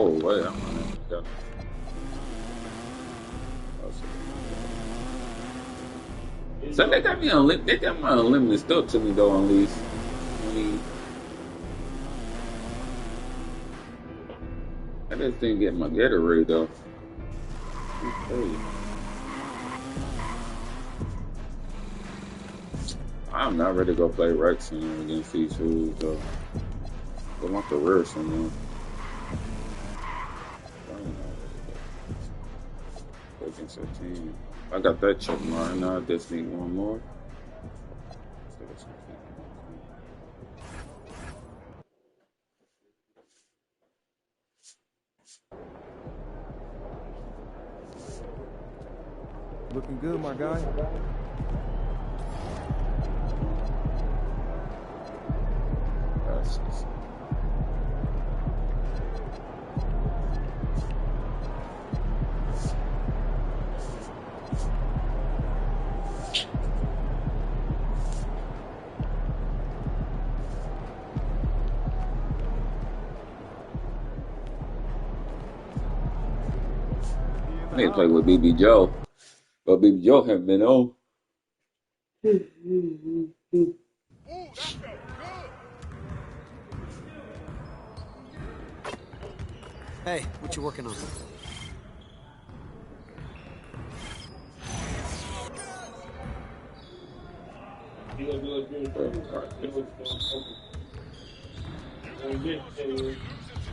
go away. I'm not so they got me unlimited. They got my unlimited stuff to me though. At least, I mean, I just didn't get my Gatorade though. Okay. I'm not ready to go play Rex against these fools though. They want the rare someone. Against their team. I got that check mark. Now I just need one more. Looking good, my guy. I need to play with BB Joe, but BB Joe haven't been on. Hey, what you working on?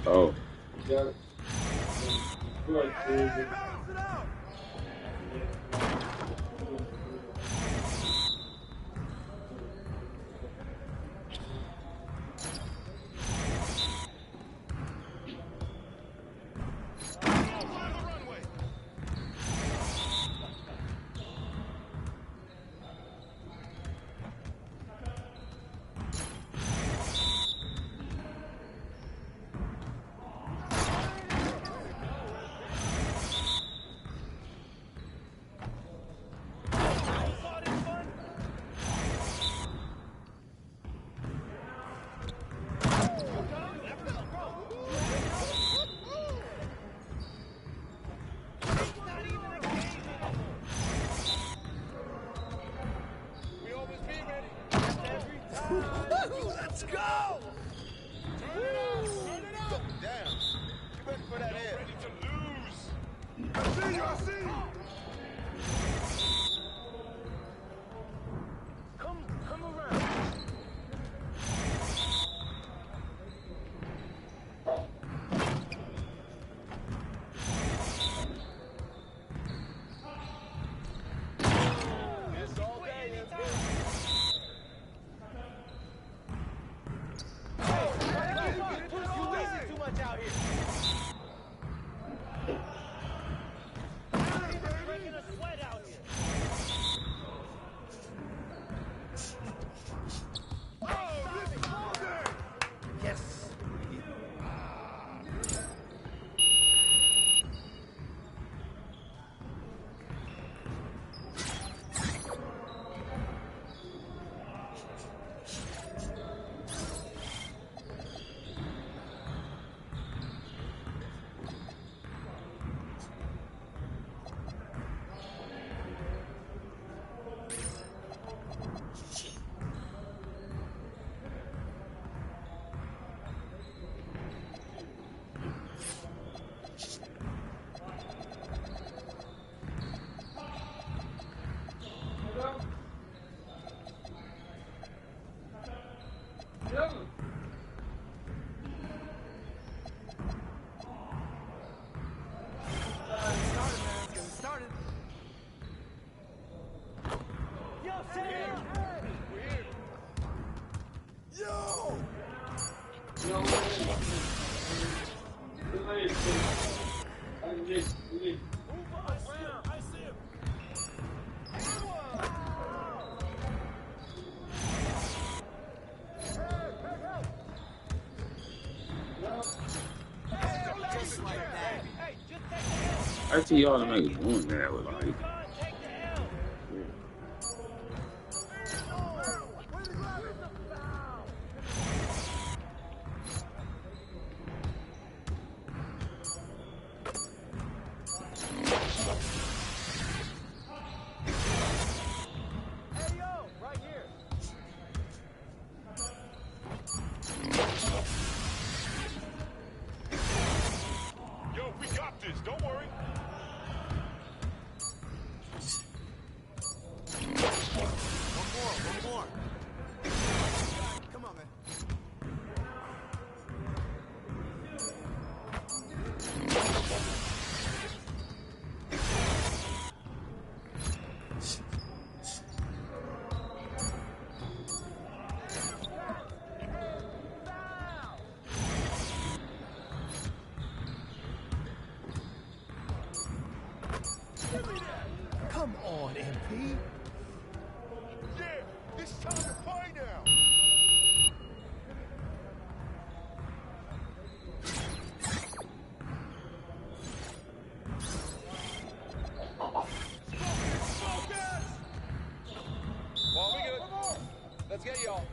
Oh. Let's go! Turn it up! Turn it up! Damn. You better put that in. Ready to lose. I see you, I see you. Come around. It's all day, it's too much out here. Breaking a sweat out here. Yes. I see y'all niggas doing that with like. stitches, don't worry. One more. Come on, man. Come on, MP. Yeah, it's time to play now. Well, we good. Let's get y'all.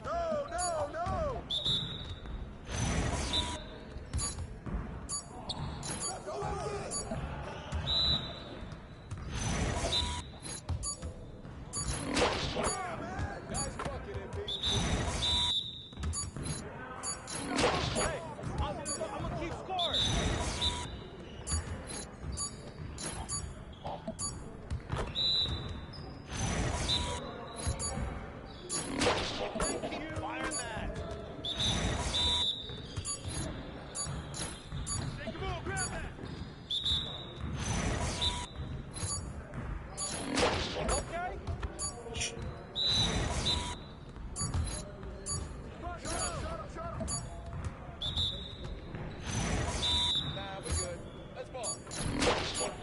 No, no, no. Nice bucket, MP. Hey, I'm gonna keep scoring. Keep firing that. Hey, come on, grab that. Okay. Nah, we're good. Let's ball.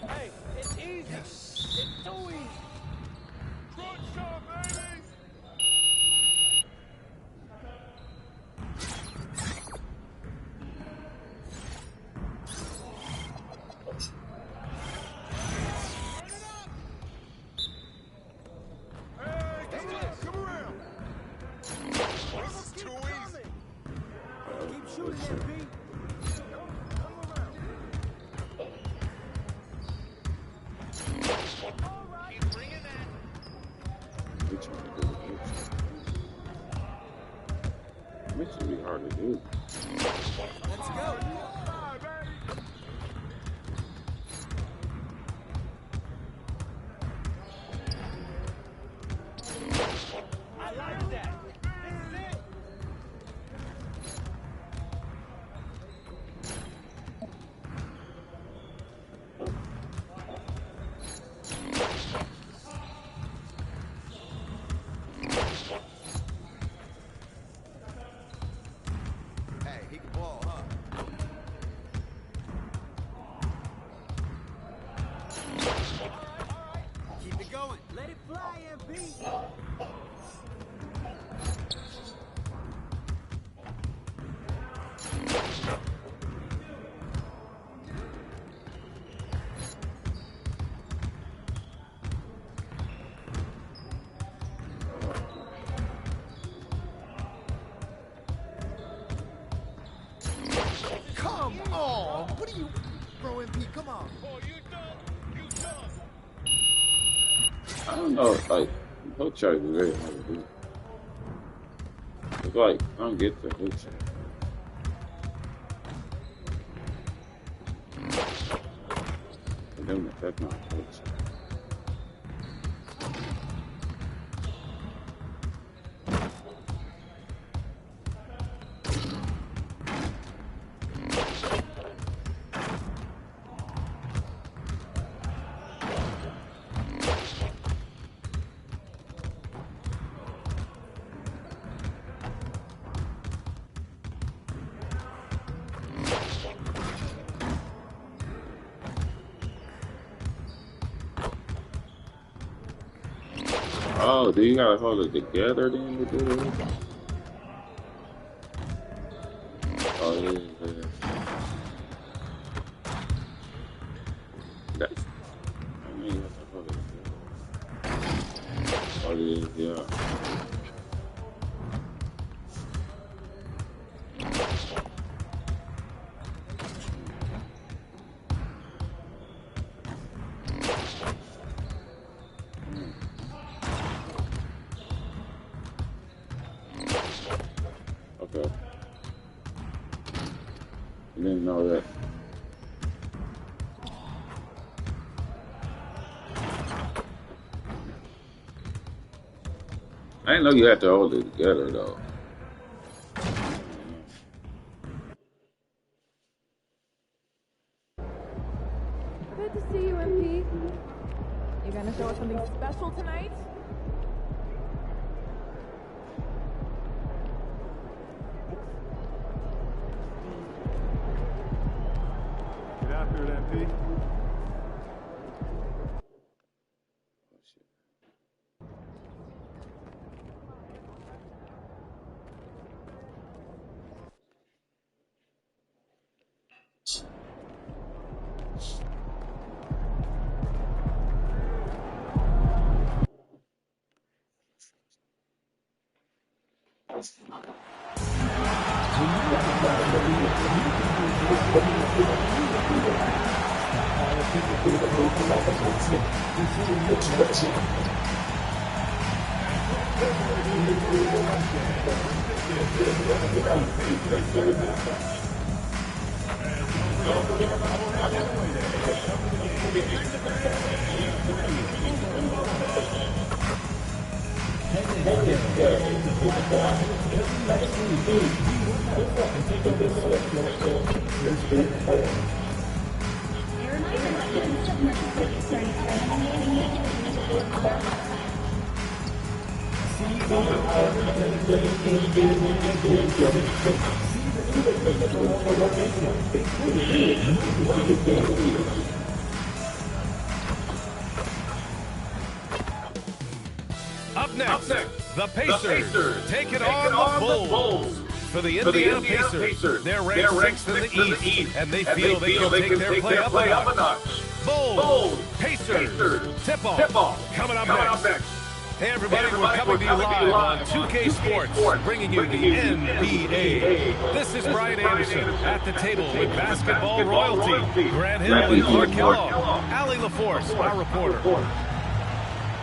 Hey, it's easy. It's too easy. Crunch time, baby. Hey, come around. This is too easy. Keep shooting, MP. Keep bringing that. We trying to do it. It should be hard to do. Let's go. Bye, baby. I like that. This is it. Hey, he can ball, huh? Keep it going. Let it fly, MP. Come on! What are you... Bro, MP, come on. Oh, you done? You done? I don't know, like, hook shot is very hard to do. It's like, I don't get the hook shot. But then that's not a hook shot. Oh, do you gotta hold it together then to do it? Oh, yeah, yeah. That's, I mean, you have to hold it together. Oh, yeah, yeah. Okay. I didn't know that. I didn't know you had to hold it together though. Good to see you, MP. You gonna show us something special tonight? Get after it, MP. Up next, the Pacers take it on the Bulls. For the Indiana Pacers, they're ranked 6th in the East, and they feel they can take their play up a notch. Bulls, Pacers, tip-off, coming up next. Hey everybody, we're coming to you live on 2K Sports, bringing you the NBA. This is Brian Anderson at the table with basketball royalty, Grant Hill and Clark Kellogg, Allie LaForce, our reporter.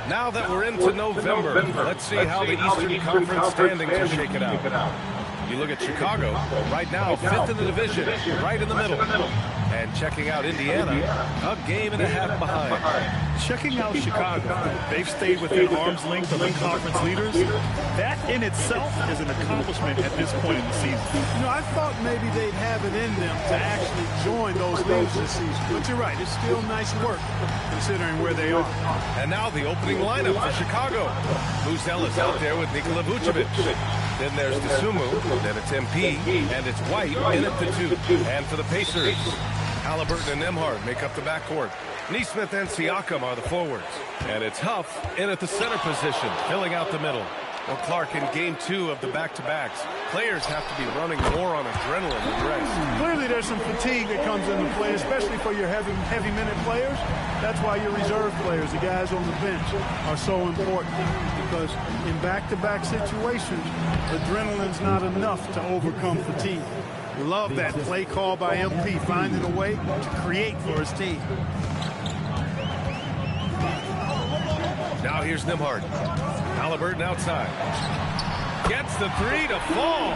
Now that we're into November, let's see how the Eastern Conference standings are shaking out. You look at Chicago, right now 5th in the division, right in the middle. And checking out Indiana, a game and a half behind. Checking out Chicago, they've stayed within arm's length of the conference leaders. That in itself is an accomplishment at this point in the season. You know, I thought maybe they'd have it in them to actually join those leaders this season. But you're right, it's still nice work considering where they are. And now the opening lineup for Chicago. Buzelis out there with Nikola Vucevic. Then there's DeSumo, then it's MP, and it's White in at the 2. And for the Pacers, Halliburton and Nembhard make up the backcourt. Nesmith and Siakam are the forwards. And it's Huff in at the center position, filling out the middle. Well, Clark, in game 2 of the back-to-backs, players have to be running more on adrenaline than rest. Clearly there's some fatigue that comes into play, especially for your heavy minute players. That's why your reserve players, the guys on the bench, are so important. Because in back-to-back situations, adrenaline's not enough to overcome fatigue. Love that play call by MP, finding a way to create for his team. Now here's Nembhard. Halliburton outside. Gets the 3 to fall.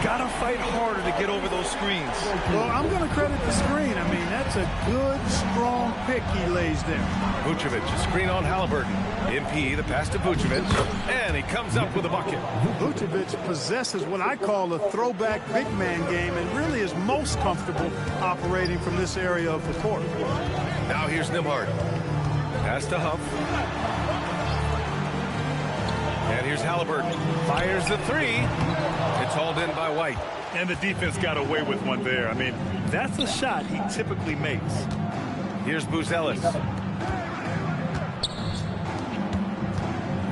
Gotta fight harder to get over those screens. Well, I'm going to credit the screen. I mean, that's a good, strong pick he lays there. Vucevic, a screen on Halliburton. MP, the pass to Vucevic. And he comes up with a bucket. Vucevic possesses what I call a throwback big man game and really is most comfortable operating from this area of the court. Now here's Nembhard. Pass to Huff. And here's Halliburton. Fires the 3. It's hauled in by White. And the defense got away with one there. I mean, that's a shot he typically makes. Here's Buzelis.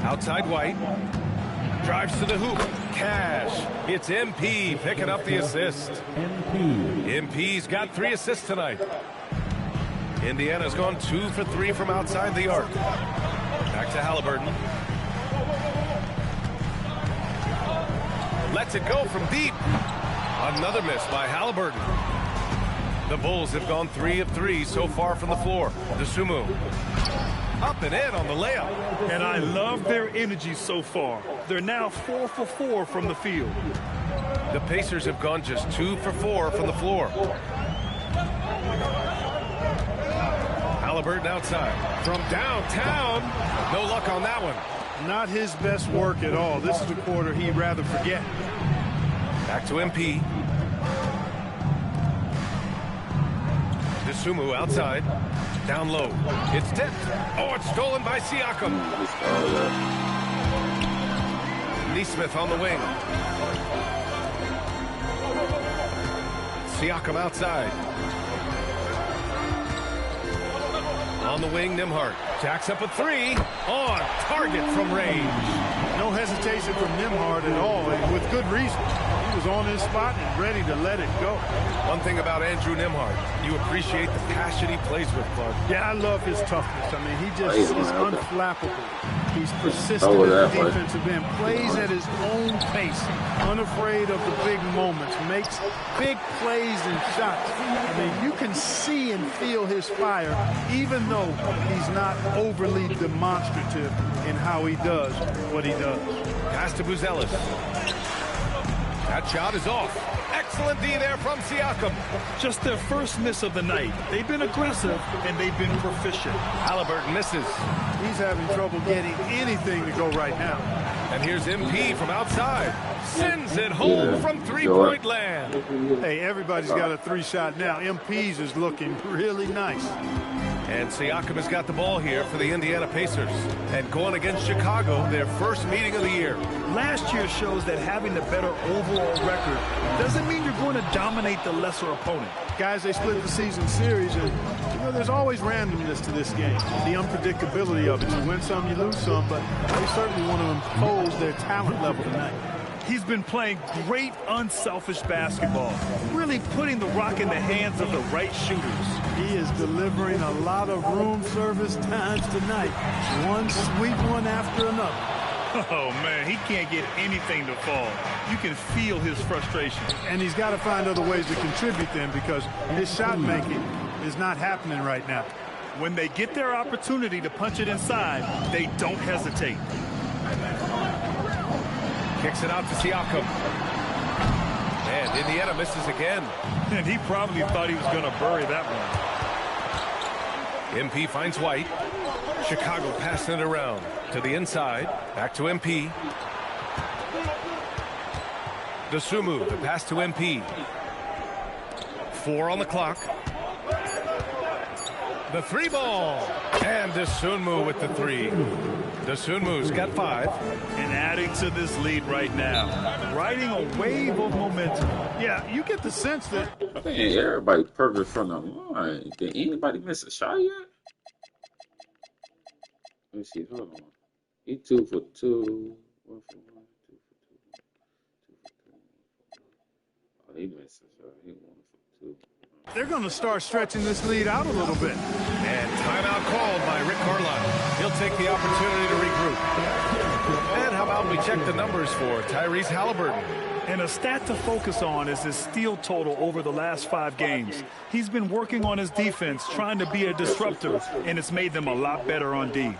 Outside White. Drives to the hoop. Cash. It's MP picking up the assist. MP's got 3 assists tonight. Indiana's gone 2 for 3 from outside the arc. Back to Halliburton. Lets it go from deep. Another miss by Halliburton. The Bulls have gone 3 of 3 so far from the floor. DeSumo. Up and in on the layup. And I love their energy so far. They're now 4 for 4 from the field. The Pacers have gone just 2 for 4 from the floor. Halliburton outside. From downtown. No luck on that one. Not his best work at all. This is a quarter he'd rather forget. Back to MP. Dosunmu outside. Down low. It's tipped. Oh, it's stolen by Siakam. Nesmith on the wing. Siakam outside. On the wing, Nembhard jacks up a three. On target from range. No hesitation from Nembhard at all, and with good reason. He was on his spot and ready to let it go. One thing about Andrew Nembhard, you appreciate the passion he plays with, Clark. Yeah, I love his toughness. I mean, he just is unflappable. He's persistent at the defensive end, plays at his own pace, unafraid of the big moments, makes big plays and shots. I mean, you can see and feel his fire, even though he's not overly demonstrative in how he does what he does. Pass to Buzelis. That shot is off. Excellent D there from Siakam. Just their first miss of the night. They've been aggressive, and they've been proficient. Halliburton misses. He's having trouble getting anything to go right now. And here's MP from outside. Sends it home from three-point land. Hey, everybody's got a three-shot now. MP's is looking really nice. And Siakam has got the ball here for the Indiana Pacers. And going against Chicago, their first meeting of the year. Last year shows that having the better overall record doesn't mean you're going to dominate the lesser opponent. Guys, they split the season series, and you know there's always randomness to this game. The unpredictability of it. You win some, you lose some, but they certainly want to impose their talent level tonight. He's been playing great, unselfish basketball, really putting the rock in the hands of the right shooters. He is delivering a lot of room service times tonight. One sweet one after another. Oh, man, he can't get anything to fall. You can feel his frustration. And he's got to find other ways to contribute then because his shot making is not happening right now. When they get their opportunity to punch it inside, they don't hesitate. Kicks it out to Siakam. And Indiana misses again. And he probably thought he was going to bury that one. MP finds White. Chicago passing it around to the inside. Back to MP. Dosunmu, the pass to MP. 4 on the clock. The three ball. And Dosunmu with the three. Dosunmu's got 5. And adding to this lead right now. Riding a wave of momentum. Yeah, you get the sense that... I think everybody perfect from the line. Did anybody miss a shot yet? Let me see. Hold on. He 2 for 2. 1 for 1. 2 for 2. 2 for 2. 1 for 1. Oh, he missed a shot. He 1 for 2. They're going to start stretching this lead out a little bit. And timeout called by Rick Carlisle. He'll take the opportunity to regroup. And how about we check the numbers for Tyrese Halliburton? And a stat to focus on is his steal total over the last 5 games. He's been working on his defense, trying to be a disruptor, and it's made them a lot better on D.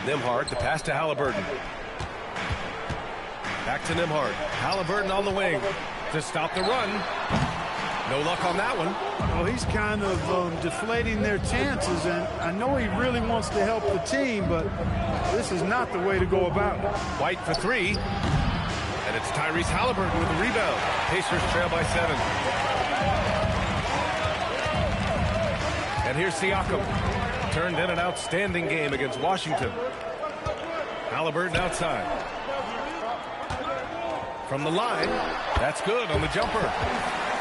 Nembhard, the pass to Halliburton. Back to Nembhard. Halliburton on the wing to stop the run. No luck on that one. Well, he's kind of deflating their chances, and I know he really wants to help the team, but this is not the way to go about it. White for 3. And it's Tyrese Halliburton with the rebound. Pacers trail by 7. And here's Siakam. Turned in an outstanding game against Washington. Halliburton outside. From the line, that's good on the jumper.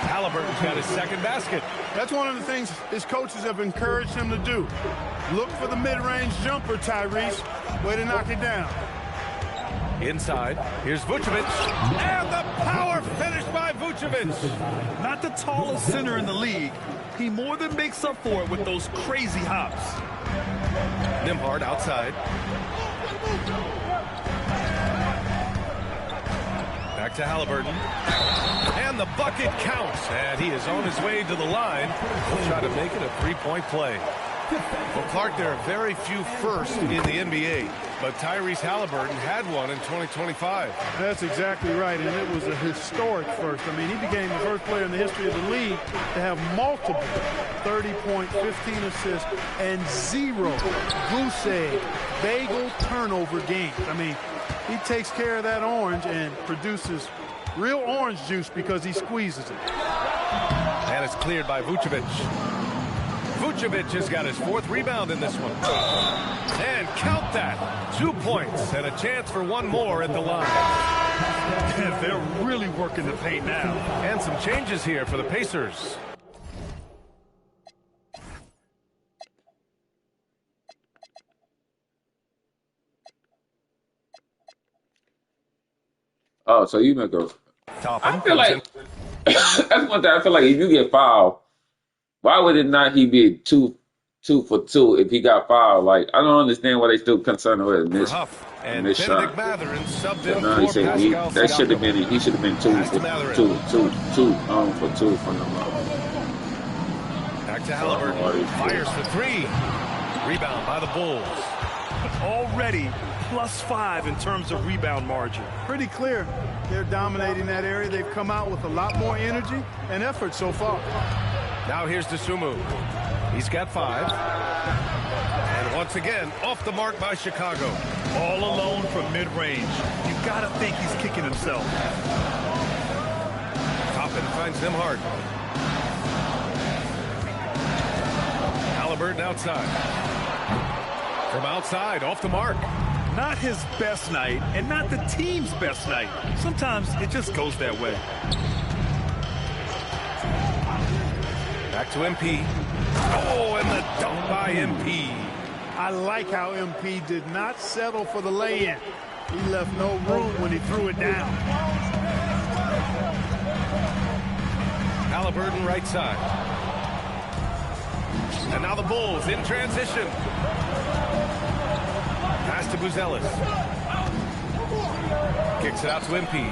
Halliburton's got his second basket. That's one of the things his coaches have encouraged him to do. Look for the mid-range jumper, Tyrese. Way to knock it down. Inside, here's Vucevic. And the power finish by Vucevic. Not the tallest center in the league. He more than makes up for it with those crazy hops. Nembhard outside. Back to Halliburton. And the bucket counts. And he is on his way to the line. He'll try to make it a 3-point play. Well, Clark, there are very few firsts in the NBA, but Tyrese Halliburton had one in 2025. That's exactly right, and it was a historic first. I mean, he became the first player in the history of the league to have multiple 30-point, 15 assists, and 0 goose egg, bagel turnover games. I mean, he takes care of that orange and produces real orange juice because he squeezes it. And it's cleared by Vucevic. Vucevic has got his 4th rebound in this one. And count that. 2 points and a chance for one more at the line. They're really working the paint now. And some changes here for the Pacers. Oh, so you make a... Toppin I feel like that's one thing. I feel like if you get fouled, why would it not he be two for 2 if he got fouled? Like, I don't understand why they still concerned with for miss Huff. And miss Benedict shot. Mathurin subbed in No, he for said he, Pascal that should have Siakam. been he should have been 2 Pass to for Mathurin. 2 from the Back to Halliburton. Fires for 3. Rebound by the Bulls. Already +5 in terms of rebound margin. Pretty clear they're dominating that area. They've come out with a lot more energy and effort so far. Now here's Dosunmu. He's got 5. And once again, off the mark by Chicago. All alone from mid-range. You gotta think he's kicking himself. Toppin finds them hard. Halliburton outside. From outside, off the mark. Not his best night, and not the team's best night. Sometimes it just goes that way. Back to MP. Oh, and the dunk by MP. I like how MP did not settle for the lay-in. He left no room when he threw it down. Halliburton right side. And now the Bulls in transition. Pass to Buzelis. Kicks it out to MP.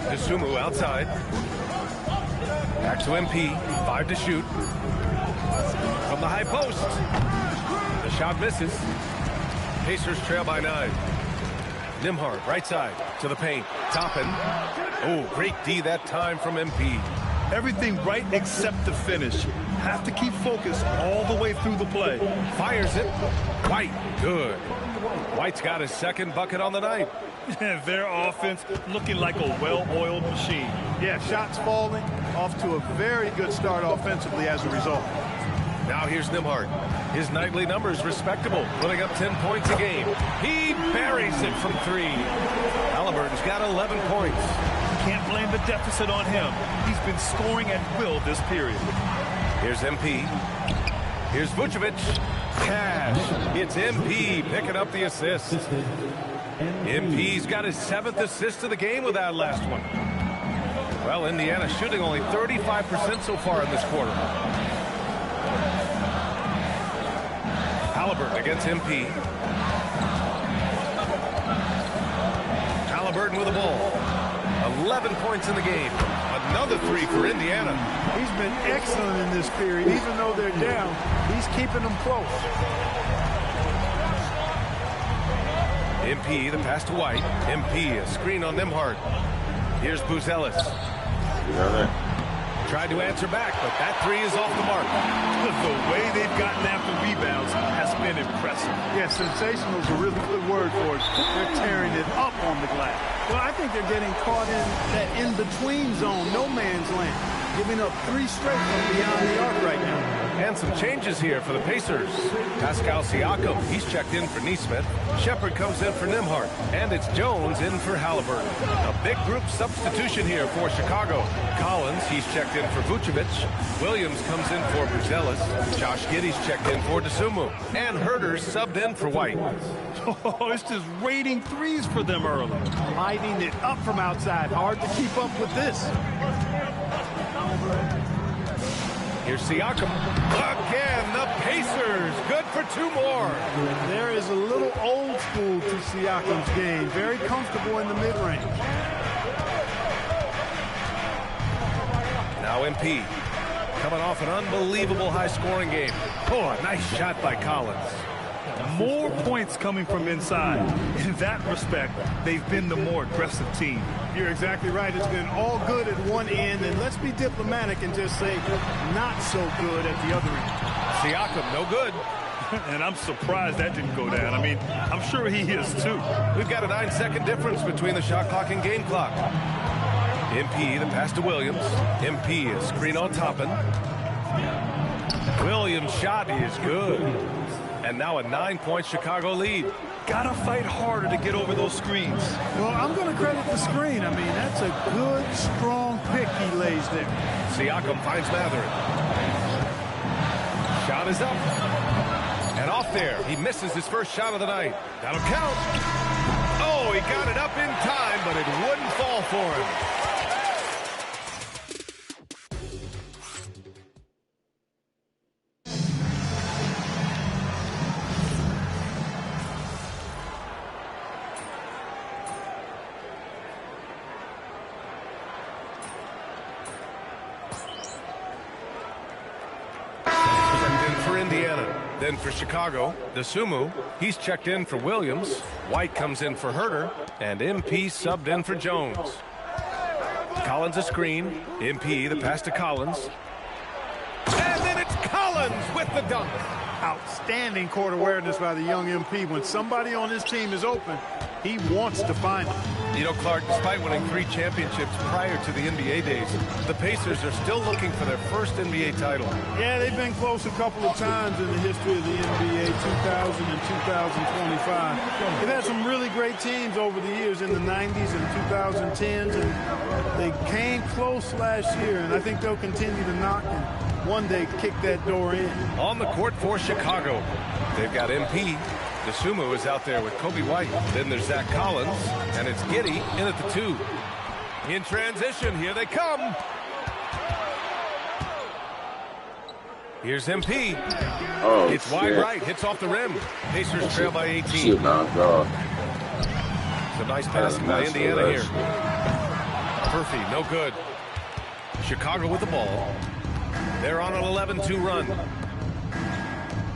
Dosunmu outside. Back to MP. 5 to shoot. From the high post. The shot misses. Pacers trail by 9. Nembhard right side to the paint. Toppin. Oh, great D that time from MP. Everything right except the finish. Have to keep focused all the way through the play. Fires it. White, good. White's got his 2nd bucket on the night. Their offense looking like a well-oiled machine. Yeah, shots falling, off to a very good start offensively as a result. Now here's Nembhard. His nightly numbers respectable, putting up 10 points a game. He buries it from 3. Halliburton's got 11 points. Can't blame the deficit on him. He's been scoring at will this period. Here's MP. Here's Vucevic. Cash. It's MP picking up the assist. MP's got his 7th assist of the game with that last one. Well, Indiana shooting only 35% so far in this quarter. Halliburton against MP. Halliburton with the ball. 11 points in the game. Another 3 for Indiana. He's been excellent in this period. Even though they're down, he's keeping them close. MP, the pass to White. MP, a screen on Nembhard. Here's Buzelis. Tried to answer back, but that 3 is off the mark. The way they've gotten after rebounds has been impressive. Yeah, sensational is a really good word for it. They're tearing it up on the glass. Well, I think they're getting caught in that in-between zone, no man's land, giving up 3 straight from beyond the arc right now. And some changes here for the Pacers. Pascal Siakam, he's checked in for Nesmith. Shepherd comes in for Nembhard. And it's Jones in for Halliburton. A big group substitution here for Chicago. Collins, he's checked in for Vucevic. Williams comes in for Buzelis. Josh Giddey's checked in for Dosunmu. And Herter's subbed in for White. Oh, it's just raining 3s for them early. Lighting it up from outside. Hard to keep up with this. Here's Siakam. Again, the Pacers. Good for 2 more. There is a little old school to Siakam's game. Very comfortable in the mid-range. Now MP. coming off an unbelievable high-scoring game. Oh, a nice shot by Collins. More points coming from inside. In that respect, they've been the more aggressive team. You're exactly right. It's been all good at one end, and let's be diplomatic and just say not so good at the other end. Siakam, no good. And I'm surprised that didn't go down. I mean, I'm sure he is too. We've got a 9-second difference between the shot clock and game clock. MP, the pass to Williams. MP, a screen on Toppin. Williams' shot is good. And now a 9-point Chicago lead. Gotta fight harder to get over those screens. Well, I'm going to credit the screen. I mean, that's a good, strong pick he lays there. Siakam finds Mathurin. Shot is up. And off there. He misses his first shot of the night. That'll count. Oh, he got it up in time, but it wouldn't fall for him. Then for Chicago, Dosunmu, he's checked in for Williams. White comes in for Herter, and MP subbed in for Jones. Collins a screen. MP, the pass to Collins. And then it's Collins with the dunk. Outstanding court awareness by the young MP. When somebody on his team is open, he wants to find them. You know, Clark, despite winning 3 championships prior to the NBA days, the Pacers are still looking for their first NBA title. Yeah, they've been close a couple of times in the history of the NBA, 2000 and 2025. They've had some really great teams over the years in the 90s and 2010s, and they came close last year, and I think they'll continue to knock and one day kick that door in. On the court for Chicago, they've got MP. Dosunmu is out there with Kobe White. Then there's Zach Collins, and it's Giddey in at the 2. In transition, here they come. Here's MP. Oh, it's wide right, hits off the rim. Pacers trail by 18. Shit, man, God. It's a nice passing by Indiana here. Murphy, no good. Chicago with the ball. They're on an 11-2 run.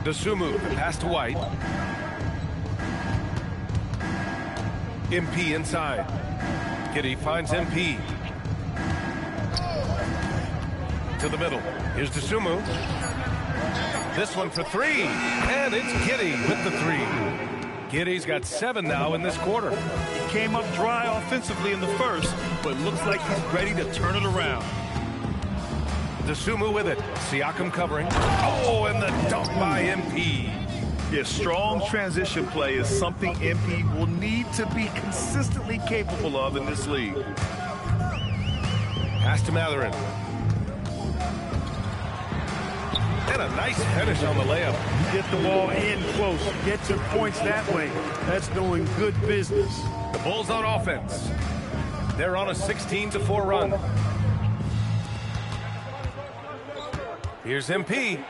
Dosunmu, the pass to White. MP inside. Giddey finds MP. To the middle. Here's Dosunmu. This one for 3. And it's Giddey with the 3. Giddey's got 7 now in this quarter. He came up dry offensively in the first, but looks like he's ready to turn it around. Dosunmu with it. Siakam covering. Oh, and the dunk by MP. Yeah, strong transition play is something MP will need to be consistently capable of in this league. Pass to Mathurin. And a nice finish on the layup. Get the ball in close. Get your points that way. That's doing good business. The Bulls on offense. They're on a 16-4 run. Here's MP.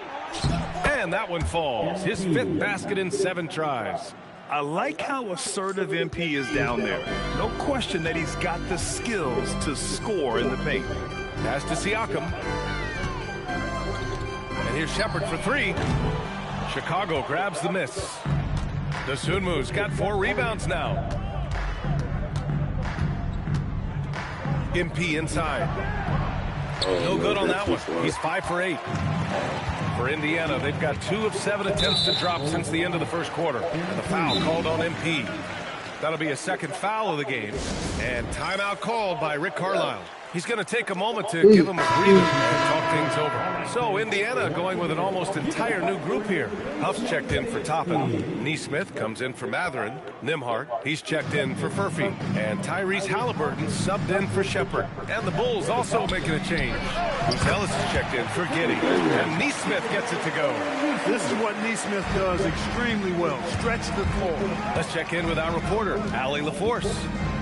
And that one falls. His 5th basket in 7 tries. I like how assertive MP is down there. No question that he's got the skills to score in the paint. Pass to Siakam. And here's Shepherd for 3. Chicago grabs the miss. Dosunmu's got 4 rebounds now. MP inside. No good on that one. He's 5 for 8. For Indiana, they've got 2 of 7 attempts to drop since the end of the first quarter. And the foul called on MP. That'll be a second foul of the game. And timeout called by Rick Carlisle. He's going to take a moment to give him a breather and talk things over. So Indiana going with an almost entire new group here. Huff's checked in for Toppin. Nesmith comes in for Mathurin. Nimhart, he's checked in for Furphy. And Tyrese Halliburton subbed in for Shepherd. And the Bulls also making a change. Bruce Ellis is checked in for Giddey. And Nesmith gets it to go. This is what Nesmith does extremely well. Stretch the floor. Let's check in with our reporter, Allie LaForce.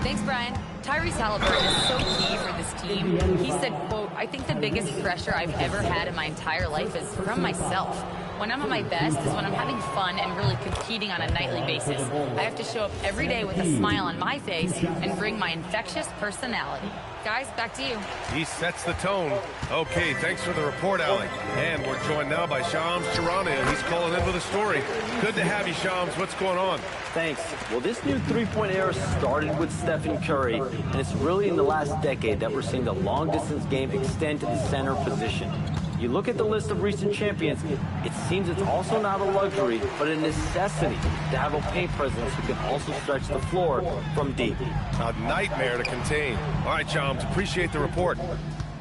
Thanks, Brian. Tyrese Halliburton is so key for this team. He said, quote, "I think the biggest pressure I've ever had in my entire life is from myself." When I'm at my best is when I'm having fun and really competing on a nightly basis. I have to show up every day with a smile on my face and bring my infectious personality. Guys, back to you. He sets the tone. Okay, thanks for the report, Allie. And we're joined now by Shams Charania. He's calling in with a story. Good to have you, Shams. What's going on? Thanks. Well, this new three-point era started with Stephen Curry, and it's really in the last decade that we're seeing the long-distance game extend to the center position. You look at the list of recent champions, it seems it's also not a luxury, but a necessity to have a paint presence who can also stretch the floor from deep. A nightmare to contain. All right, Shams, appreciate the report.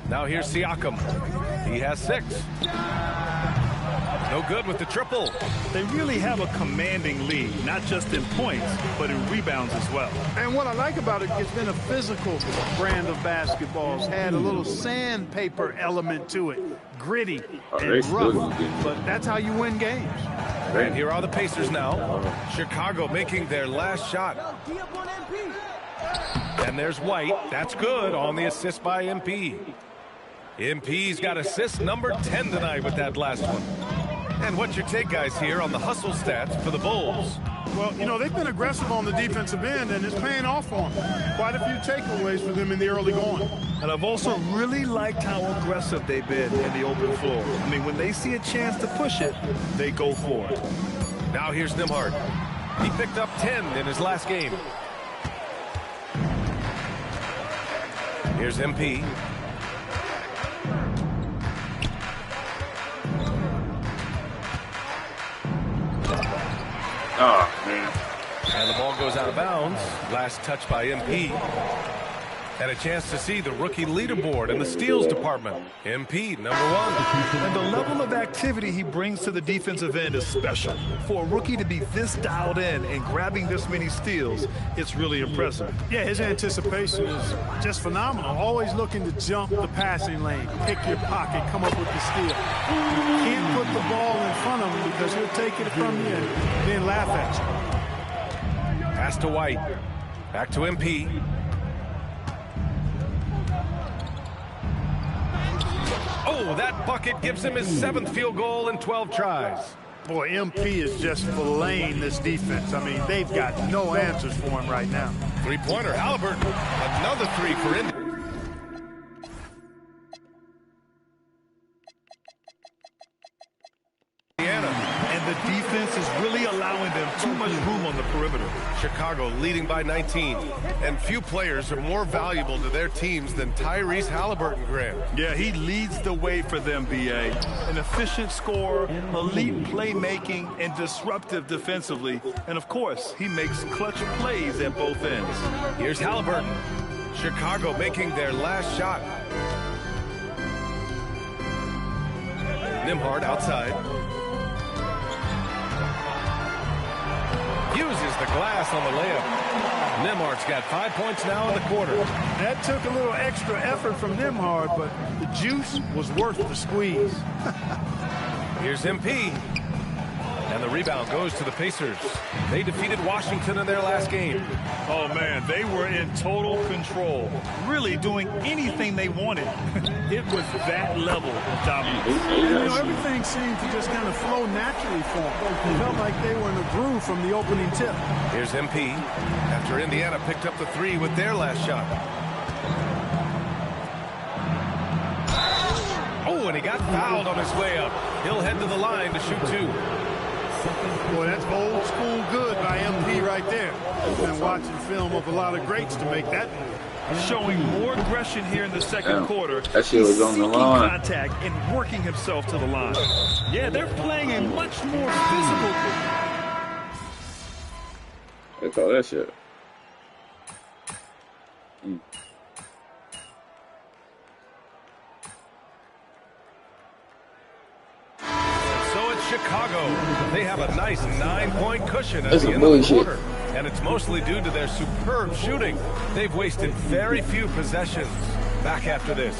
Now here's Siakam. He has 6. No good with the triple. They really have a commanding lead, not just in points, but in rebounds as well. And what I like about it, it's been a physical brand of basketball. It's had a little sandpaper element to it. Gritty and rough, but that's how you win games. And here are the Pacers now. Chicago making their last shot. And there's White. That's good on the assist by MP. MP's got assist number 10 tonight with that last one. And what's your take, guys, here on the hustle stats for the Bulls? Well, you know, they've been aggressive on the defensive end, and it's paying off for them. Quite a few takeaways for them in the early going. And I've also really liked how aggressive they've been in the open floor. I mean, when they see a chance to push it, they go for it. Now here's Nembhard. He picked up 10 in his last game. Here's MP. Oh, man. And the ball goes out of bounds. Last touch by MP. And a chance to see the rookie leaderboard in the steals department. MP, number 1. And the level of activity he brings to the defensive end is special. For a rookie to be this dialed in and grabbing this many steals, it's really impressive. Yeah, his anticipation is just phenomenal. Always looking to jump the passing lane, pick your pocket, come up with the steal. You can't put the ball in front of him because he'll take it from you and then laugh at you. Pass to White. Back to MP. Oh, that bucket gives him his 7th field goal in 12 tries. Boy, MP is just filleting this defense. I mean, they've got no answers for him right now. Three-pointer, Halliburton. Another 3 for Indiana. And the defense is really allowing them too much room on the perimeter. Chicago leading by 19. And few players are more valuable to their teams than Tyrese Halliburton, Graham. Yeah, he leads the way for them, B.A. An efficient scorer, elite playmaking, and disruptive defensively. And, of course, he makes clutch plays at both ends. Here's Halliburton. Chicago making their last shot. Nembhard outside. Uses the glass on the layup. Nembhard's got 5 points now in the quarter. That took a little extra effort from Nembhard, but the juice was worth the squeeze. Here's MP. And the rebound goes to the Pacers. They defeated Washington in their last game. Oh, man, they were in total control, really doing anything they wanted. It was that level of dominance. And, you know, everything seemed to just kind of flow naturally for them. It felt like they were in a groove from the opening tip. Here's MP after Indiana picked up the 3 with their last shot. Oh, and he got fouled on his way up. He'll head to the line to shoot 2. Boy, that's old school good by MP right there. He's been watching film of a lot of greats to make that move. Showing more aggression here in the second quarter. That shit was on the line. Contact and working himself to the line. Yeah, they're playing a much more physical game. They call that shit. Chicago. They have a nice 9-point cushion at That's the some end of the bullshit. quarter. And it's mostly due to their superb shooting. They've wasted very few possessions. Back after this.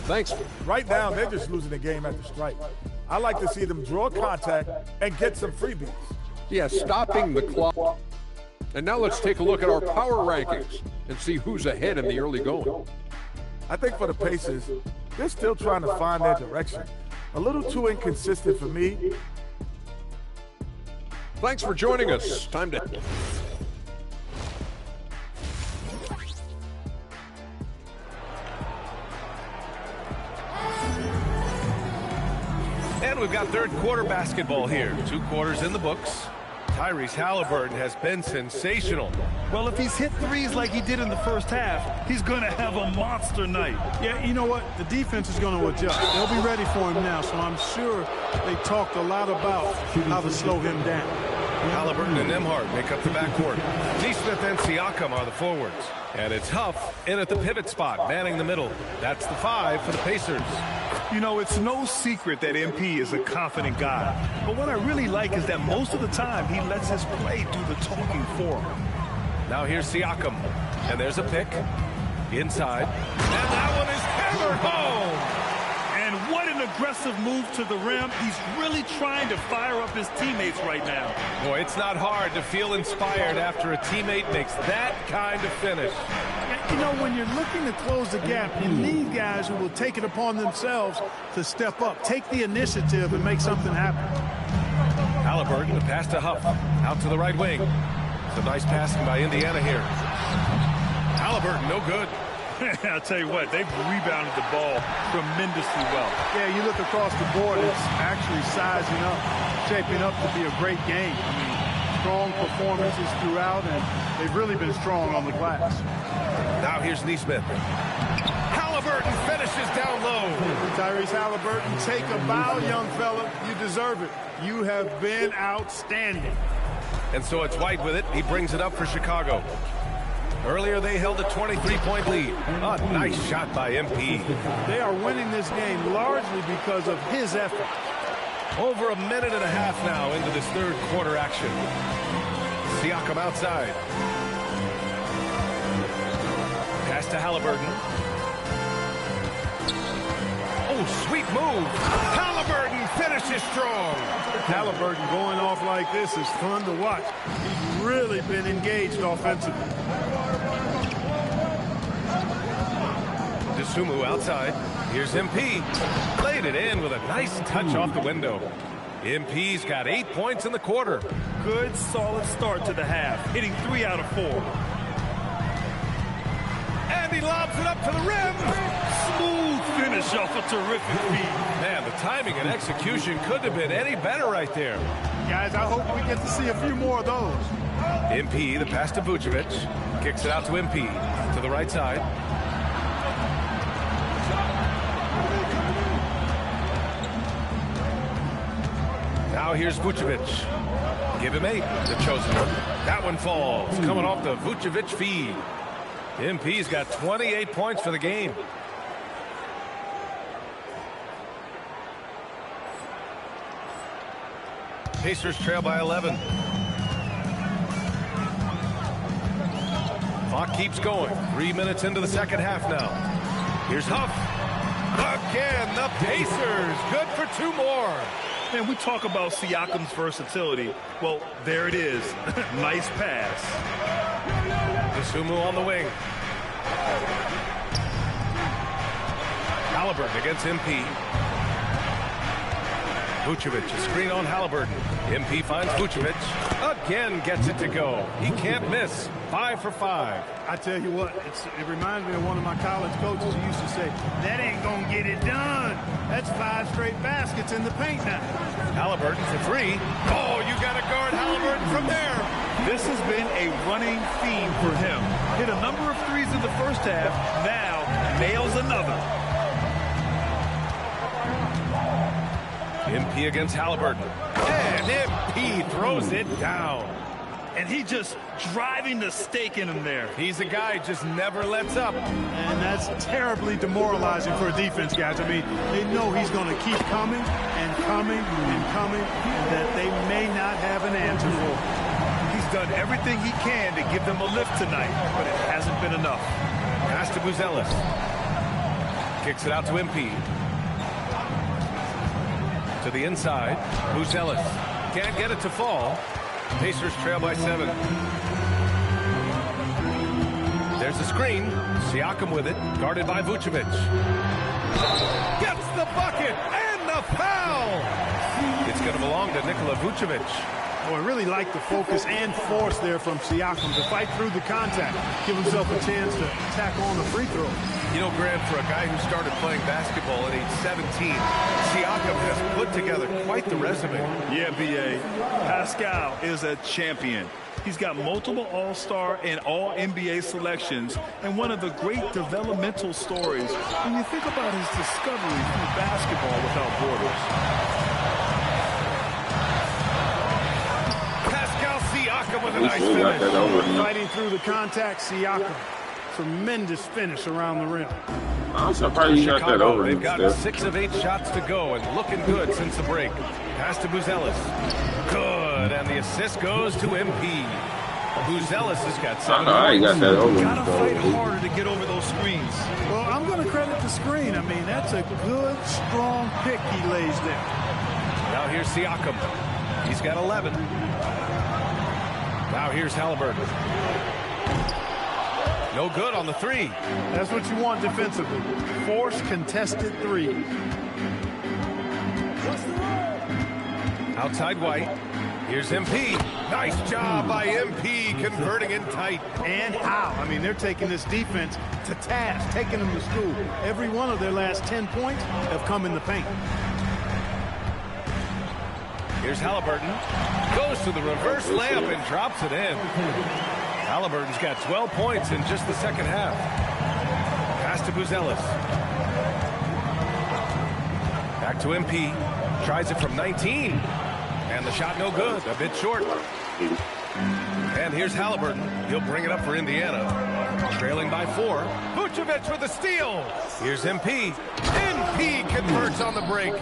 Thanks. Right now, they're just losing the game after strike. I like to see them draw contact and get some freebies. Yeah, stopping the clock. And now let's take a look at our power rankings and see who's ahead in the early going. I think for the Pacers, they're still trying to find their direction. A little too inconsistent for me. Thanks for joining us. Time to... And we've got third quarter basketball here. 2 quarters in the books. Tyrese Halliburton has been sensational. Well, if he's hit threes like he did in the first half, he's going to have a monster night. Yeah, you know what? The defense is going to adjust. They'll be ready for him now, so I'm sure they talked a lot about how to slow him down. Halliburton and Nembhard make up the backcourt. Nesmith and Siakam are the forwards. And it's Huff in at the pivot spot, manning the middle. That's the 5 for the Pacers. You know, it's no secret that MP is a confident guy. But what I really like is that most of the time he lets his play do the talking for him. Now here's Siakam. And there's a pick. Inside. And that one is hammered home. And what an aggressive move to the rim. He's really trying to fire up his teammates right now. Boy, it's not hard to feel inspired after a teammate makes that kind of finish. You know, when you're looking to close the gap, you need guys who will take it upon themselves to step up, take the initiative, and make something happen. Halliburton, the pass to Huff, out to the right wing. Some nice passing by Indiana here. Halliburton, no good. I'll tell you what, they've rebounded the ball tremendously well. Yeah, you look across the board, it's actually sizing up, shaping up to be a great game. I mean, strong performances throughout, and they've really been strong on the glass. Now here's Nesmith. Halliburton finishes down low. Tyrese Halliburton, take a bow, young fella. You deserve it. You have been outstanding. And so it's White with it. He brings it up for Chicago. Earlier, they held a 23-point lead. A nice shot by MP. They are winning this game largely because of his effort. Over a minute and a half now into this third quarter action. Siakam outside. Pass to Halliburton. Oh, sweet move. Halliburton finishes strong. Halliburton going off like this is fun to watch. He's really been engaged offensively. Dosunmu outside. Here's MP. Played it in with a nice touch off the window. MP's got 8 points in the quarter. Good, solid start to the half, hitting 3 out of 4. And he lobs it up to the rim. Smooth finish off a terrific feed. Man, the timing and execution couldn't have been any better right there. Guys, I hope we get to see a few more of those. MP, the pass to Vucevic. Kicks it out to MP. To the right side. Now here's Vucevic. Give him 8, the chosen. That one falls, coming off the Vucevic feed. MP's got 28 points for the game. Pacers trail by 11. Clock keeps going. 3 minutes into the second half now. Here's Huff. Again, the Pacers. Good for 2 more. Man, we talk about Siakam's versatility. Well, there it is. Nice pass. Dosunmu on the wing. Halliburton against MP. Vucevic, a screen on Halliburton. MP finds Vucevic. Again gets it to go. He can't miss. 5 for 5. I tell you what, it reminds me of one of my college coaches who used to say, that ain't gonna get it done. That's 5 straight baskets in the paint now. Halliburton for 3. Oh, you got to guard Halliburton from there. This has been a running theme for him. Hit a number of threes in the first half. Now nails another. MP against Halliburton. And MP throws it down. And he just driving the stake in him there. He's a guy who just never lets up. And that's terribly demoralizing for a defense, guys. I mean, they know he's going to keep coming and coming and coming, and that they may not have an answer for him. He's done everything he can to give them a lift tonight, but it hasn't been enough. Pass to Buzelis. Kicks it out to MP. To the inside. Buzelis can't get it to fall. Pacers trail by 7. There's the screen. Siakam with it. Guarded by Vucevic. Gets the bucket and the foul. It's going to belong to Nikola Vucevic. Boy, I really like the focus and force there from Siakam to fight through the contact, give himself a chance to tack on the free throw. You know, Grant, for a guy who started playing basketball at age 17, Siakam has put together quite the resume. Yeah, B.A. Pascal is a champion. He's got multiple All-Star and All-NBA selections, and one of the great developmental stories when you think about his discovery through basketball without borders. Pascal Siakam with a nice finish. Fighting through the contact, Siakam. Tremendous finish around the rim. I'm surprised you got that over. They've got 6 of 8 shots to go and looking good since the break. Pass to Buzelis. Good, and the assist goes to MP. Buzelis has got 7 I got that over. Gotta fight harder to get over those screens. Well, I'm going to credit the screen. I mean, that's a good, strong pick he lays there. Now here's Siakam. He's got 11. Now here's Halliburton. No good on the 3. That's what you want defensively. Force contested threes. Outside White. Here's MP. Nice job by MP converting in tight. And how? I mean, they're taking this defense to task, taking them to school. Every one of their last 10 points have come in the paint. Here's Halliburton. Goes to the reverse layup and drops it in. Halliburton's got 12 points in just the second half. Pass to Buzelis. Back to MP. Tries it from 19. And the shot no good. A bit short. And here's Halliburton. He'll bring it up for Indiana. Trailing by 4. Vucevic with a steal. Here's MP. MP converts on the break.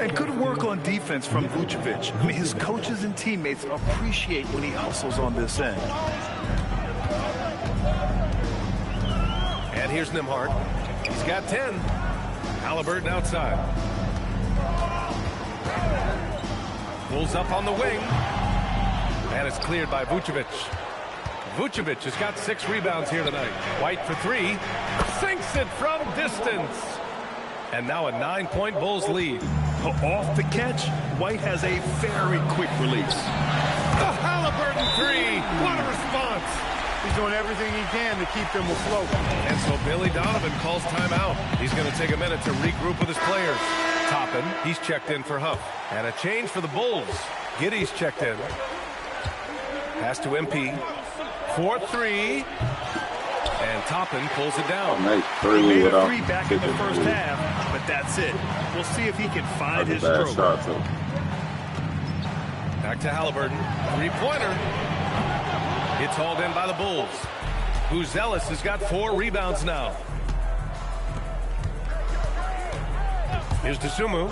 And good work on defense from Vucevic. I mean, his coaches and teammates appreciate when he hustles on this end. And here's Nembhard. He's got 10. Halliburton outside. Pulls up on the wing. And it's cleared by Vucevic. Vucevic has got 6 rebounds here tonight. White for 3. Sinks it from distance. And now a 9-point Bulls lead. Off the catch, White has a very quick release. The Halliburton 3. What a response. He's doing everything he can to keep them afloat. And so Billy Donovan calls timeout. He's going to take a minute to regroup with his players. Toppin, he's checked in for Huff. And a change for the Bulls. Giddey's checked in. Pass to MP. 4-3. And Toppin pulls it down. Nice He made a 3 back in the first half, but that's it. We'll see if he can find his stroke. Back to Halliburton. 3-pointer. It's hauled in by the Bulls. Buzelis has got 4 rebounds now. Here's Dosunmu.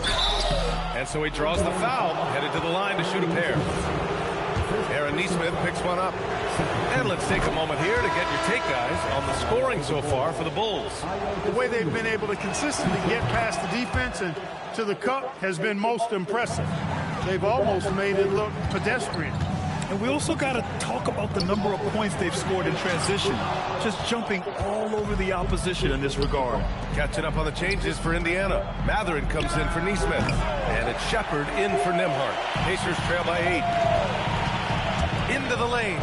And so he draws the foul, headed to the line to shoot a pair. Aaron Nesmith picks one up. And let's take a moment here to get your take, guys, on the scoring so far for the Bulls. The way they've been able to consistently get past the defense and to the cup has been most impressive. They've almost made it look pedestrian. And we also got to talk about the number of points they've scored in transition. Just jumping all over the opposition in this regard. Catching up on the changes for Indiana. Matherin comes in for Nesmith. And it's Shepard in for Nembhard. Pacers trail by 8. Into the lane.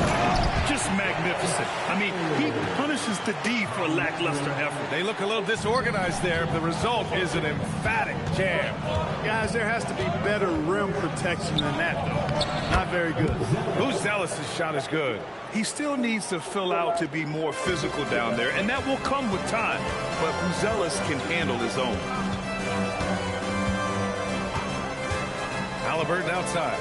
Just magnificent. I mean, he punishes the D for lackluster effort. They look a little disorganized there. The result is an emphatic jam. Guys, there has to be better rim protection than that, though. Not very good. Buzelis' shot is good. He still needs to fill out to be more physical down there, and that will come with time. But Buzelis can handle his own. Halliburton outside.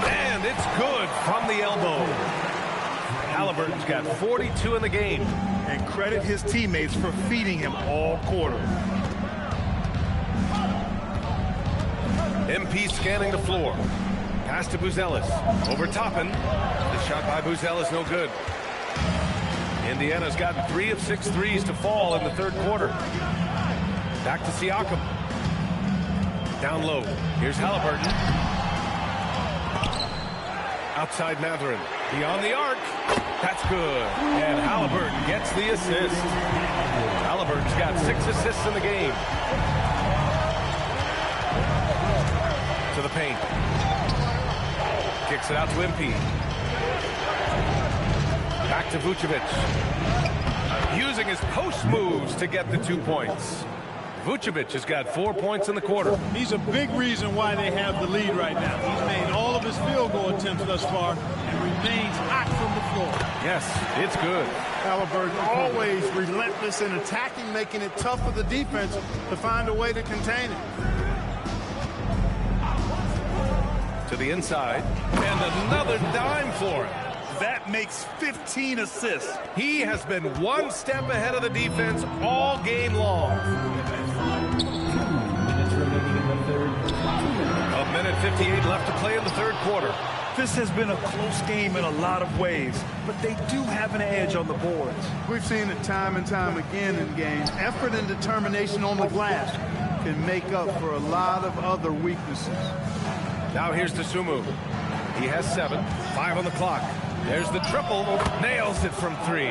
And it's good from the elbow. Halliburton's got 42 in the game. And credit his teammates for feeding him all quarter. MP scanning the floor. Pass to Buzelis. Over Toppin. The shot by Buzelis no good. Indiana's gotten 3 of 6 threes to fall in the third quarter. Back to Siakam. Down low. Here's Halliburton. Outside Mathurin. Beyond the arc. That's good. And Halliburton gets the assist. Halliburton's got 6 assists in the game. To the paint. Kicks it out to MP. Back to Vucevic. Using his post moves to get the 2 points. Vucevic has got 4 points in the quarter. He's a big reason why they have the lead right now. He's made all of his field goal attempts thus far and remains hot from the floor. Yes, it's good. Halliburton always relentless in attacking, making it tough for the defense to find a way to contain it. To the inside. And another dime for him. That makes 15 assists. He has been 1 step ahead of the defense all game long. A minute 58 left to play in the third quarter. This has been a close game in a lot of ways, but they do have an edge on the boards. We've seen it time and time again in games. Effort and determination on the glass can make up for a lot of other weaknesses. Now here's Dosunmu. He has 7, 5 on the clock. There's the triple. Nails it from 3.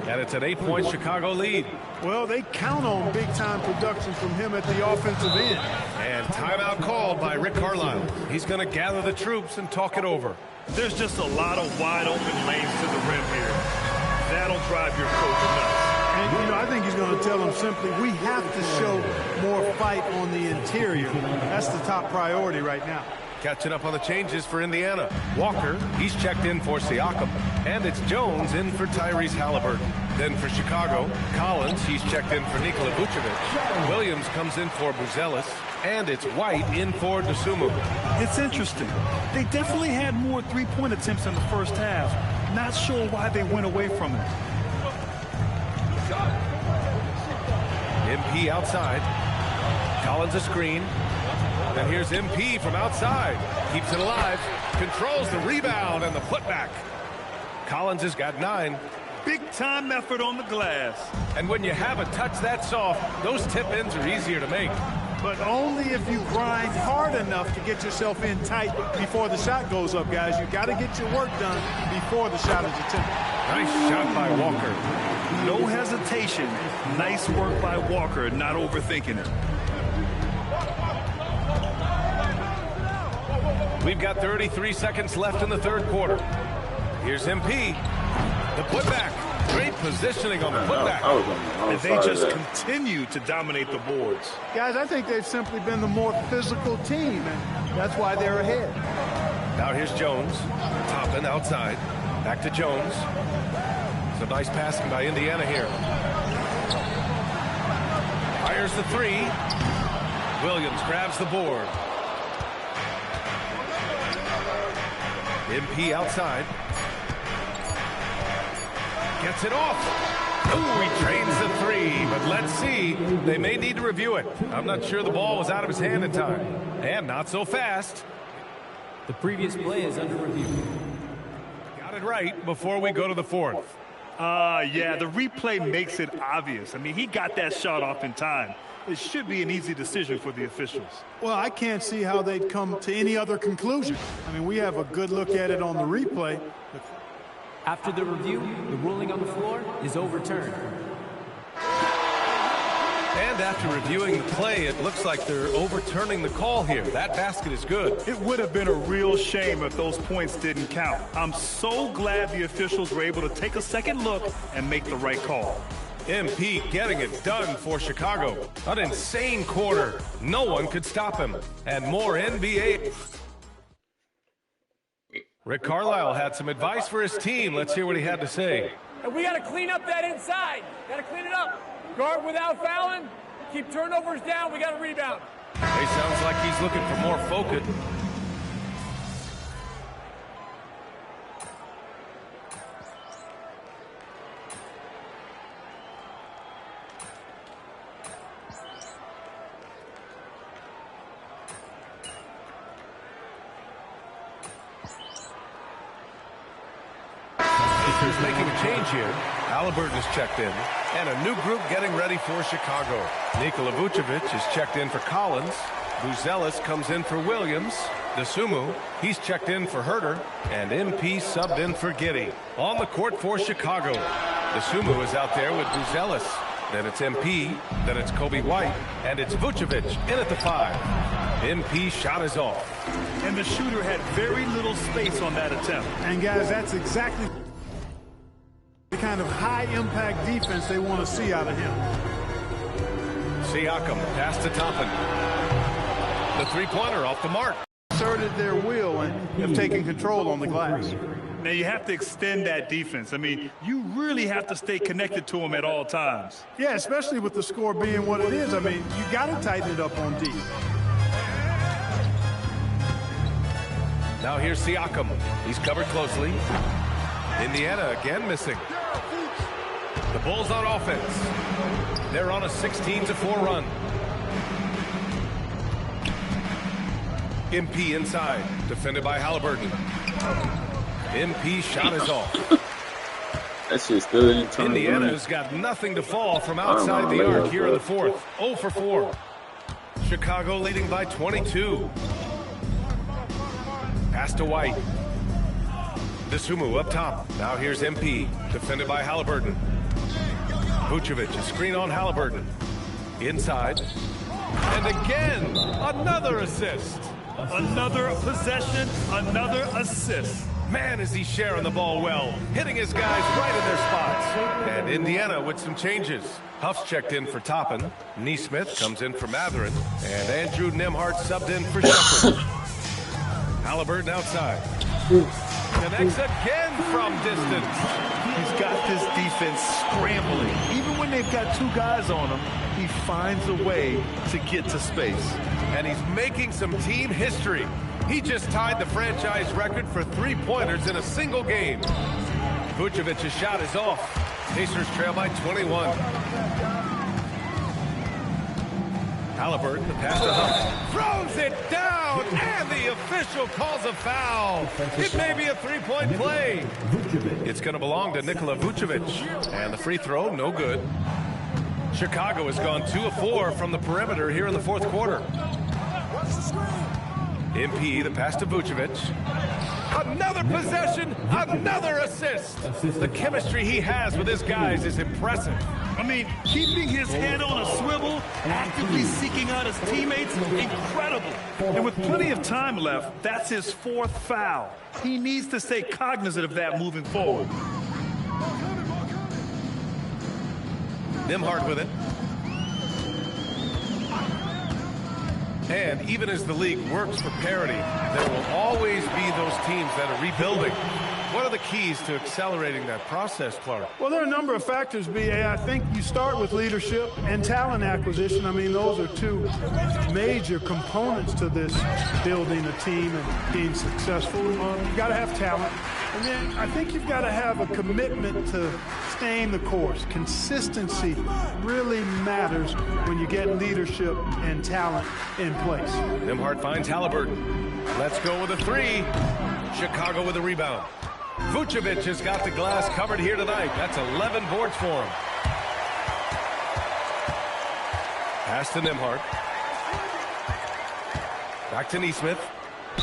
And it's an 8-point Chicago lead. Well, they count on big-time production from him at the offensive end. And timeout called by Rick Carlisle. He's going to gather the troops and talk it over. There's just a lot of wide-open lanes to the rim here. That'll drive your coach nuts. And, you know, I think he's going to tell them simply, we have to show more fight on the interior. That's the top priority right now. Catching up on the changes for Indiana. Walker, he's checked in for Siakam. And it's Jones in for Tyrese Halliburton. Then for Chicago, Collins, he's checked in for Nikola Vucevic. Williams comes in for Buzelis. And it's White in for Dosunmu. It's interesting. They definitely had more three-point attempts in the first half. Not sure why they went away from it. MP outside. Collins a screen. And here's MP from outside. Keeps it alive. Controls the rebound and the putback. Collins has got 9. Big-time effort on the glass. And when you have a touch that soft, those tip-ins are easier to make. But only if you grind hard enough to get yourself in tight before the shot goes up, guys. You got to get your work done before the shot is attempted. Nice shot by Walker. No hesitation. Nice work by Walker, not overthinking it. We've got 33 seconds left in the third quarter. Here's MP. The putback. Great positioning on the putback. And they just continue to dominate the boards. Guys, I think they've simply been the more physical team, and that's why they're ahead. Now here's Jones. Toppin outside. Back to Jones. Some nice passing by Indiana here. Fires the 3. Williams grabs the board. MP outside. Gets it off. Ooh, he trains the 3, but let's see. They may need to review it. I'm not sure the ball was out of his hand in time. And not so fast. The previous play is under review. Got it right before we go to the fourth. Yeah, the replay makes it obvious. I mean, he got that shot off in time. It should be an easy decision for the officials. Well, I can't see how they'd come to any other conclusion. I mean, we have a good look at it on the replay. After the review, the ruling on the floor is overturned. And after reviewing the play, it looks like they're overturning the call here. That basket is good. It would have been a real shame if those points didn't count. I'm so glad the officials were able to take a second look and make the right call. MP getting it done for Chicago. An insane quarter. No one could stop him. And more NBA. Rick Carlisle had some advice for his team. Let's hear what he had to say. And we got to clean up that inside. Got to clean it up. Guard without fouling. Keep turnovers down. We got to rebound. He sounds like he's looking for more focus. Pacers making a change here. Halliburton is checked in. And a new group getting ready for Chicago. Nikola Vucevic is checked in for Collins. Buzelis comes in for Williams. Dosunmu, he's checked in for Herter. And MP subbed in for Giddey. On the court for Chicago. Dosunmu is out there with Buzelis. Then it's MP. Then it's Kobe White. And it's Vucevic in at the 5. MP shot is off. And the shooter had very little space on that attempt. And guys, that's exactly the kind of high-impact defense they want to see out of him. Siakam, pass to Toppin. The three-pointer off the mark. Asserted their will and have taken control on the glass. Now, you have to extend that defense. I mean, you really have to stay connected to him at all times. Yeah, especially with the score being what it is. I mean, you got to tighten it up on D. Now here's Siakam. He's covered closely. Indiana again missing. The Bulls on offense. They're on a 16-4 run. MP inside, defended by Halliburton. MP shot is off. That shit's still in time. Indiana's got nothing to fall from outside the arc here in the fourth. 0 for 4. Chicago leading by 22. Pass to White. Dosunmu up top. Now here's MP, defended by Halliburton. Vucevic, a screen on Halliburton. Inside. And again, another assist. Another possession, another assist. Man, is he sharing the ball well, hitting his guys right in their spots. And Indiana with some changes. Huff's checked in for Toppin. Neesmith comes in for Mathurin. And Andrew Nembhard subbed in for Shepherd. Halliburton outside. Connects again from distance. He's got this defense scrambling. Even when they've got two guys on him, he finds a way to get to space. And he's making some team history. He just tied the franchise record for three-pointers in a single game. Vucevic's shot is off. Pacers trail by 21. Halliburton, the pass to Huff. Throws it down, and the official calls a foul. It may be a three-point play. It's going to belong to Nikola Vucevic. And the free throw, no good. Chicago has gone 2 of 4 from the perimeter here in the fourth quarter. MP, the pass to Vucevic. Another possession, another assist. The chemistry he has with his guys is impressive. I mean, keeping his head on a swivel, actively seeking out his teammates, incredible. And with plenty of time left, that's his 4th foul. He needs to stay cognizant of that moving forward. Nembhard with it. And even as the league works for parity, there will always be those teams that are rebuilding. What are the keys to accelerating that process, Clark? Well, there are a number of factors, B.A. I think you start with leadership and talent acquisition. I mean, those are two major components to this building a team and being successful. You've got to have talent. And then I think you've got to have a commitment to staying the course. Consistency really matters when you get leadership and talent in place. Nembhard finds Halliburton. Let's go with a 3. Chicago with a rebound. Vucevic has got the glass covered here tonight. That's 11 boards for him. Pass to Nembhard. Back to Neesmith.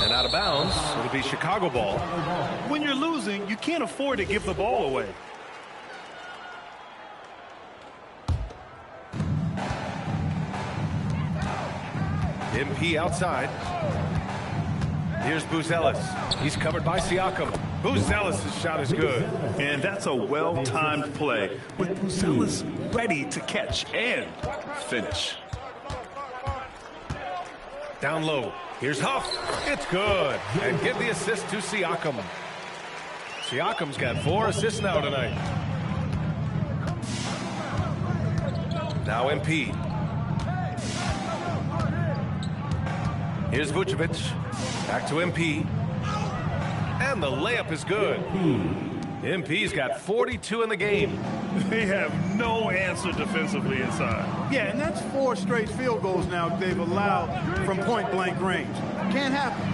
And out of bounds, it'll be Chicago ball. When you're losing, you can't afford to give the ball away. MP outside. Here's Buzelis. He's covered by Siakam. Buzelis' shot is good. And that's a well-timed play with Buzelis ready to catch and finish. Down low. Here's Huff. It's good. And give the assist to Siakam. Siakam's got 4 assists now tonight. Now MP. Here's Vucevic. Back to MP. And the layup is good. MP's got 42 in the game. They have no answer defensively inside. Yeah, and that's 4 straight field goals now they've allowed from point-blank range. Can't happen.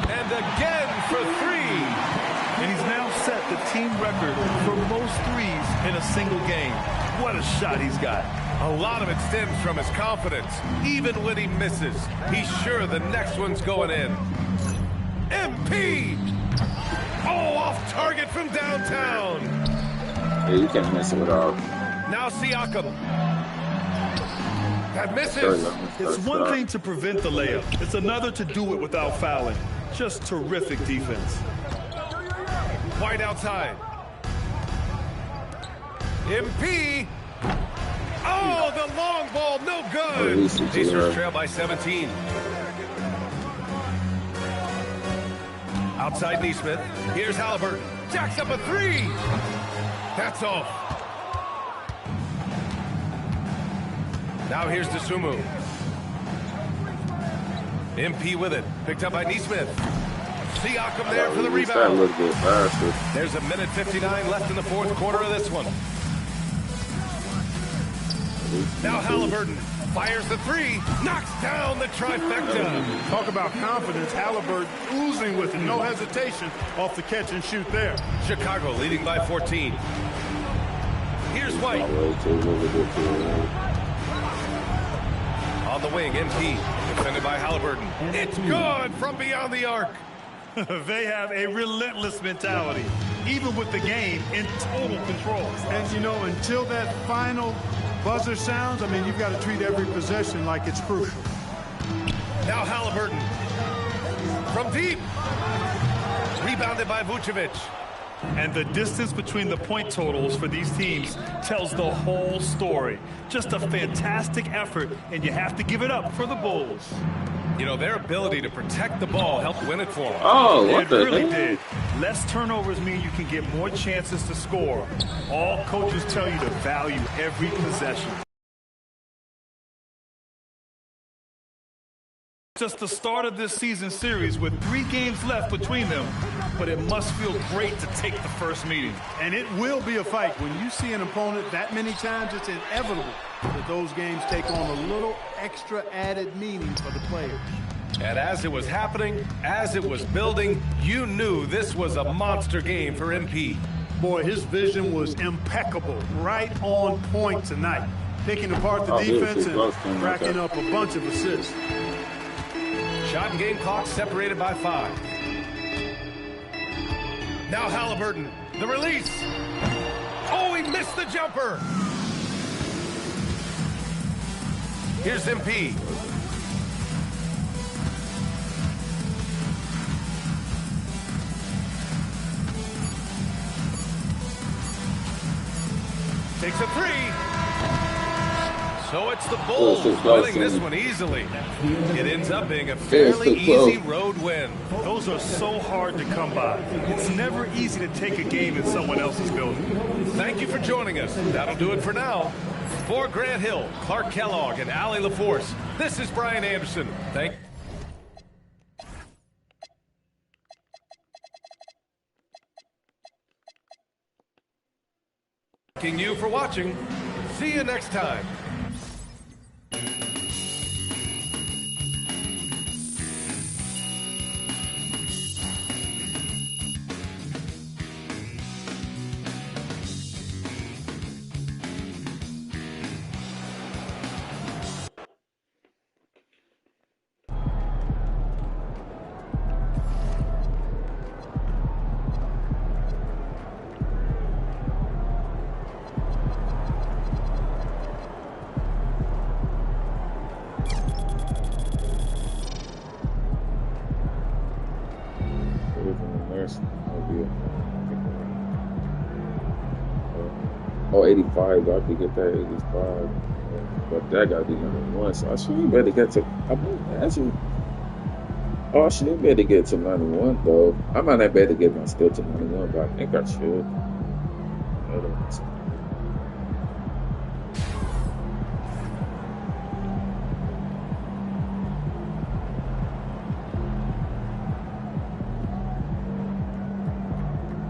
And again for 3. And he's now set the team record for most threes in a single game. What a shot he's got. A lot of it stems from his confidence. Even when he misses, he's sure the next one's going in. MP! Oh, off target from downtown. Yeah, you can't mess it with all. Now Siakam. That misses. It's one thing to prevent the layup. It's another to do it without fouling. Just terrific defense. White outside. MP. Oh, the long ball, no good. Pacers trail by 17. Outside Neesmith. Here's Halliburton. Jacks up a three. That's off. Now here's Dosunmu. MP with it. Picked up by Neesmith. Siakam there for the rebound. There's a minute 59 left in the fourth quarter of this one. Now Halliburton fires the three, knocks down the trifecta. Talk about confidence. Halliburton oozing with it, no hesitation off the catch and shoot there. Chicago leading by 14. Here's White. On the wing, MP, defended by Halliburton. It's good from beyond the arc. They have a relentless mentality, even with the game in total control. And, you know, until that final buzzer sounds, I mean, you've got to treat every possession like it's crucial. Now Halliburton. From deep. Rebounded by Vucevic. And the distance between the point totals for these teams tells the whole story. Just a fantastic effort, and you have to give it up for the Bulls. You know, their ability to protect the ball helped win it for them. Oh, what the heck? It really did. Less turnovers mean you can get more chances to score. All coaches tell you to value every possession. Just the start of this season series with 3 games left between them, but it must feel great to take the first meeting. And it will be a fight. When you see an opponent that many times, it's inevitable that those games take on a little extra added meaning for the players. And as it was happening, as it was building, you knew this was a monster game for MP. Boy, his vision was impeccable, right on point tonight. Picking apart the defense and racking up a bunch of assists. Shot and game clock separated by 5. Now Halliburton, the release. Oh, he missed the jumper. Here's MP. Takes a 3. So it's the Bulls winning this one easily. It ends up being a fairly easy road win. Those are so hard to come by. It's never easy to take a game in someone else's building. Thank you for joining us. That'll do it for now. For Grant Hill, Clark Kellogg, and Allie LaForce, this is Brian Anderson. Thank you for watching. See you next time. Oh, 85, I could get that 85. But that got to be number 1. So I should better get to, I might actually, oh, I should better get to 91, though. I might not better get my still to 91, but I think I should.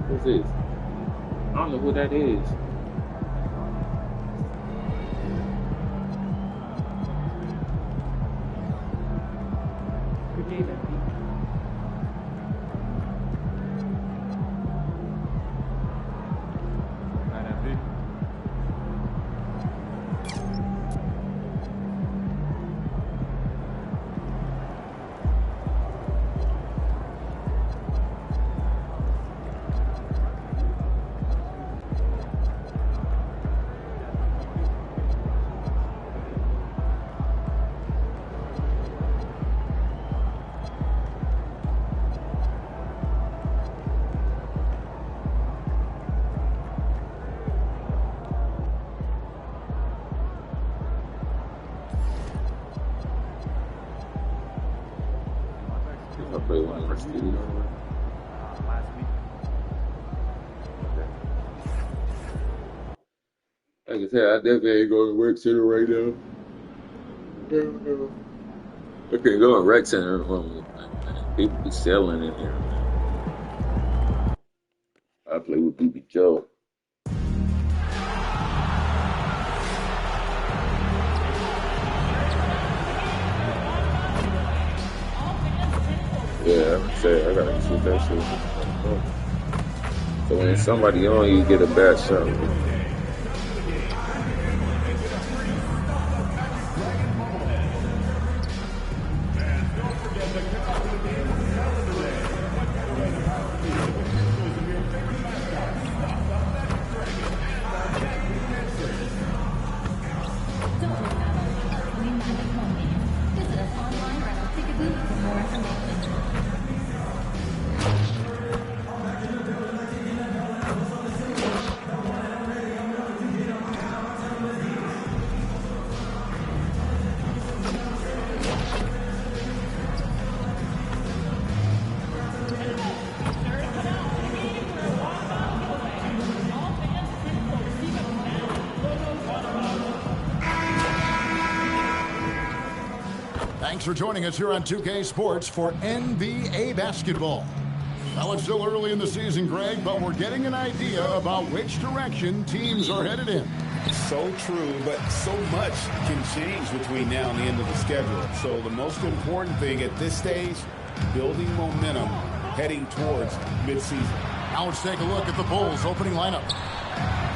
Who's this? I don't know who that is. I played one of the studios. Last week. Like I said, I definitely ain't going to Rec Center right now. I can't go to Rec Center. People be selling in here. I play with BB Joe. Yeah, I say I gotta shoot that shit. So when somebody on you, get a bad shot. Thanks for joining us here on 2K Sports for NBA basketball. Well, it's still early in the season, Greg, but we're getting an idea about which direction teams are headed in. So true, but so much can change between now and the end of the schedule. So the most important thing at this stage, building momentum heading towards midseason. Now let's take a look at the Bulls' opening lineup.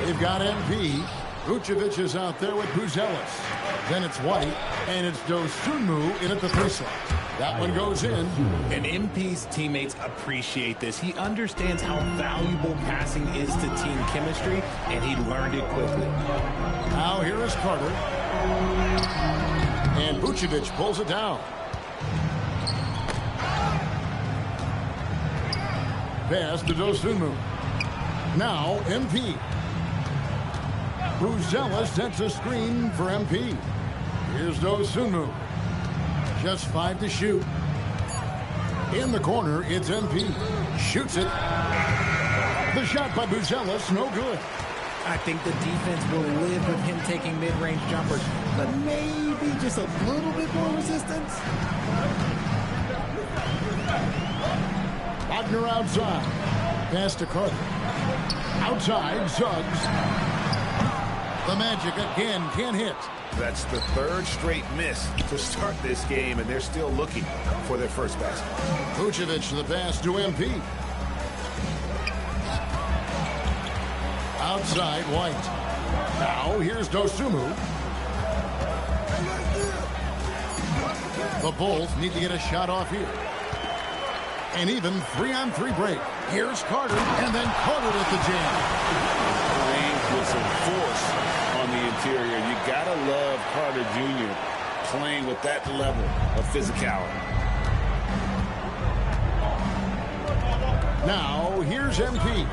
They've got MP. Vucevic is out there with Buzelis. Then it's White, and it's Dosunmu in at the 3 slot. That one goes in. And MP's teammates appreciate this. He understands how valuable passing is to team chemistry, and he learned it quickly. Now here is Carter. And Vucevic pulls it down. Pass to Dosunmu. Now MP. Buzelis sets a screen for MP. Here's Dosunmu. Just 5 to shoot. In the corner, it's MP. Shoots it. The shot by Buzelis, no good. I think the defense will live with him taking mid-range jumpers, but maybe just a little bit more resistance. Wagner outside. Pass to Carter. Outside, Suggs. The Magic again can't hit. That's the 3rd straight miss to start this game, and they're still looking for their first basket. Vucevic to the pass to MP. Outside, White. Now here's Dosunmu. The Bulls need to get a shot off here. An even 3-on-3 break. Here's Carter, and then Carter at the jam. Range with some force on the interior. You gotta love Carter Jr. playing with that level of physicality. Now, here's MP.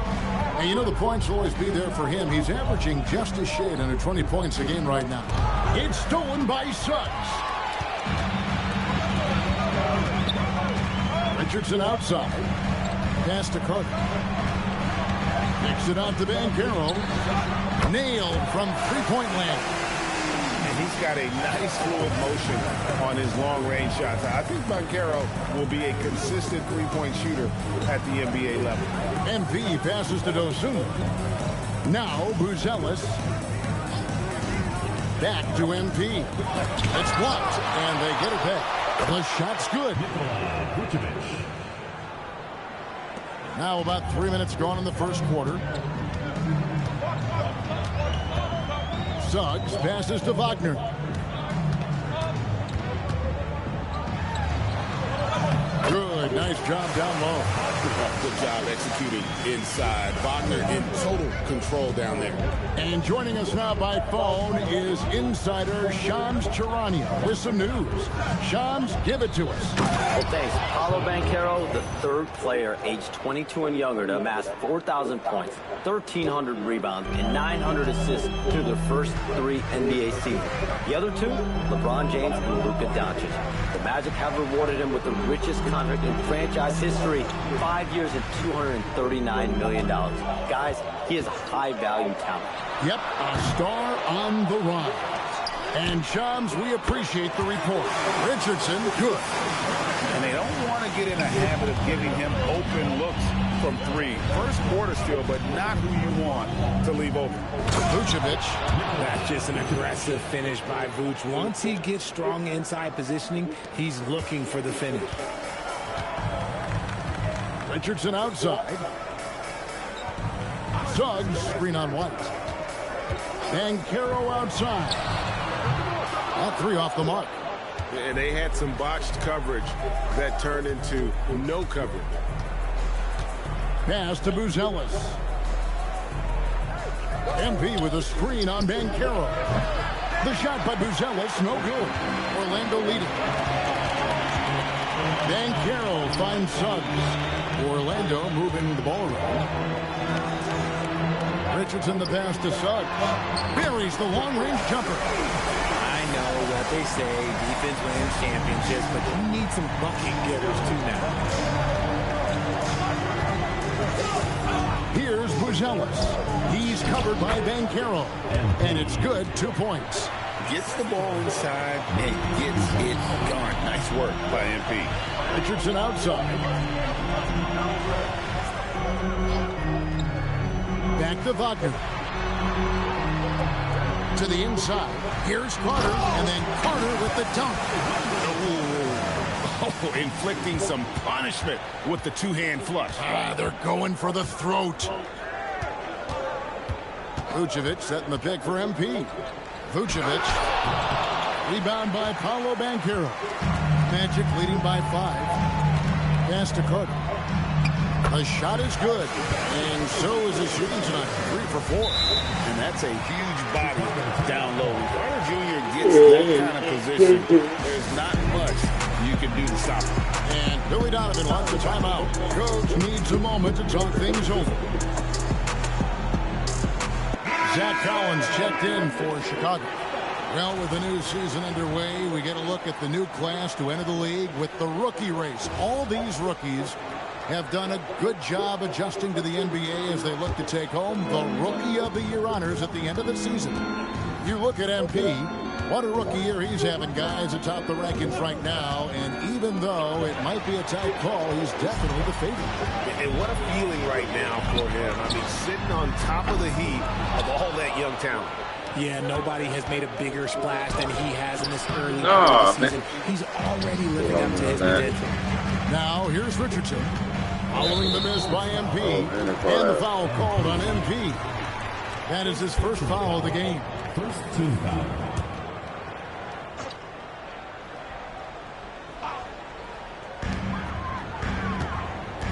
And you know the points will always be there for him. He's averaging just a shade under 20 points a game right now. It's stolen by Suggs. Richardson outside. Pass to Carter. Kicks it out to Banchero. Nailed from three-point land. And he's got a nice fluid motion on his long-range shots. I think Banchero will be a consistent three-point shooter at the NBA level. MP passes to Dosunmu. Now Buzelis. Back to MP. It's blocked, and they get it back. The shot's good. Now about 3 minutes gone in the first quarter. Suggs passes to Wagner. Good, nice job down low. Good job executing inside. Wagner in total control down there. And joining us now by phone is insider Shams Charania with some news. Shams, give it to us. Well, thanks. Paolo Banchero, the 3rd player aged 22 and younger to amass 4,000 points, 1,300 rebounds, and 900 assists through their first 3 NBA seasons. The other 2, LeBron James and Luka Doncic. The Magic have rewarded him with the richest contract in franchise history. 5 years and $239 million. Guys, he is a high-value talent. Yep, a star on the rise. And, Shams, we appreciate the report. Richardson, good. And they don't want to get in a habit of giving him open looks from three. First quarter still, but not who you want to leave open. Vucevic. That's just an aggressive finish by Vuce. Once he gets strong inside positioning, he's looking for the finish. Richardson outside. Suggs, screen on White. And Caro outside. That three off the mark. And they had some botched coverage that turned into no coverage. Pass to Buzelis. MP with a screen on Banchero. The shot by Buzelis, no good. Orlando leading. Banchero finds Suggs. Orlando moving the ball around. Richardson the pass to Suggs. Buries the long-range jumper. I know what they say, defense wins championships, but you need some bucket getters too now. Here's Buzelis. He's covered by Banchero. And it's good, 2 points. Gets the ball inside and gets it done. Nice work by MP. Richardson outside. Back to Wagner. To the inside. Here's Carter, and then Carter with the dunk. Oh, inflicting some punishment with the two-hand flush. They're going for the throat. Vucevic setting the pick for MP. Vucevic. Rebound by Paolo Banchero. Magic leading by 5. Pass to Carter. The shot is good, and so is his shooting tonight. 3 for 4. And that's a huge body down low. When Carter Jr. gets that kind of position, there's not much you can do to stop him. And Billy Donovan wants a timeout. Coach needs a moment to talk things over. Zach Collins checked in for Chicago. Well, with the new season underway, we get a look at the new class to enter the league with the rookie race. All these rookies have done a good job adjusting to the NBA as they look to take home the Rookie of the Year honors at the end of the season. You look at MP, what a rookie year he's having, guys, atop the rankings right now. And even though it might be a tight call, he's definitely the favorite. And what a feeling right now for him. I mean, sitting on top of the heap of all that young talent. Yeah, nobody has made a bigger splash than he has in this early part of the season. He's already living up to his potential. Now, here's Richardson. Following the miss by MP. And the foul called on MP. That is his first foul of the game. First team foul.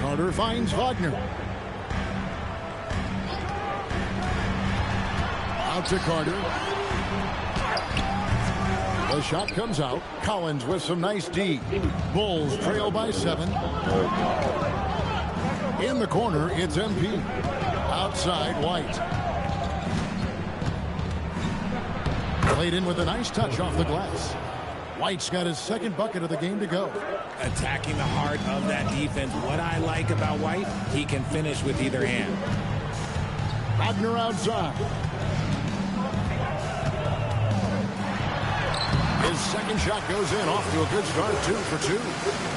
Carter finds Wagner. Out to Carter. The shot comes out. Collins with some nice D. Bulls trail by 7. In the corner, it's MP. Outside, White. Played in with a nice touch off the glass. White's got his second bucket of the game to go. Attacking the heart of that defense. What I like about White, he can finish with either hand. Wagner outside. His second shot goes in, off to a good start, 2 for 2.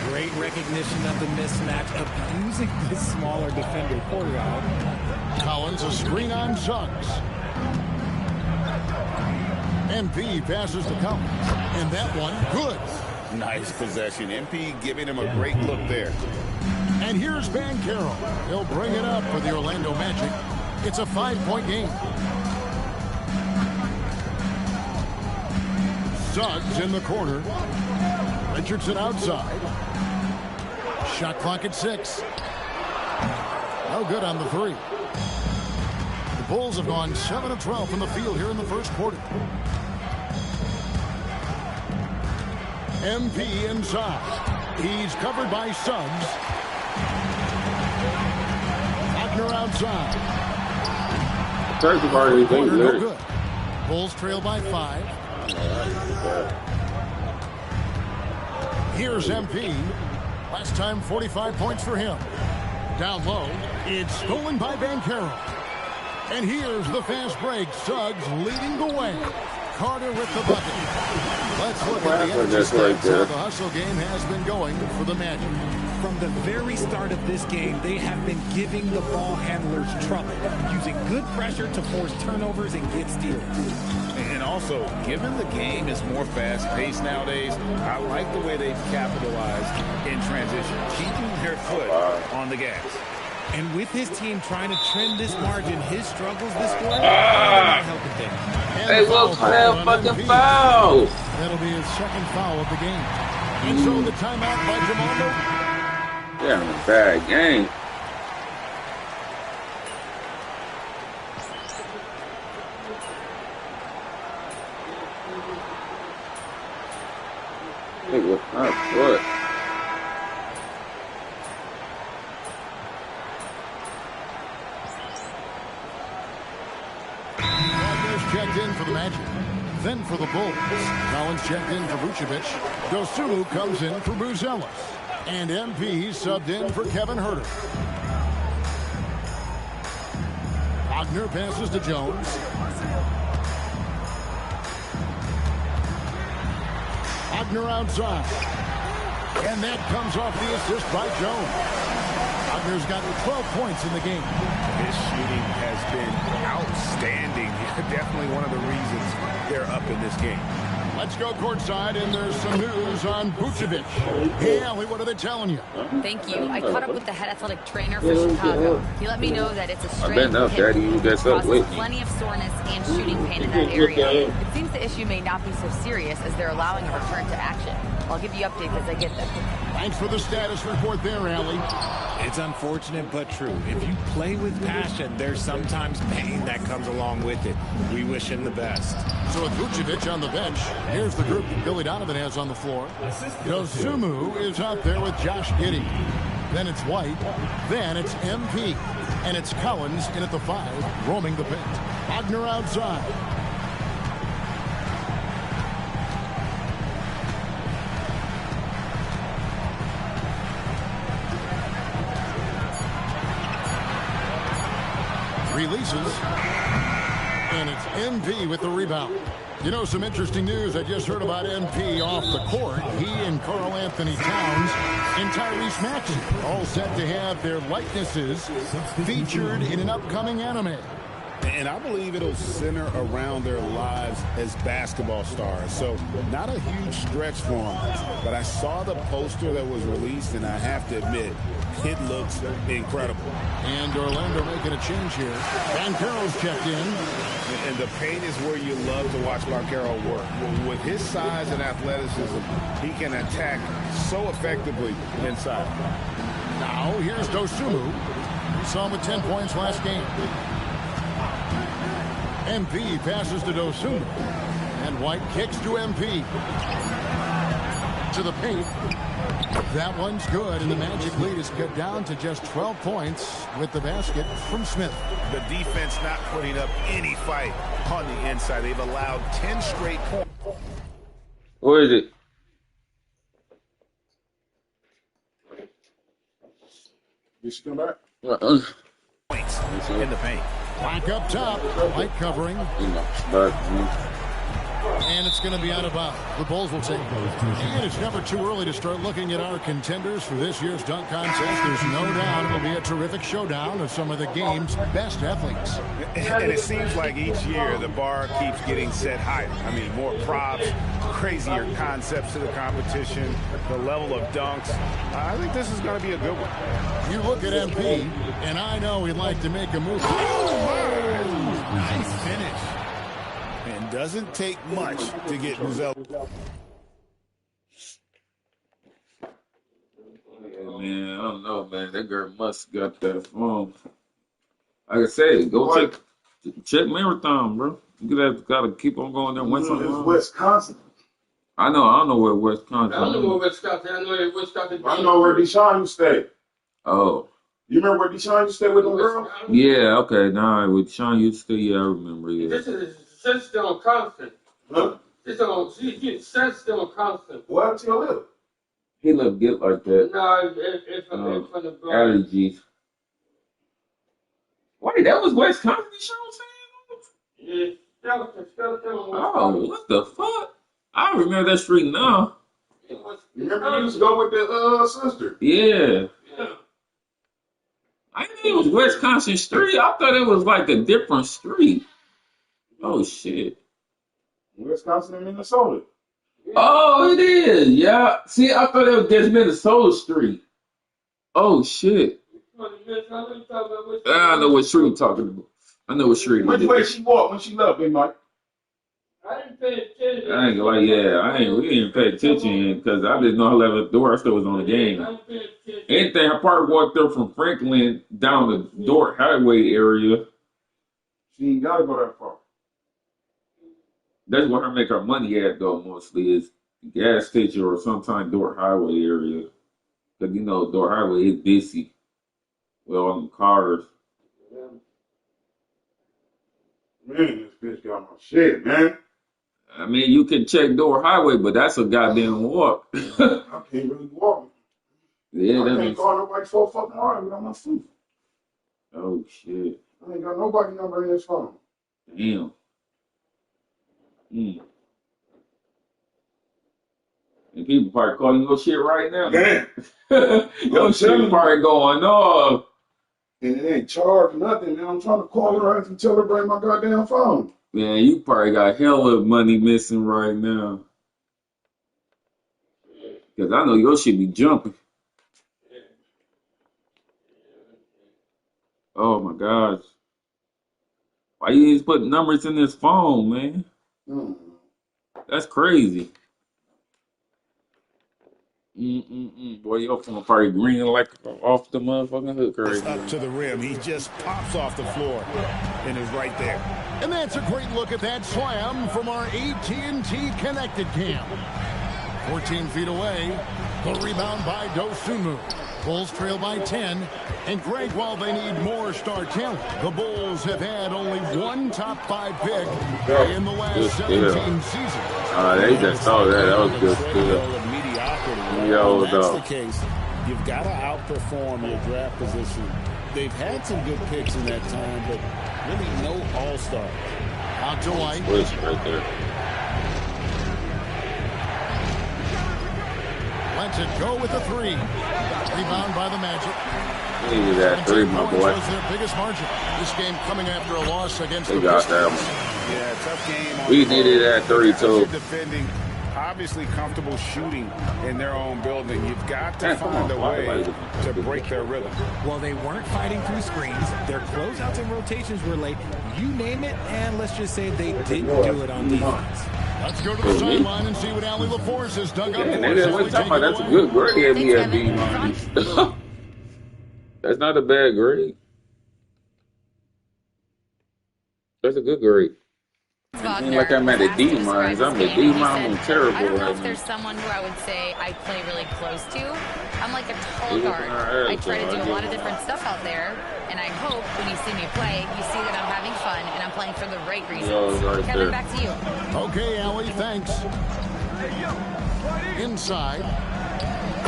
Great recognition of the mismatch, abusing this smaller defender. Poor guy. Collins, a screen on Suggs. MP passes to Collins, and that one, good. Nice possession. MP giving him a great look there. And here's Banchero. He'll bring it up for the Orlando Magic. It's a 5-point game. Suggs in the corner. Richardson outside. Shot clock at 6. No good on the 3. The Bulls have gone 7 of 12 from the field here in the first quarter. MP inside. He's covered by Suggs. Wagner outside. Corner, no good. Bulls trail by 5. Here's MP. Last time, 45 points for him. Down low, it's stolen by Banchero. And here's the fast break. Suggs leading the way. Carter with the bucket. Let's look at the energy stats. How the hustle game has been going for the Magic. From the very start of this game, they have been giving the ball handlers trouble, using good pressure to force turnovers and get steals. And also, given the game is more fast-paced nowadays, I like the way they've capitalized in transition, keeping their foot on the gas. And with his team trying to trim this margin, his struggles this quarter are not helping things. Hey, look, that fucking foul. That'll be his second foul of the game. And so the timeout by Jamondo. Yeah, in a bad game. Hey, what's my foot? Checked in for the Magic, then for the Bulls. Collins checked in for Vucevic. Dosunmu comes in for Buzelis. And MP subbed in for Kevin Huerter. Wagner passes to Jones. Wagner outside. And that comes off the assist by Jones. Wagner's gotten 12 points in the game. His shooting has been outstanding. Definitely one of the reasons they're up in this game. Let's go courtside, and there's some news on Vucevic. Hey, Ellie, what are they telling you? Thank you. I caught up with the head athletic trainer for Chicago. He let me know that it's a strained hip that causes plenty of soreness and shooting pain in that area. It seems the issue may not be so serious as they're allowing a return to action. I'll give you updates as I get them. Thanks for the status report there, Allie. It's unfortunate but true. If you play with passion, there's sometimes pain that comes along with it. We wish him the best. So with Vucevic on the bench, here's the group Billy Donovan has on the floor. Dosunmu is out there with Josh Giddey. Then it's White. Then it's MP. And it's Collins in at the 5, roaming the paint. Wagner outside. Releases, and it's MP with the rebound. You know, some interesting news I just heard about MP off the court. He and Karl Anthony Towns and Tyrese Maxey all set to have their likenesses featured in an upcoming anime. And I believe it'll center around their lives as basketball stars. So not a huge stretch for them. But I saw the poster that was released, and I have to admit, it looks incredible. And Orlando making a change here. Banchero's checked in. And the paint is where you love to watch Banchero work. With his size and athleticism, he can attack so effectively inside. Now, here's Dosunmu. We saw him with 10 points last game. MP passes to Dosunmu. And White kicks to MP. To the paint. That one's good, and the Magic lead is cut down to just 12 points with the basket from Smith. The defense not putting up any fight on the inside. They've allowed 10 straight points. Where is it? You should come back. Points in the paint. Back up top, White covering. And it's going to be out of bounds. The Bulls will take it. And it's never too early to start looking at our contenders for this year's dunk contest. There's no doubt it'll be a terrific showdown of some of the game's best athletes. And it seems like each year the bar keeps getting set higher. I mean, more props, crazier concepts to the competition, the level of dunks. I think this is going to be a good one. You look at MP, and I know he'd like to make a move. Nice finish. And doesn't take much to get Buzelis. Man, I don't know, man. That girl must got that phone. Like I said, go check Marathon, bro. You gotta keep on going there and win something. It's Wisconsin. I don't know where Wisconsin. I don't know where Wisconsin. I know where Wisconsin. I know where Deshaun used to stay. Oh. You remember where Deshaun used to stay with the girl? Yeah, okay. Nah, with Sean used to, yeah, I remember. Yeah. This is still constant. Huh? It's still constant. What? Till live. He look good like that. No, it's from the blood. Allergies. Wait, that was Wisconsin show Yeah, Oh, what the fuck? I remember that street now. Remember you used to go with the sister? Yeah. I knew it was Wisconsin Street. I thought it was like a different street. Oh shit. Wisconsin and Minnesota. Oh, it is. Yeah. See, I thought it was just Minnesota Street. Oh shit. I know what street you're talking about. I know what street. Which way she walked when she left, Big Mike? I didn't pay attention. I ain't gonna lie, yeah. We didn't pay attention because I didn't know how left the door. I still was on the game. Anything, I probably walked up from Franklin down the Dordt Highway area. She ain't gotta go that far. That's where I make our money at, though, mostly is the gas station or sometime Dordt Highway area. Because, you know, Dordt Highway is busy with all them cars. Man, this bitch got my shit, man. I mean, you can check Dordt Highway, but that's a goddamn walk. I can't really walk. Yeah, I that can't makes... call nobody so fucking hard without my phone. Oh, shit. I ain't got nobody number in this phone. Damn. And people probably calling your shit right now. Man. Your shit probably going off. And it ain't charged nothing, man. I'm trying to call her and tell her to bring my goddamn phone. Man, you probably got hella money missing right now. Because I know your shit be jumping. Oh my gosh. Why you just put numbers in this phone, man? That's crazy. Boy, your phone probably green like off the motherfucking hook right Up to the rim. He just pops off the floor and is right there. And that's a great look at that slam from our AT&T Connected Cam. 14 feet away. The rebound by Dosunmu. Bulls trail by 10. And Greg, while they need more star talent, the Bulls have had only one top 5 pick in the last 17 seasons. They just saw that. That was good still. Yo, if that's the case, you've got to outperform your draft position. They've had some good picks in that time, but really no all-star. Out to White. Right there. Lets it go with the 3. Rebound by the Magic. Needed that 3, my boy. Was their biggest margin. This game coming after a loss against they the got Pistons. that one. Yeah, tough game. We needed that 3 too. Defending, obviously comfortable shooting in their own building. You've got to find a way to break their rhythm. Well, they weren't fighting through screens. Their closeouts and rotations were late. You name it, and let's just say they didn't do it on defense. Let's go to the sideline and see what Allie LaForce has dug up for us. That's a good grade at B-. That's not a bad grade. That's a good grade. I mean, like I'm at a D minus. I'm a D minus. I'm terrible I don't know right if now. there's someone who I would say I play really close to. I'm like a tall guard. I try to do a lot of different stuff out there, and I hope when you see me play, you see that I'm having fun and I'm playing for the right reasons. Right Kevin, there. back to you. Okay, Allie, thanks. Inside.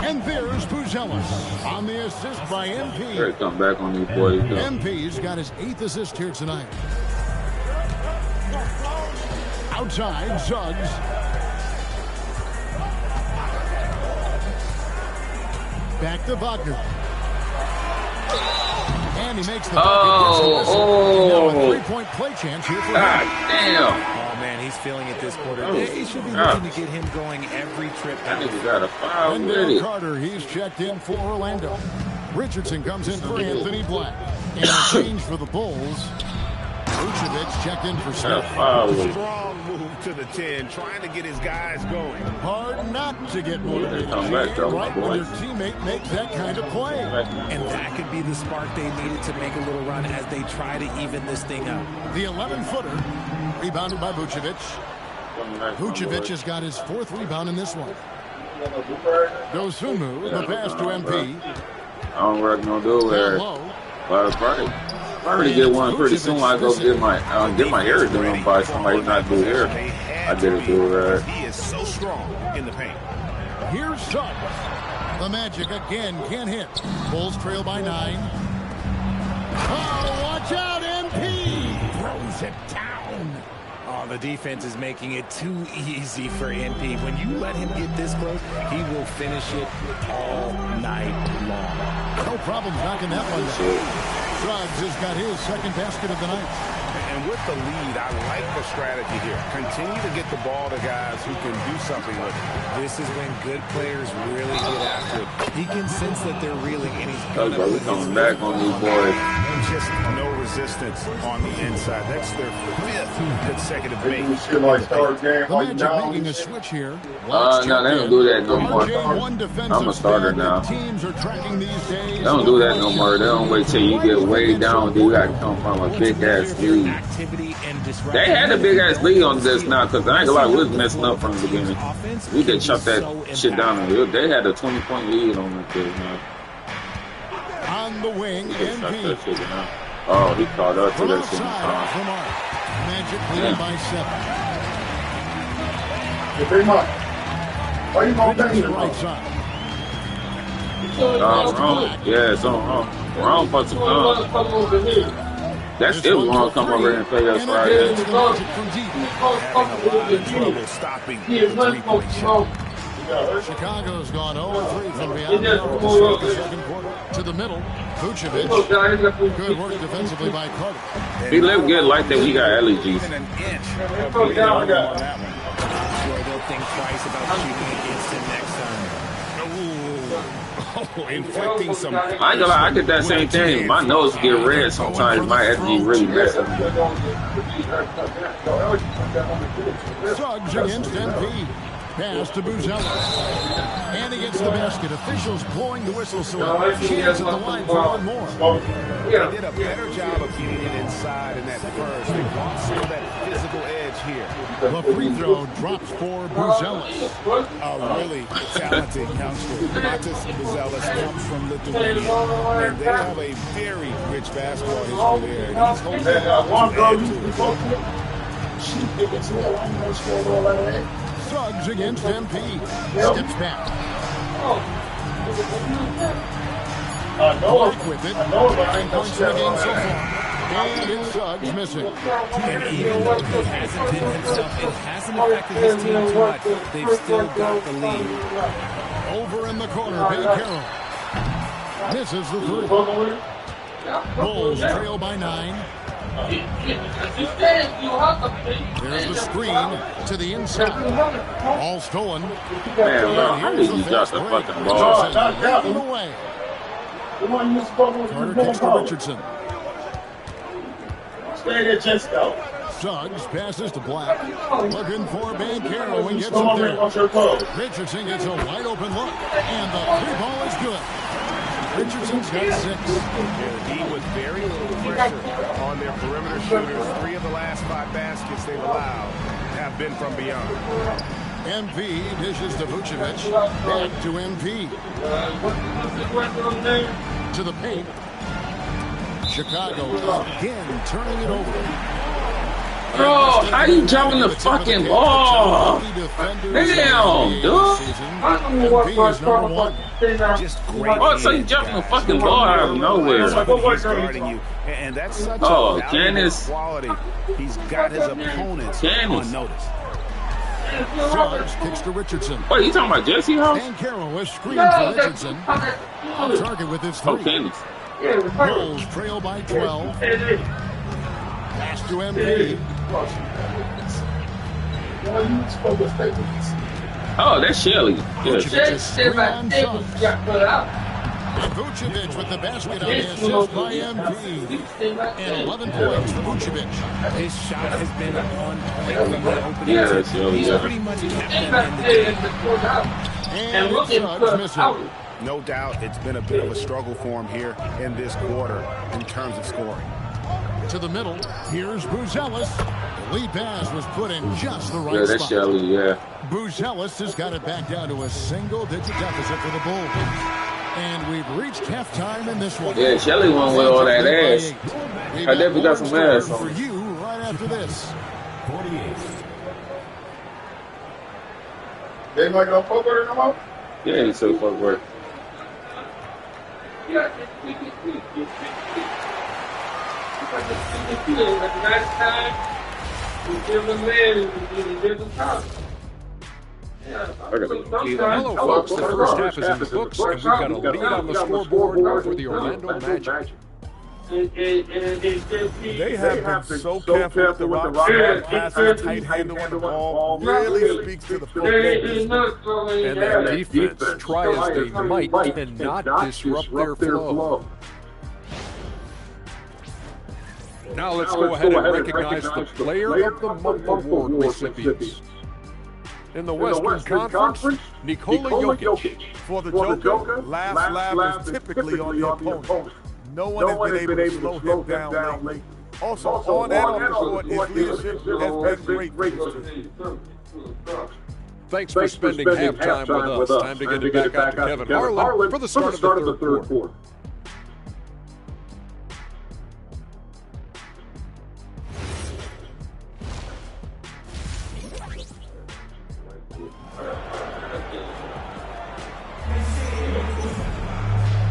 And there's Buzelis on the assist by MP. Better come back on these boys. Though. MP's got his 8th assist here tonight. Outside, Zuggs. Back to Wagner. And he makes the bucket. Now a 3-point play chance here for him. Damn. Oh, man, he's feeling it this quarter. They should be looking to get him going every trip. That nigga got a foul with Wendell it. Carter, he's checked in for Orlando. Richardson comes in for Anthony Black. And a change for the Bulls. Vucevic checked in for Smith. Strong move to the 10, trying to get his guys going. Hard not to get motivated. Right when your teammate makes that kind of play. And that could be the spark they needed to make a little run as they try to even this thing up. The 11-footer, rebounded by Vucevic. Vucevic has got his 4th rebound in this one. Dosunmu, the pass to MP. I don't know what I'm gonna do there. But if I already get one pretty soon, I go get my hair done by somebody not do hair. I did it do that. He is so strong in the paint. Here's Suggs. The Magic again can't hit. Bulls trail by 9. Oh, watch out, MP! Throws it down. Oh, the defense is making it too easy for MP. When you let him get this close, he will finish it all night long. No problem knocking that one down. Suggs has got his second basket of the night. And with the lead, I like the strategy here. Continue to get the ball to guys who can do something with it. This is when good players really get after it. He can sense that they're reeling, and he's going to put coming back on these boys. And just no resistance on the inside. That's their 5th consecutive make. The Magic making a switch here. No, they don't do that no more. I'm a starter now. Teams are tracking these days. They don't do that no more. They don't wait till you get way down. You got to come from a big-ass lead. They had a big-ass lead on this now because I ain't gonna lie, we was messing up from the beginning. We could shut that shit down. They had a 20-point lead on this now. On the wing, MP. Oh, he caught up to that shit. Magic leading by 7. Big Mike. Why you gonna bang him? Right side. Wrong. Yeah, it's on wrong for some That's if we want to come over here and play us Friday. Stopping. Chicago's gone 0-3 from beyond the second quarter. To the middle, Vucevic. Good work defensively by Carter. He lived good like that. We got allergies. An inch. They'll think twice about shooting against him next time. Inflicting some. I ain't gonna lie, I get that same thing. My nose get red sometimes. My energy really messes me. Suggs against MP. Pass to Buzelis. And he gets the basket. Officials blowing the whistle, so chance at the line for one more. They did a better job of getting it inside in that first. They lost some of that physical edge here. The free throw drops for Buzelis. A really talented youngster. Matas Buzelis comes from Lithuania, and they have a very rich basketball history there. And he's hoping to add to it. Suggs against MP. Steps back. Black with it. 9 points in the game so far. And it's Suggs missing. And even though he hasn't been himself, it hasn't affected his team too much. They've still got the lead. Over in the corner, Ben Carroll. Misses the 3. Bulls trail by 9. There's the screen to the inside. All stolen. Man, how did you drop the fucking ball? Away. Carter kicks to Richardson. Stay there, Jesco. Suggs passes to Black. Looking for Banchero and gets it there. Richardson gets a wide open look. And the 3 ball is good. Richardson's got 6. He was very little pressure on their perimeter shooters. 3 of the last 5 baskets they've allowed have been from beyond. MP dishes to Vucevic. Back to MP. To the paint. Chicago again turning it over. Bro, how you jumping the fucking ball? Damn, dude. Just great. Oh, so you jumping the fucking ball out of nowhere. He's guarding you, and that's such a valuable quality. He's got his opponents on notice. Suggs kicks to Richardson. Wait, you talking about Jesse House? Banchero is screened for Richardson. On target with his 3. Oh, Candace. Bulls trail by 12. Pass to MP. Oh, that's Shelly. Vucevic is screen on Suggs. Vucevic with the basket on the assist by MP. And 11 points for Vucevic. His shot has been on point from the opening. Yeah, that's Shelly. He's pretty much kept them in the game. And Suggs missing. No doubt it's been a bit of a struggle for him here in this quarter in terms of scoring. To the middle, here's Buzelis. The lead pass was put in just the right spot. Yeah, that's Shelly, yeah. Buzelis has got it back down to a single-digit deficit for the Bulls. And we've reached halftime in this one. Yeah, Shelly won with all that ass. I definitely got some ass for you right after this. 48. They might go fuck with her no more? Yeah, he said fuck with her. Hello, folks. The first half is in the books, and we've got a lead on the scoreboard for the Orlando Magic. They have been so careful with the Rockets, passing, tight handling the ball, really speaks to the football. And their defense, try as they might, cannot disrupt their flow. Now let's go ahead and recognize the Player of the Month Award recipients. In the Western Conference, Nikola Jokic. For the Joker, last laugh is typically on the opponent. No one has been able to slow him down late. Also, on and off the court, his leadership has been great for this team. Thanks for spending halftime with us. Time to get it back out to Kevin Harlan for the start of the third quarter.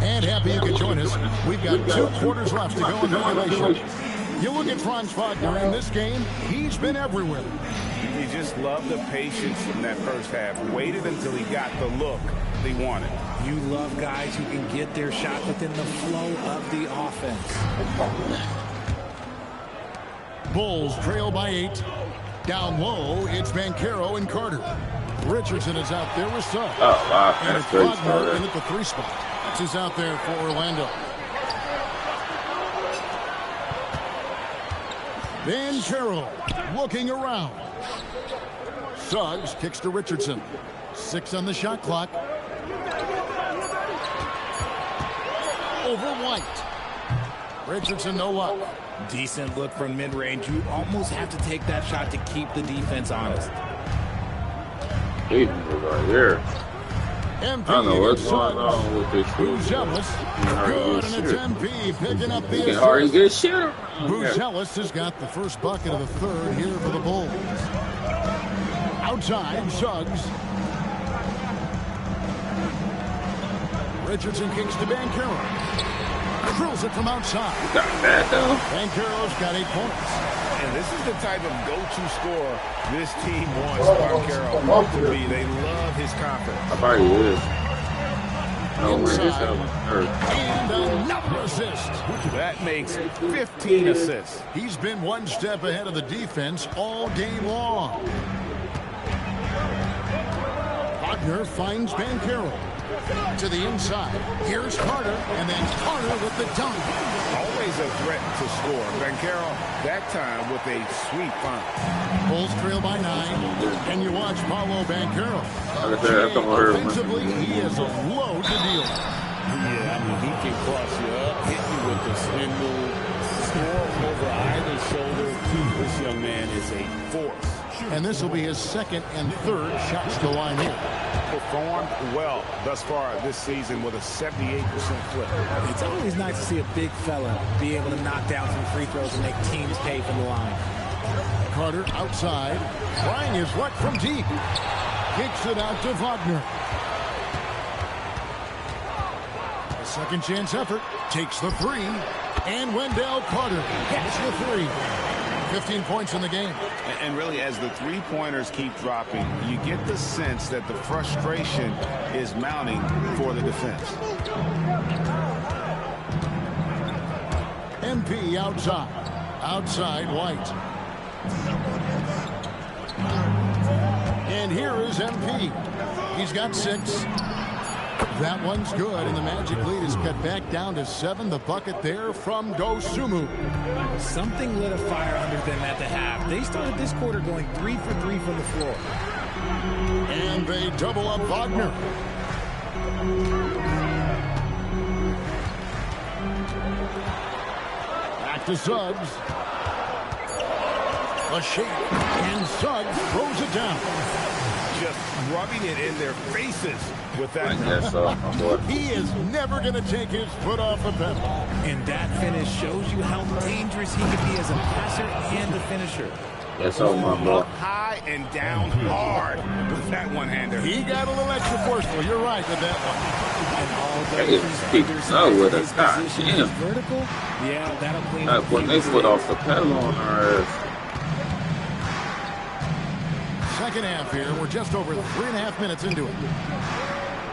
And happy you could join us. We've got 2 quarters left to go in regulation. You look at Franz Wagner in this game, he's been everywhere. He just loved the patience in that first half. Waited until he got the look they wanted. You love guys who can get their shot within the flow of the offense. Bulls trail by 8. Down low, it's Banchero and Carter. Richardson is out there with Suggs. Oh, wow. And That's it's great Wagner start. in at the 3 spot. Is out there for Orlando. Banchero looking around. Suggs kicks to Richardson. 6 on the shot clock. Over White. Richardson, no luck. Decent look from mid-range. You almost have to take that shot to keep the defense honest. He's right here. MP I don't know what's against going Suggs. on with this shit. Buzelis, good, and it's MP picking up the You can hardly assist. get shit around here. Buzelis has got the first bucket of the third here for the Bulls. Outside, Suggs. Richardson kicks to Banchero. Drills it from outside. Got that though. Banchero's got 8 points. And this is the type of go-to scorer this team wants Banchero to be. They love his confidence. I probably is. No, we're just Inside. having hurt. And another assist. That makes 15 assists. He's been one step ahead of the defense all game long. Wagner finds Banchero. To the inside. Here's Carter, and then Carter with the dunk. Always a threat to score. Banchero, that time with a sweet find. Bulls trail by 9, and you watch Paolo Banchero. Like I said, come over here. Offensively, he is a load to deal with. Yeah, I mean, he can cross you up, hit you with the spin move, score over either shoulder. This young man is a force. And this will be his second and third shots to line here. Performed well thus far this season with a 78% clip. It's always nice to see a big fella be able to knock down some free throws and make teams pay from the line. Carter outside, trying his luck from deep. Kicks it out to Wagner. A second chance effort, takes the 3, and Wendell Carter hits the 3. 15 points in the game. And really, as the three-pointers keep dropping, you get the sense that the frustration is mounting for the defense. MP outside. Outside White. And here is MP. He's got 6. That one's good, and the Magic lead is cut back down to 7. The bucket there from Dosunmu. Something lit a fire under them at the half. They started this quarter going 3 for 3 from the floor. And they double up Wagner. Back to Suggs. A shake, and Suggs throws it down. Just rubbing it in their faces with that. I guess so, my boy. He is never going to take his foot off the pedal. And that finish shows you how dangerous he can be as a passer and a finisher. That's all, my boy. Up high and down hard with that one-hander. He got a little extra forceful. You're right with that one. With us. God damn. Vertical? Yeah, that'll clean up. When they put off the pedal on our ass. Second half here. We're just over 3.5 minutes into it.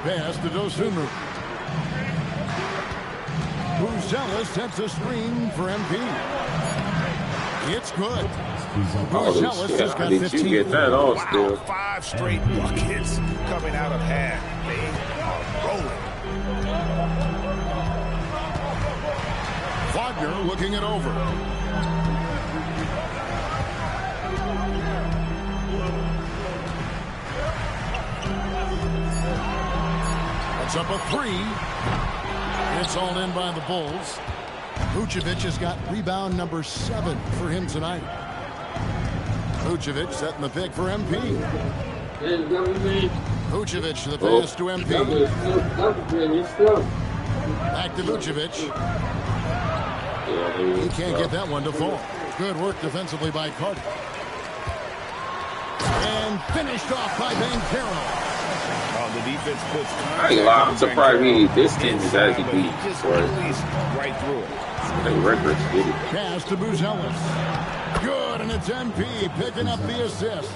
Pass to Dosunmu. Buzelis sets a screen for MP. It's good. Buzelis has got 15. You get that all still. 5 straight buckets coming out of half. They are rolling. Wagner looking it over. That's up a 3. It's all in by the Bulls. Vucevic has got rebound number 7 for him tonight. Vucevic setting the pick for MP. Vucevic the pass to MP. Back to Vucevic. He can't get that one to fall. Good work defensively by Carter. And finished off by Banchero. The defense puts I'm surprised this team is actually beat. Right through it. The records did it. Pass to Buzelis. Good, and it's MP picking up the assist.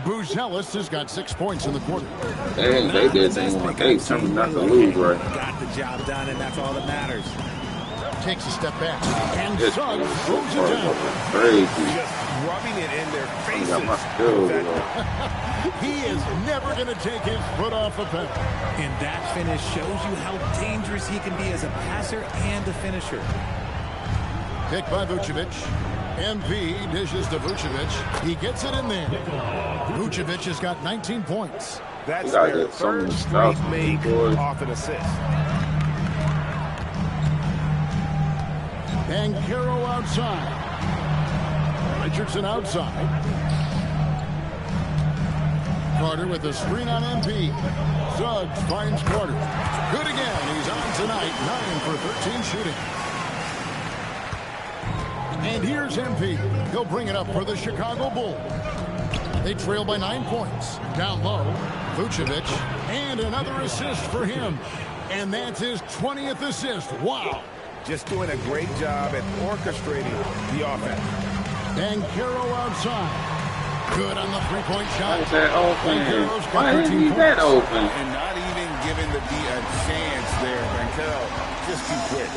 Buzelis has got 6 points in the quarter. They determined not to lose, right? Got the job done, and that's all that matters. Takes a step back, and Suggs throws it down. Crazy. Just rubbing it in their faces. He is never going to take his foot off the pedal. And that finish shows you how dangerous he can be as a passer and a finisher. Pick by Vucevic. MP dishes to Vucevic. He gets it in there. Vucevic has got 19 points. That's their third straight make off an assist. Banchero outside. Richardson outside. Carter with a screen on MP. Suggs finds Carter. Good again. He's on tonight. 9 for 13 shooting. And here's MP. He'll bring it up for the Chicago Bulls. They trail by 9 points. Down low, Vucevic. And another assist for him. And that's his 20th assist. Wow. Just doing a great job at orchestrating the offense. Banchero outside. Good on the three-point shot. Why is that open? Why is he that open? And not even giving the D a chance there, Banchero. Just too quick.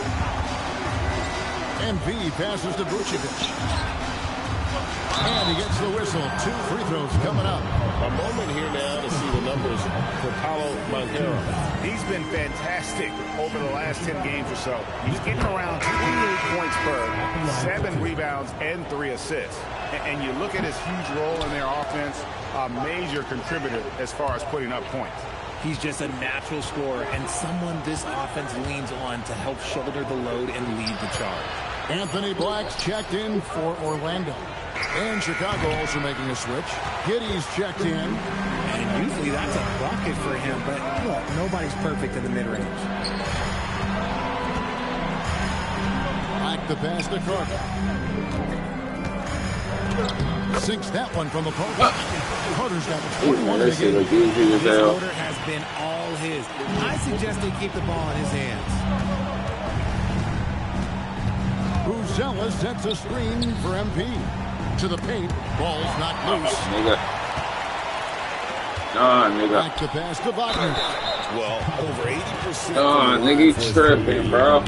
MP passes to Vucevic. And he gets the whistle. 2 free throws coming up. A moment here now to see the numbers for Paolo Banchero. He's been fantastic over the last 10 games or so. He's getting around 28 points per, 7 rebounds, and 3 assists. And you look at his huge role in their offense, a major contributor as far as putting up points. He's just a natural scorer and someone this offense leans on to help shoulder the load and lead the charge. Anthony Black's checked in for Orlando. And Chicago also making a switch. Giddey's checked in. And usually that's a bucket for him, but look, nobody's perfect in the mid-range. Black the pass to Carter. Sinks that one from the post. Carter's got 21 This quarter has been all his. I suggest they keep the ball in his hands. Buzelis sets a screen for MP. To the paint. Ball's not loose. Nigga. Back to pass to Wagner. Well, over 80%. Nigga, he tripping, bro.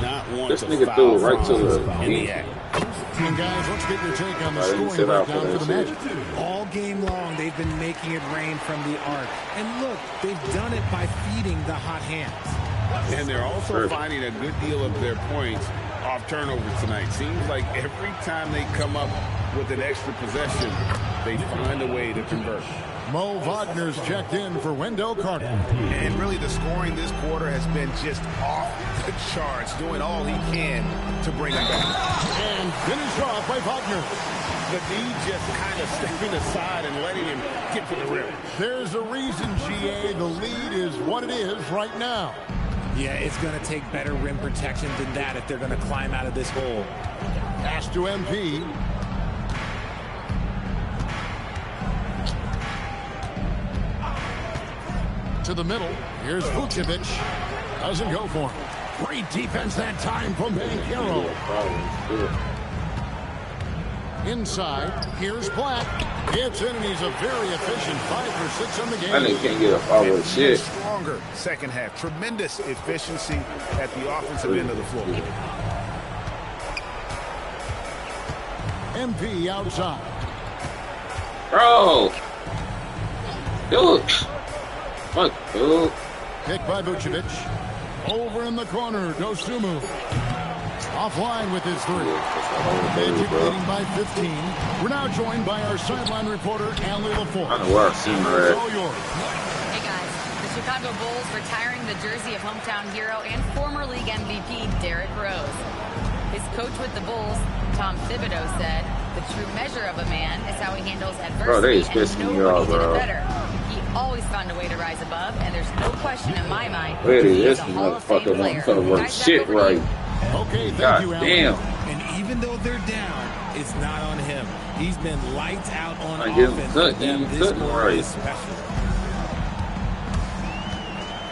This nigga threw it right to the knee. And guys, let's get your take on the scoring breakdown for the Magic. All game long, they've been making it rain from the arc. And look, they've done it by feeding the hot hands. And they're also finding a good deal of their points off turnovers tonight. Seems like every time they come up with an extra possession, they find a way to convert. Mo Wagner's checked in for Wendell Carter. And really the scoring this quarter has been just off the charts, doing all he can to bring it back. And finished off by Wagner. The D just kind of stepping aside and letting him get to the rim. There's a reason, GA, the lead is what it is right now. Yeah, it's going to take better rim protection than that if they're going to climb out of this hole. Pass to MP. to the middle. Here's Vucevic. Doesn't go for him. Great defense that time from Banchero. Inside, here's Black. Gets in, and he's a very efficient 5 for 6 on the game. I can't get a foul with shit. Stronger second half. Tremendous efficiency at the offensive end of the floor. MP outside. Bro. Dude. Fuck, dude. Kick by Vucevic. Over in the corner, Dosunmu. Offline with his 3. Magic leading by 15. We're now joined by our sideline reporter, Allie LaForce. I know where I've seen her at. All yours. Hey guys, the Chicago Bulls retiring the jersey of hometown hero and former league MVP Derrick Rose. His coach with the Bulls, Tom Thibodeau, said, "The true measure of a man is how he handles adversity, and nobody did it better. He always found a way to rise above, and there's no question in my mind he is a Hall of Fame player." Work shit right. Okay, God thank you, damn. And even though they're down, it's not on him. He's been lights out on I give him offense. cut, For them, he this couldn't score right. is special.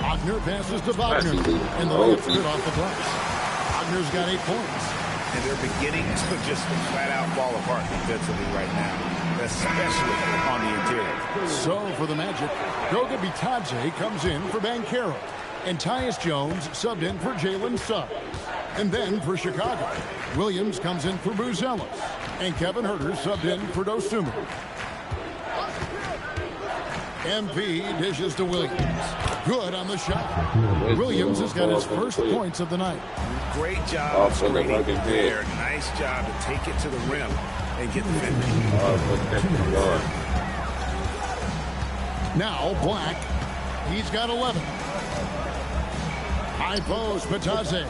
Wagner passes to Wagner. And the layup's good off the glass. Wagner's got 8 points. And they're beginning to just flat out fall apart defensively right now, especially on the interior. So for the Magic, Goga Bitadze comes in for Banchero. And Tyus Jones subbed in for Jalen Suggs. And then for Chicago, Williams comes in for Buzelis. And Kevin Huerter subbed in for Dosunmu. MP dishes to Williams. Good on the shot. Williams has got his first points of the night. Great job of screening there. Nice job to take it to the rim and get the finish. Now Black. He's got 11. High post, Bitadze.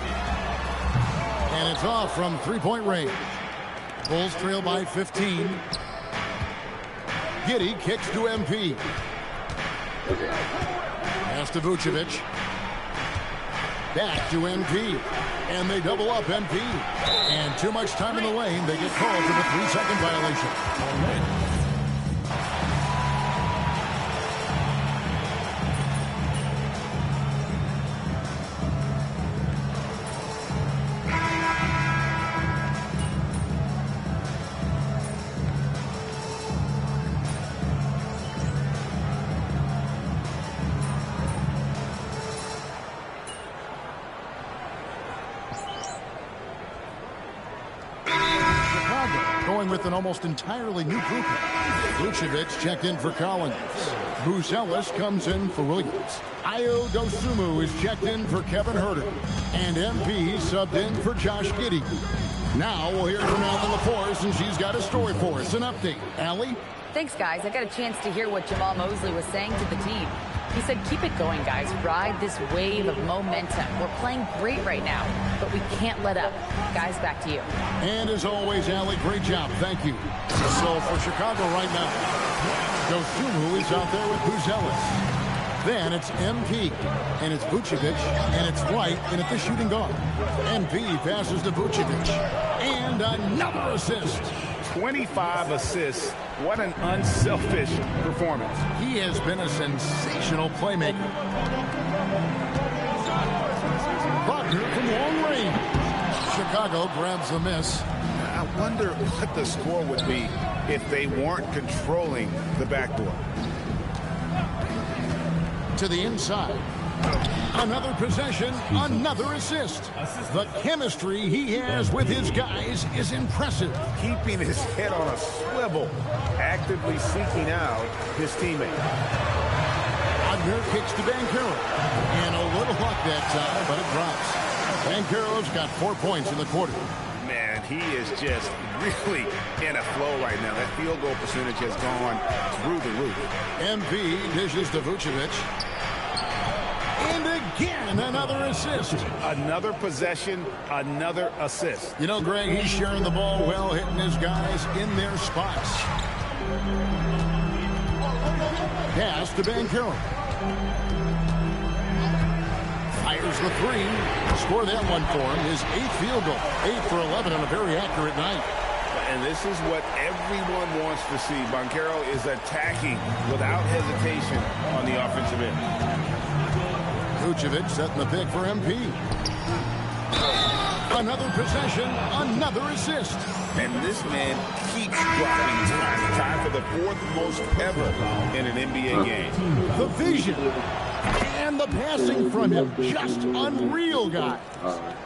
And it's off from 3-point range. Bulls trail by 15. Giddey kicks to MP. Pass to Vucevic. Back to MP. And they double up MP. And too much time in the lane. They get called for the 3-second violation. With an almost entirely new group. Vucevic checked in for Collins. Buzelis comes in for Williams. Ayo Dosunmu is checked in for Kevin Huerter. And MP subbed in for Josh Giddey. Now we'll hear from Allie LaForce, and she's got a story for us. An update. Allie? Thanks, guys. I got a chance to hear what Jamal Mosley was saying to the team. He said, "Keep it going, guys. Ride this wave of momentum. We're playing great right now, but we can't let up." Guys, back to you. And as always, Allie, great job. Thank you. So for Chicago right now, Dosunmu is out there with Buzelis. Then it's MP, and it's Vucevic, and it's White, and it's the shooting guard. MP passes to Vucevic. And another assist. 25 assists. What an unselfish performance. He has been a sensational playmaker. Wagner from long range. Chicago grabs the miss. I wonder what the score would be if they weren't controlling the backboard. To the inside. Another possession, another assist. The chemistry he has with his guys is impressive. Keeping his head on a swivel, actively seeking out his teammate. Wagner kicks to Banchero. And a little luck that time, but it drops. Banchero's got 4 points in the quarter. Man, he is just really in a flow right now. That field goal percentage has gone through the roof. MP dishes to Vucevic. And again, another assist. Another possession, another assist. You know, Greg, he's sharing the ball well, hitting his guys in their spots. Pass to Banchero. Fires the 3. Score that one for him. His 8th field goal. 8 for 11 on a very accurate night. And this is what everyone wants to see. Banchero is attacking without hesitation on the offensive end. Vucevic setting the pick for MP. Another possession, another assist. And this man keeps dropping time for the fourth most ever in an NBA game. The vision and the passing from him, just unreal, guy.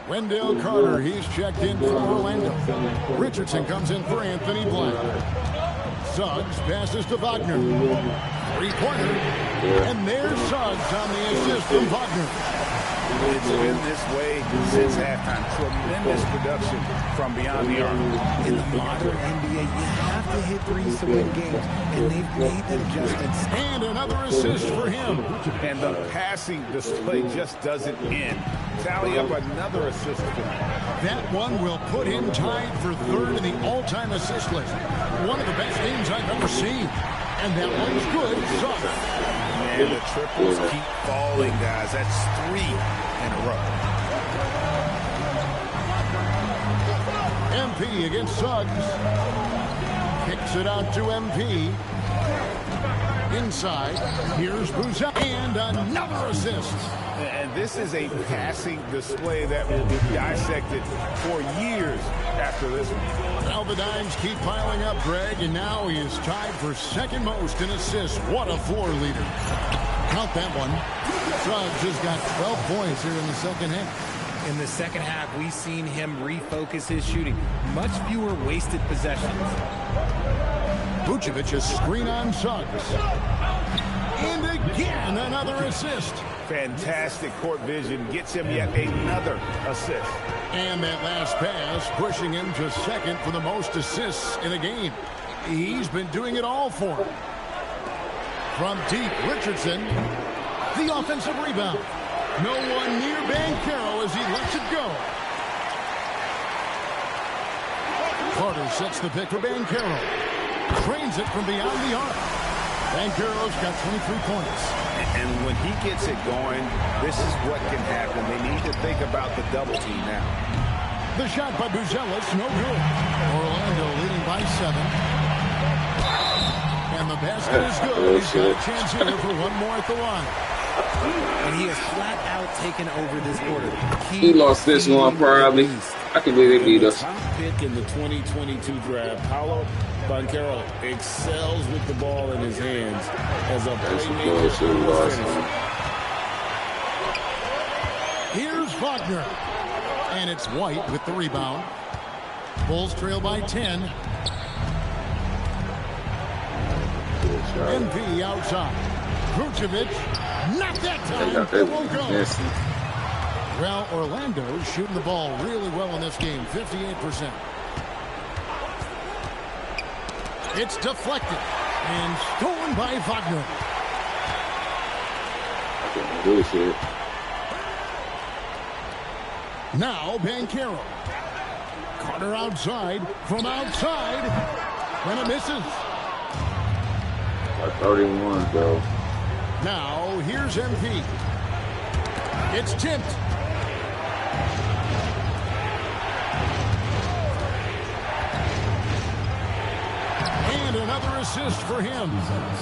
Wendell Carter, he's checked in for Orlando. Richardson comes in for Anthony Black. Suggs passes to Wagner. Three-pointer. And there's Suggs on the assist from Wagner. It's been this way since halftime. Tremendous production from beyond the arc. In the modern NBA, you have to hit threes to win games, and they've made the adjustments. And another assist for him. And the passing display just doesn't end. Tally up another assist for him. That one will put him tied for third in the all-time assist list. One of the best games I've ever seen. And that one's good. Suggs. And the triples keep falling, guys. That's 3 in a row. MP against Suggs. Kicks it out to MP. Inside. Here's Boozer. And another assist. And this is a passing display that will be dissected for years after this one. Now the dimes keep piling up, Greg, and now he is tied for second most in assists. What a floor leader. Count that one. Suggs has got 12 points here in the second half. In the second half, we've seen him refocus his shooting. Much fewer wasted possessions. Vucevic, a screen on Suggs. And again, another assist. Fantastic court vision. Gets him yet another assist. And that last pass pushing him to second for the most assists in a game. He's been doing it all for him. From deep, Richardson. The offensive rebound. No one near Banchero as he lets it go. Carter sets the pick for Banchero. Trains it from beyond the arc. Banchero's got 23 points. And when he gets it going, this is what can happen. They need to think about the double team now. The shot by Buzelis, no good. Orlando leading by 7. And the basket is good. He's got a chance here for one more at the line. And he has flat out taken over this quarter. He lost this one probably. I can believe they beat us. Top pick in the 2022 draft, Paolo Banchero excels with the ball in his hands as a playmaker. Here's Wagner. And it's White with the rebound. Bulls trail by 10. MP outside. Vucevic, not that time. It won't go. Well, Orlando's shooting the ball really well in this game, 58%. It's deflected and stolen by Wagner. Now Banchero. Carter outside, from outside, and it misses. 31, though. Now, here's MP. It's tipped. And another assist for him.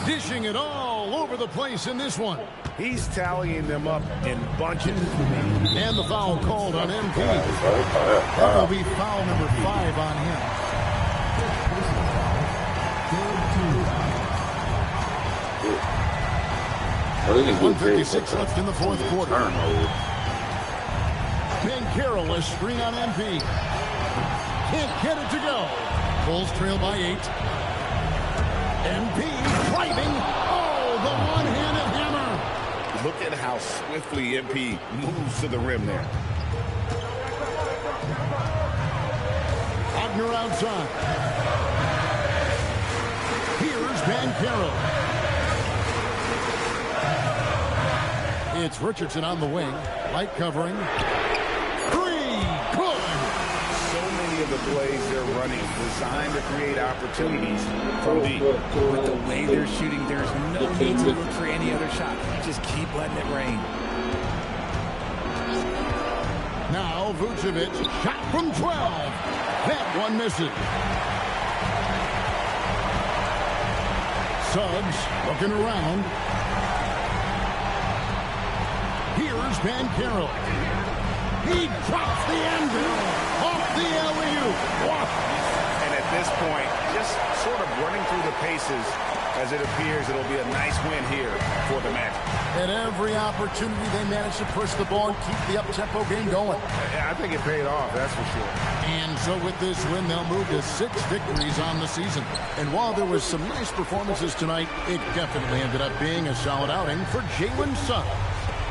Dishing it all over the place in this one. He's tallying them up in bunches. And the foul called on MP. That will be foul number 5 on him. 1:56 left in the fourth quarter. Banchero, a screen on MP. Can't get it to go. Bulls trail by 8. MP driving. Oh, the one-handed hammer. Look at how swiftly MP moves to the rim there. Wagner outside. Here's Banchero. It's Richardson on the wing. Light covering. 3. Good. So many of the plays they're running designed to create opportunities from deep. With the way they're shooting, there's no need to look for any other shot. Just keep letting it rain. Now Vucevic, shot from 12. That one misses. Suggs looking around. Here's Here's Banchero. He drops the anvil off the alley-oop. And at this point, just sort of running through the paces, as it appears it'll be a nice win here for the Magic. At every opportunity, they managed to push the ball and keep the up-tempo game going. I think it paid off, that's for sure. And so with this win, they'll move to 6 victories on the season. And while there was some nice performances tonight, it definitely ended up being a solid outing for Jalen Suggs.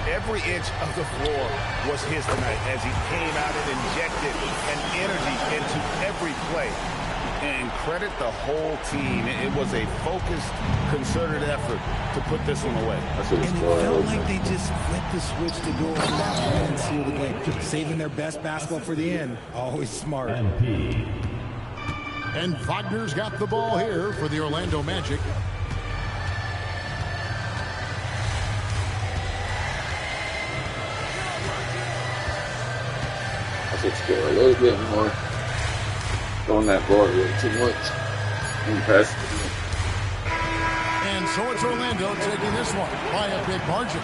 Every inch of the floor was his tonight as he came out and injected an energy into every play. And credit the whole team. It was a focused, concerted effort to put this one away. And it felt like they just flipped the switch to go on that and seal the game. Saving their best basketball for the end. Always smart. And Wagner's got the ball here for the Orlando Magic. I should score a little bit more. On that board really too much. And so it's Orlando taking this one by a big margin.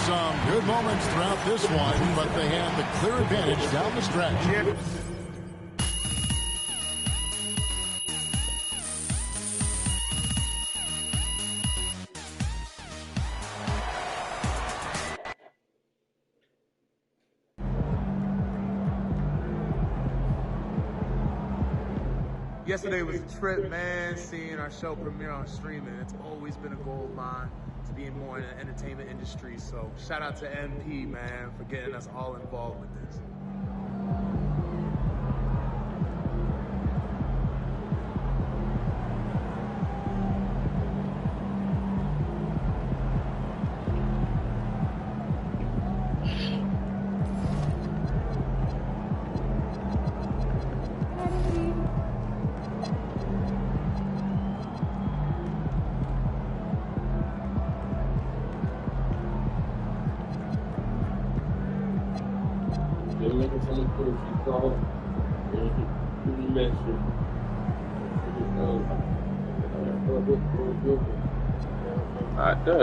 Some good moments throughout this one, but they had the clear advantage down the stretch. Yesterday was a trip, man, seeing our show premiere on streaming. It's always been a goal of mine to be more in the entertainment industry. So shout out to MP, man, for getting us all involved with this.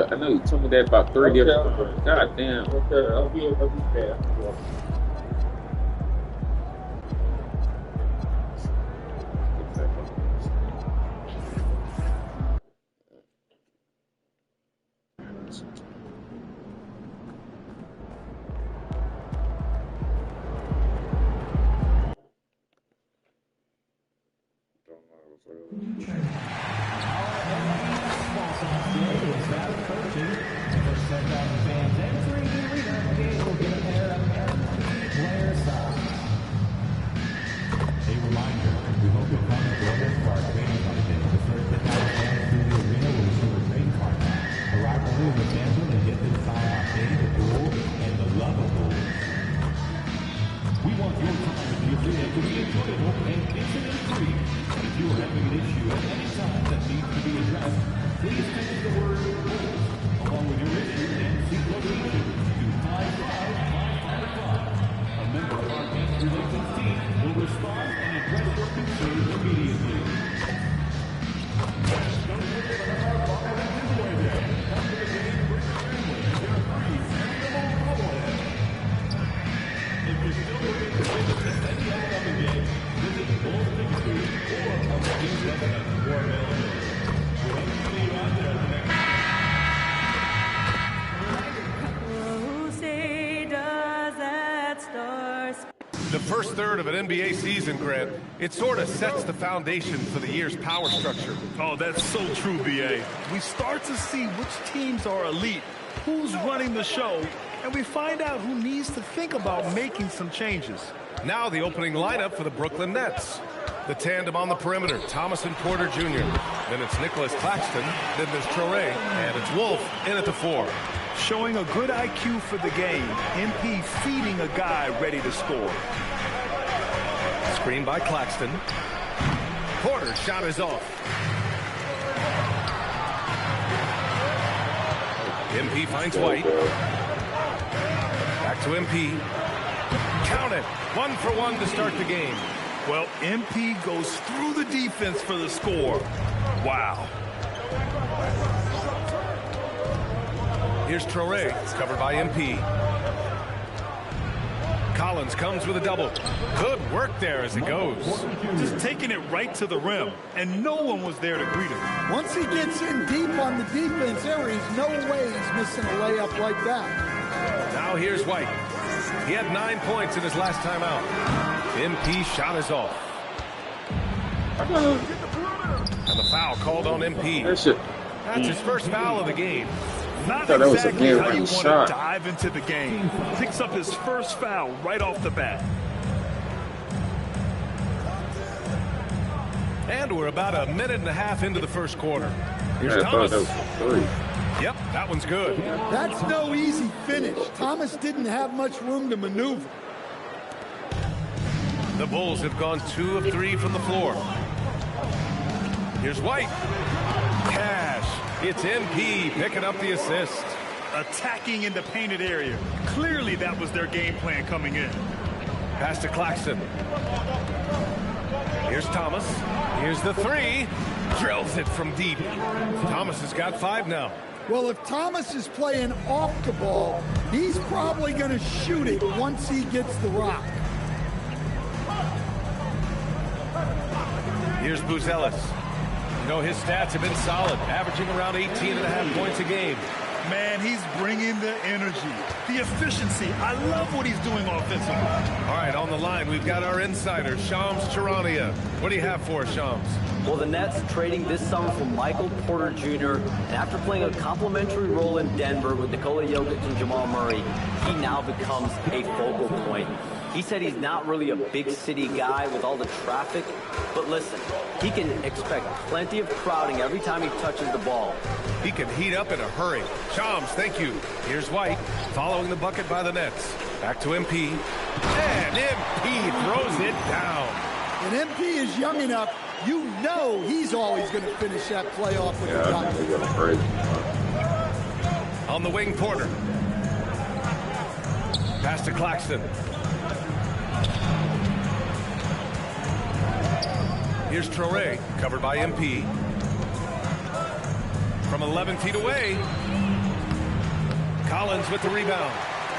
I know you told me that about 3 different times. God damn. Okay, I'll be there. The first third of an NBA season, Grant, it sort of sets the foundation for the year's power structure. Oh, that's so true, B.A. We start to see which teams are elite, who's running the show, and we find out who needs to think about making some changes. Now the opening lineup for the Brooklyn Nets. The tandem on the perimeter, Thomas and Porter Jr. Then it's Nicholas Claxton, then there's Traoré, and it's Wolf in at the 4. Showing a good IQ for the game, MP feeding a guy ready to score. Screen by Claxton. Porter's shot is off. MP finds White. Back to MP. Count it. 1 for 1 to start the game. Well, MP goes through the defense for the score. Wow. Here's Traore, covered by MP. Collins comes with a double. Good work there as it goes. Just taking it right to the rim, and no one was there to greet him. Once he gets in deep on the defense area, there's no way he's missing a layup like that. Now here's White. He had 9 points in his last time out. MP shot is off. And the foul called on MP. That's his first foul of the game. Not exactly how you want to dive into the game. Picks up his first foul right off the bat. And we're about a minute and a half into the first quarter. Here's Thomas. Yep, that one's good. That's no easy finish. Thomas didn't have much room to maneuver. The Bulls have gone 2 of 3 from the floor. Here's White. Cash. It's MP picking up the assist. Attacking in the painted area. Clearly that was their game plan coming in. Pass to Claxton. Here's Thomas. Here's the 3. Drills it from deep. Thomas has got 5 now. Well, if Thomas is playing off the ball, he's probably going to shoot it once he gets the rock. Here's Buzelis. You know, his stats have been solid, averaging around 18.5 points a game. Man, he's bringing the energy, the efficiency. I love what he's doing offensively. All right, on the line, we've got our insider, Shams Charania. What do you have for us, Shams? Well, the Nets trading this summer for Michael Porter Jr. And after playing a complimentary role in Denver with Nikola Jokic and Jamal Murray, he now becomes a focal point. He said he's not really a big city guy with all the traffic, but listen, he can expect plenty of crowding every time he touches the ball. He can heat up in a hurry. Shams, thank you. Here's White, following the bucket by the Nets. Back to MP. And MP throws it down. And MP is young enough, you know he's always going to finish that playoff with a dunk. On the wing, Porter. Pass to Claxton. Here's Traore, covered by MP. From 11 feet away. Collins with the rebound.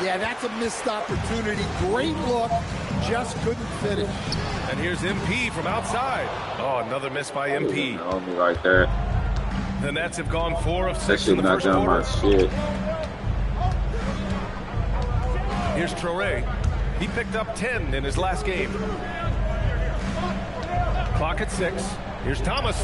Yeah, that's a missed opportunity. Great look, just couldn't finish. And here's MP from outside. Oh, another miss by MP. Right there. The Nets have gone 4 of 6 in the first quarter. My shit. Here's Traore. He picked up 10 in his last game. Clock at 6. Here's Thomas.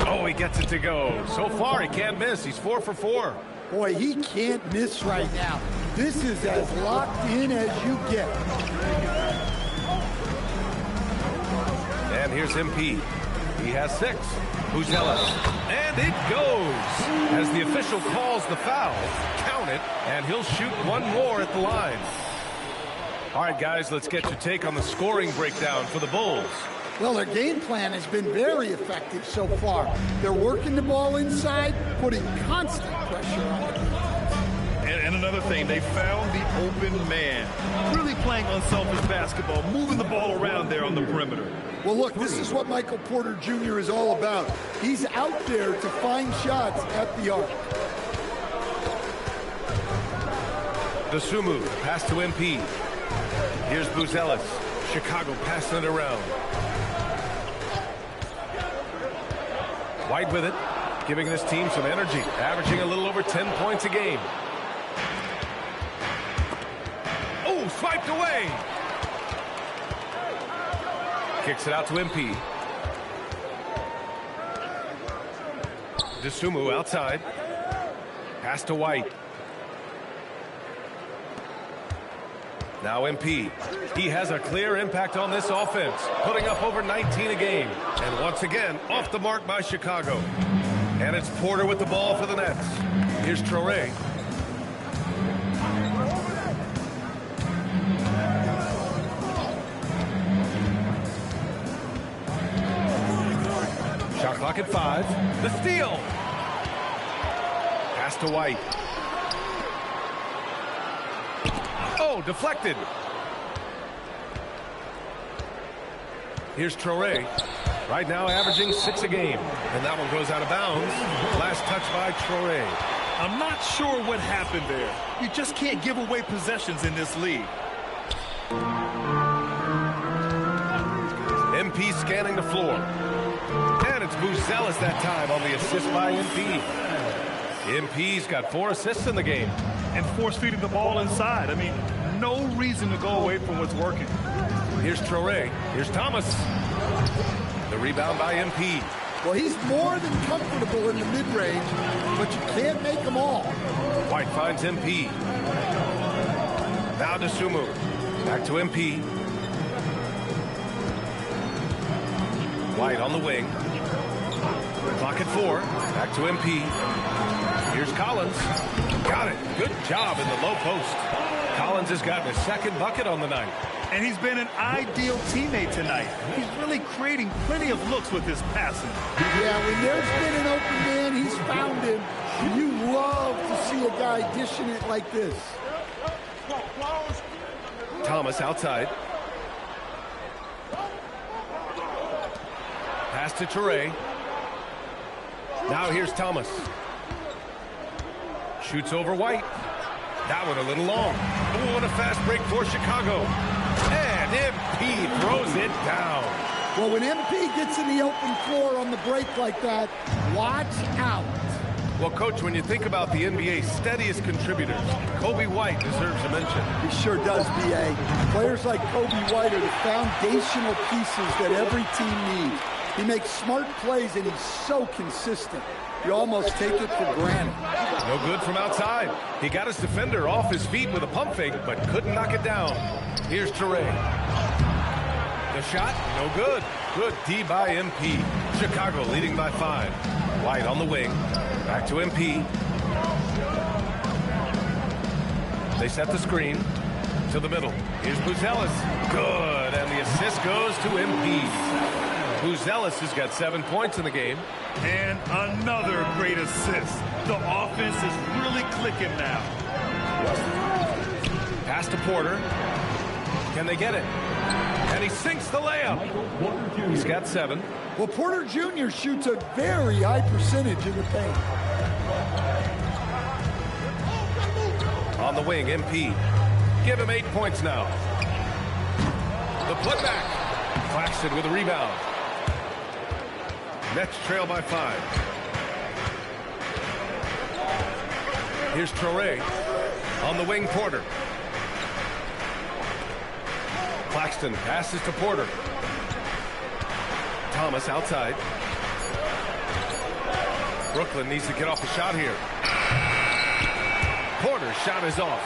Oh, he gets it to go. So far, he can't miss. He's 4 for 4. Boy, he can't miss right now. This is as locked in as you get. And here's MP. He has 6. Buzelis. And it goes. As the official calls the foul, count it, and he'll shoot one more at the line. All right, guys, let's get your take on the scoring breakdown for the Bulls. Well, their game plan has been very effective so far. They're working the ball inside, putting constant pressure on the defense. And another thing, they found the open man. Really playing unselfish basketball, moving the ball around there on the perimeter. Well, look, this is what Michael Porter Jr. is all about. He's out there to find shots at the arc. Dosunmu, pass to MP. Here's Buzelis. Chicago passing it around. White with it, giving this team some energy, averaging a little over 10 points a game. Oh, swiped away. Kicks it out to MP. Dosunmu outside. Pass to White. Now MP. He has a clear impact on this offense, putting up over 19 a game. And once again, off the mark by Chicago. And it's Porter with the ball for the Nets. Here's Traore. Shot clock at 5. The steal. Pass to White. Oh, deflected. Here's Traore. Right now averaging 6 a game. And that one goes out of bounds. Last touch by Traore. I'm not sure what happened there. You just can't give away possessions in this league. MP scanning the floor. And it's Buzelis that time on the assist by MP. MP's got 4 assists in the game. And force-feeding the ball inside. I mean, no reason to go away from what's working. Here's Traore. Here's Thomas. The rebound by MP. Well, he's more than comfortable in the mid-range, but you can't make them all. White finds MP. Now to Sumu. Back to MP. White on the wing. Clock at 4. Back to MP. Here's Collins. Got it. Good job in the low post. Collins has gotten his 2nd bucket on the night. And he's been an ideal teammate tonight. He's really creating plenty of looks with his passing. Yeah, when there's been an open man, he's found him. And you love to see a guy dishing it like this. Thomas outside. Pass to Traore. Now here's Thomas. Shoots over White. That one a little long. Oh, what a fast break for Chicago. And MP throws it down. Well, when MP gets in the open floor on the break like that, watch out. Well, Coach, when you think about the NBA's steadiest contributors, Kobe White deserves a mention. He sure does, B.A. Players like Kobe White are the foundational pieces that every team needs. He makes smart plays, and he's so consistent. You almost take it for granted. No good from outside. He got his defender off his feet with a pump fake, but couldn't knock it down. Here's Traore. The shot, no good. Good D by MP. Chicago leading by 5. White on the wing. Back to MP. They set the screen to the middle. Here's Buzelis. Good, and the assist goes to MP. Buzelis has got 7 points in the game. And another great assist. The offense is really clicking now. Pass to Porter. Can they get it? And he sinks the layup. He's got 7. Well, Porter Jr. shoots a very high percentage in the paint. On the wing, MP. Give him 8 points now. The putback. Claxton with a rebound. Nets trail by 5. Here's Traore. On the wing, Porter. Claxton passes to Porter. Thomas outside. Brooklyn needs to get off the shot here. Porter's shot is off.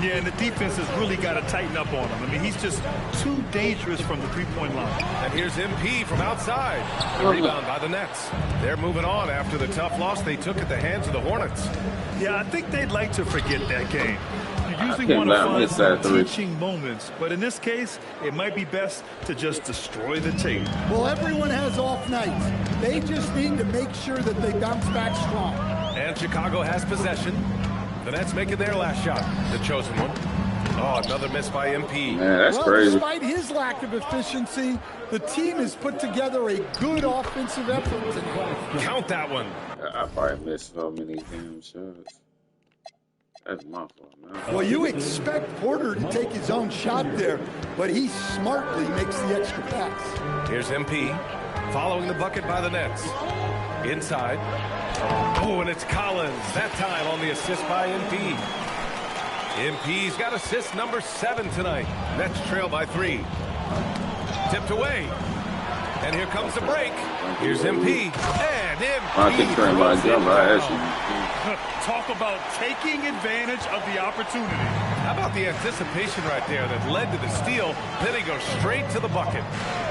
Yeah, and the defense has really got to tighten up on him. I mean, he's just too dangerous from the three-point line. And here's MP from outside. The rebound by the Nets. They're moving on after the tough loss they took at the hands of the Hornets. Yeah, I think they'd like to forget that game. You usually want to find some teaching moments, but in this case, it might be best to just destroy the tape. Well, everyone has off nights. They just need to make sure that they bounce back strong. And Chicago has possession. The Nets making their last shot, the chosen one. Oh, another miss by MP. Man, that's crazy. Despite his lack of efficiency, the team has put together a good offensive effort tonight. Count that one. I probably missed so many damn shots. That's my fault, man. Well, you expect Porter to take his own shot there, but he smartly makes the extra pass. Here's MP, following the bucket by the Nets. Inside. Oh, and it's Collins, that time on the assist by MP. MP's got assist number 7 tonight. Nets trail by 3. Tipped away. And here comes the break. Here's MP. And MP. Talk about taking advantage of the opportunity. How about the anticipation right there that led to the steal? Then he goes straight to the bucket.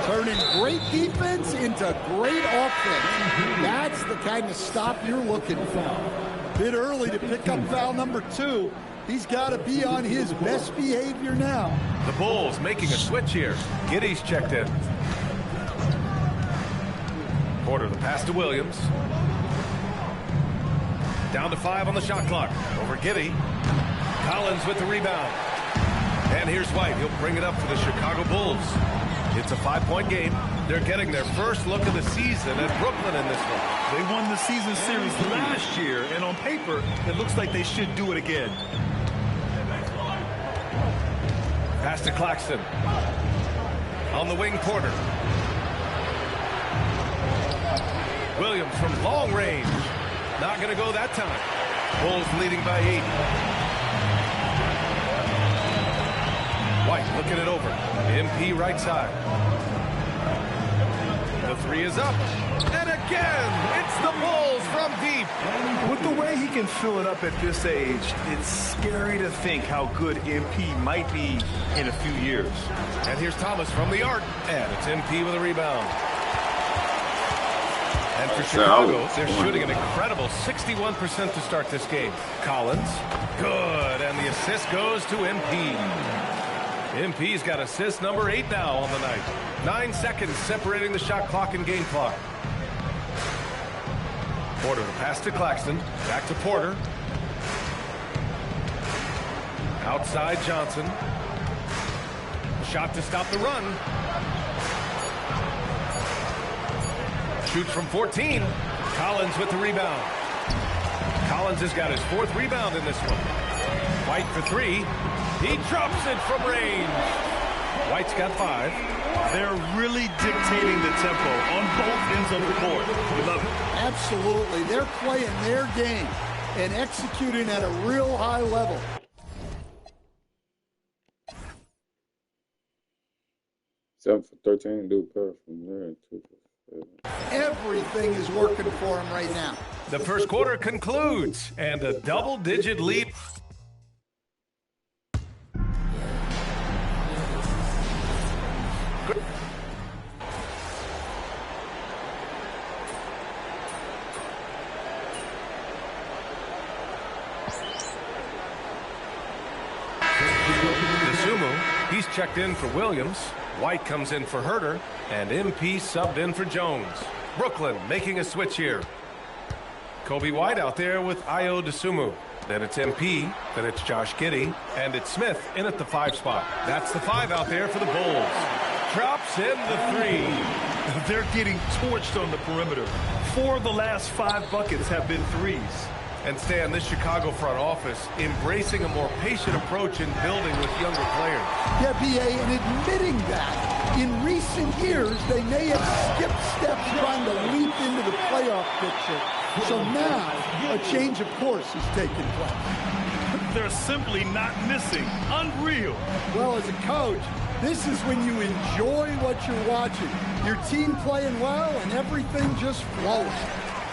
Turning great defense into great offense. That's the kind of stop you're looking for. Bit early to pick up foul number 2. He's got to be on his best behavior now. The Bulls making a switch here. Giddey's checked in. Porter, the pass to Williams. Down to 5 on the shot clock. Over Giddey. Collins with the rebound. And here's White. He'll bring it up for the Chicago Bulls. It's a 5-point game. They're getting their first look of the season at Brooklyn in this one. They won the season series last year, and on paper, it looks like they should do it again. Pass to Claxton. On the wing, Porter. Williams from long range. Not going to go that time. Bulls leading by 8. White looking it over. MP right side. The 3 is up. And again, it's the Bulls from deep. With the way he can fill it up at this age, it's scary to think how good MP might be in a few years. And here's Thomas from the arc. And it's MP with a rebound. And for Chicago, they're shooting an incredible 61% to start this game. Collins, good. And the assist goes to MP. MP's got assist number 8 now on the night. 9 seconds separating the shot clock and game clock. Porter pass to Claxton. Back to Porter. Outside Johnson. Shot to stop the run. Shoots from 14. Collins with the rebound. Collins has got his 4th rebound in this one. White for 3. He drops it from range. White's got 5. They're really dictating the tempo on both ends of the court. We love it. Absolutely. They're playing their game and executing at a real high level. Seven for 13, do pass from there. 2 for 7. Everything is working for him right now. The first quarter concludes, and a double-digit lead. He's checked in for Williams. White comes in for Herter. And MP subbed in for Jones. Brooklyn making a switch here. Kobe White out there with Ayo Dosunmu. Then it's MP. Then it's Josh Giddey. And it's Smith in at the 5 spot. That's the 5 out there for the Bulls. Drops in the 3. They're getting torched on the perimeter. 4 of the last 5 buckets have been 3s. And Stan, this Chicago front office embracing a more patient approach in building with younger players. Yeah, BA, and admitting that in recent years they may have skipped steps trying to leap into the playoff picture. So now a change of course is taking place. They're simply not missing. Unreal. Well, as a coach, this is when you enjoy what you're watching. Your team playing well and everything just flowing.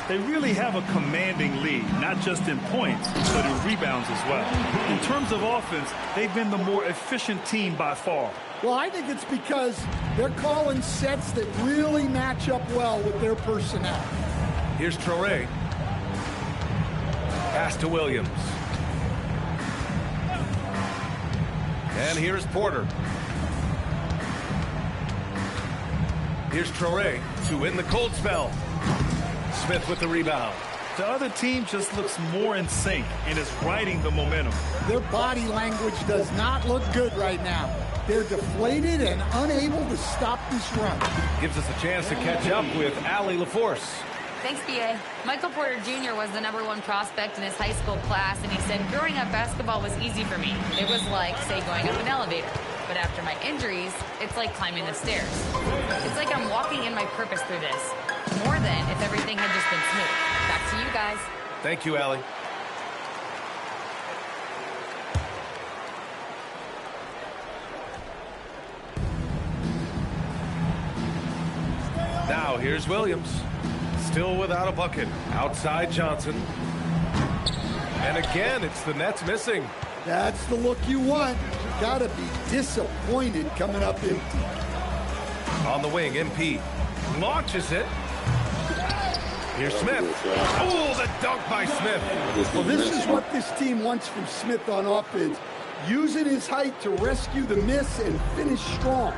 They really have a commanding lead, not just in points, but in rebounds as well. In terms of offense, they've been the more efficient team by far. Well, I think it's because they're calling sets that really match up well with their personnel. Here's Traore. Pass to Williams. And here's Porter. Here's Traore to win the cold spell. Smith with the rebound. The other team just looks more in sync and is riding the momentum. Their body language does not look good right now. They're deflated and unable to stop this run. Gives us a chance to catch up with Allie LaForce. Thanks, B.A. Michael Porter Jr. was the #1 prospect in his high school class, and he said, growing up, basketball was easy for me. It was like, say, going up an elevator. But after my injuries, it's like climbing the stairs. It's like I'm walking in my purpose through this. More than if everything had just been smooth. Back to you guys. Thank you, Allie. Now here's Williams. Still without a bucket. Outside Johnson. And again, it's the Nets missing. That's the look you want. Gotta be disappointed coming up empty. On the wing, MP launches it. Here's Smith. Oh, the dunk by Smith. Well, this is what this team wants from Smith on offense. Using his height to rescue the miss and finish strong.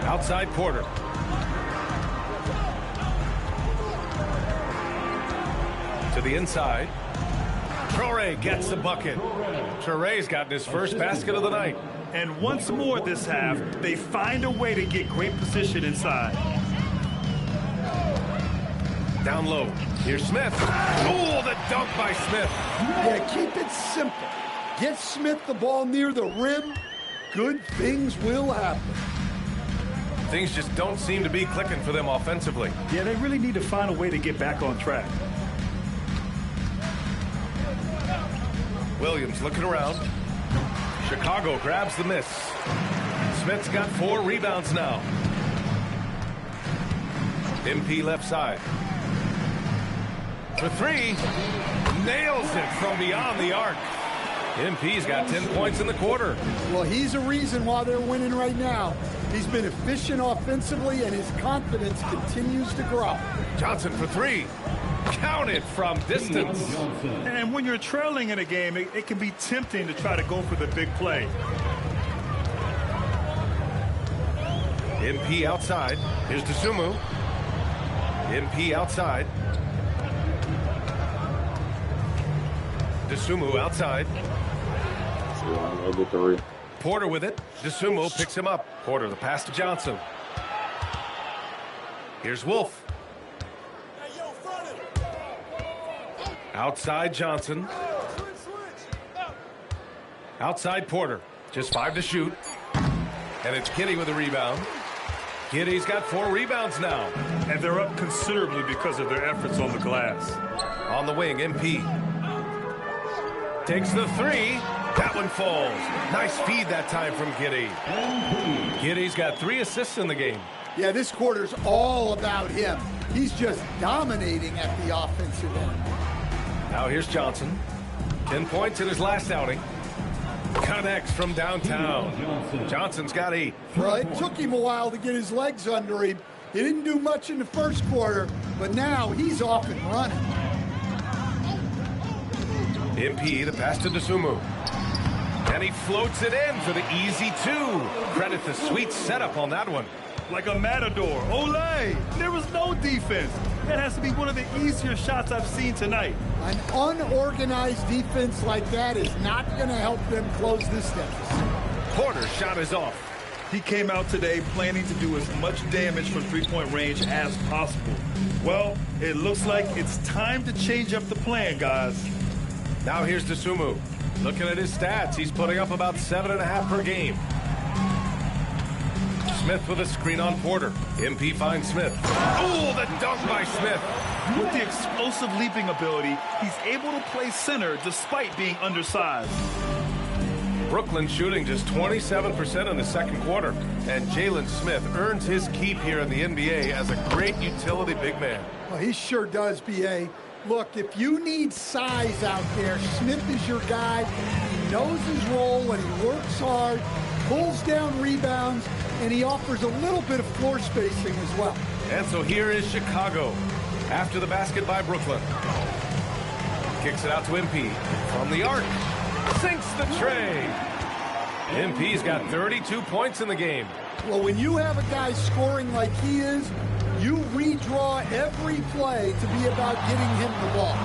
Outside Porter. To the inside. Traore gets the bucket. Traore's gotten his first basket of the night. And once more this half, they find a way to get great position inside. Down low. Here's Smith. Oh, the dunk by Smith. Yeah, keep it simple. Get Smith the ball near the rim. Good things will happen. Things just don't seem to be clicking for them offensively. Yeah, they really need to find a way to get back on track. Williams looking around. Chicago grabs the miss. Smith's got 4 rebounds now. MP left side. For 3. Nails it from beyond the arc. MP's got 10 points in the quarter. Well, he's a reason why they're winning right now. He's been efficient offensively, and his confidence continues to grow. Johnson for 3. Counted from distance. And when you're trailing in a game, it can be tempting to try to go for the big play. MP outside. Here's Dosunmu. MP outside. Dosunmu outside. Porter with it. Dosunmu picks him up. Porter the pass to Johnson. Here's Wolf. Outside Johnson. Outside Porter. Just 5 to shoot. And it's Giddey with a rebound. Giddey's got 4 rebounds now. And they're up considerably because of their efforts on the glass. On the wing, MP. Takes the 3. That one falls. Nice feed that time from Giddey. Giddey's got 3 assists in the game. Yeah, this quarter's all about him. He's just dominating at the offensive end. Now here's Johnson. 10 points in his last outing. Connects from downtown. Johnson's got 8. Well, it took him a while to get his legs under him. He didn't do much in the first quarter, but now he's off and running. MP, the pass to Dosunmu. And he floats it in for the easy 2. Credit the sweet setup on that one. Like a matador. Olé! There was no defense. That has to be one of the easier shots I've seen tonight. An unorganized defense like that is not going to help them close this deficit. Porter's shot is off. He came out today planning to do as much damage from three-point range as possible. Well, it looks like it's time to change up the plan, guys. Now here's Dosunmu. Looking at his stats, he's putting up about 7.5 per game. Smith with a screen on Porter. MP finds Smith. Oh, the dunk by Smith. With the explosive leaping ability, he's able to play center despite being undersized. Brooklyn shooting just 27% in the second quarter. And Jalen Smith earns his keep here in the NBA as a great utility big man. Well, he sure does, B.A. Look, if you need size out there, Smith is your guy. He knows his role and he works hard, pulls down rebounds, and he offers a little bit of floor spacing as well. And so here is Chicago after the basket by Brooklyn. Kicks it out to MP from the arc. Sinks the tray. MP's got 32 points in the game. Well, when you have a guy scoring like he is, you redraw every play to be about getting him the ball.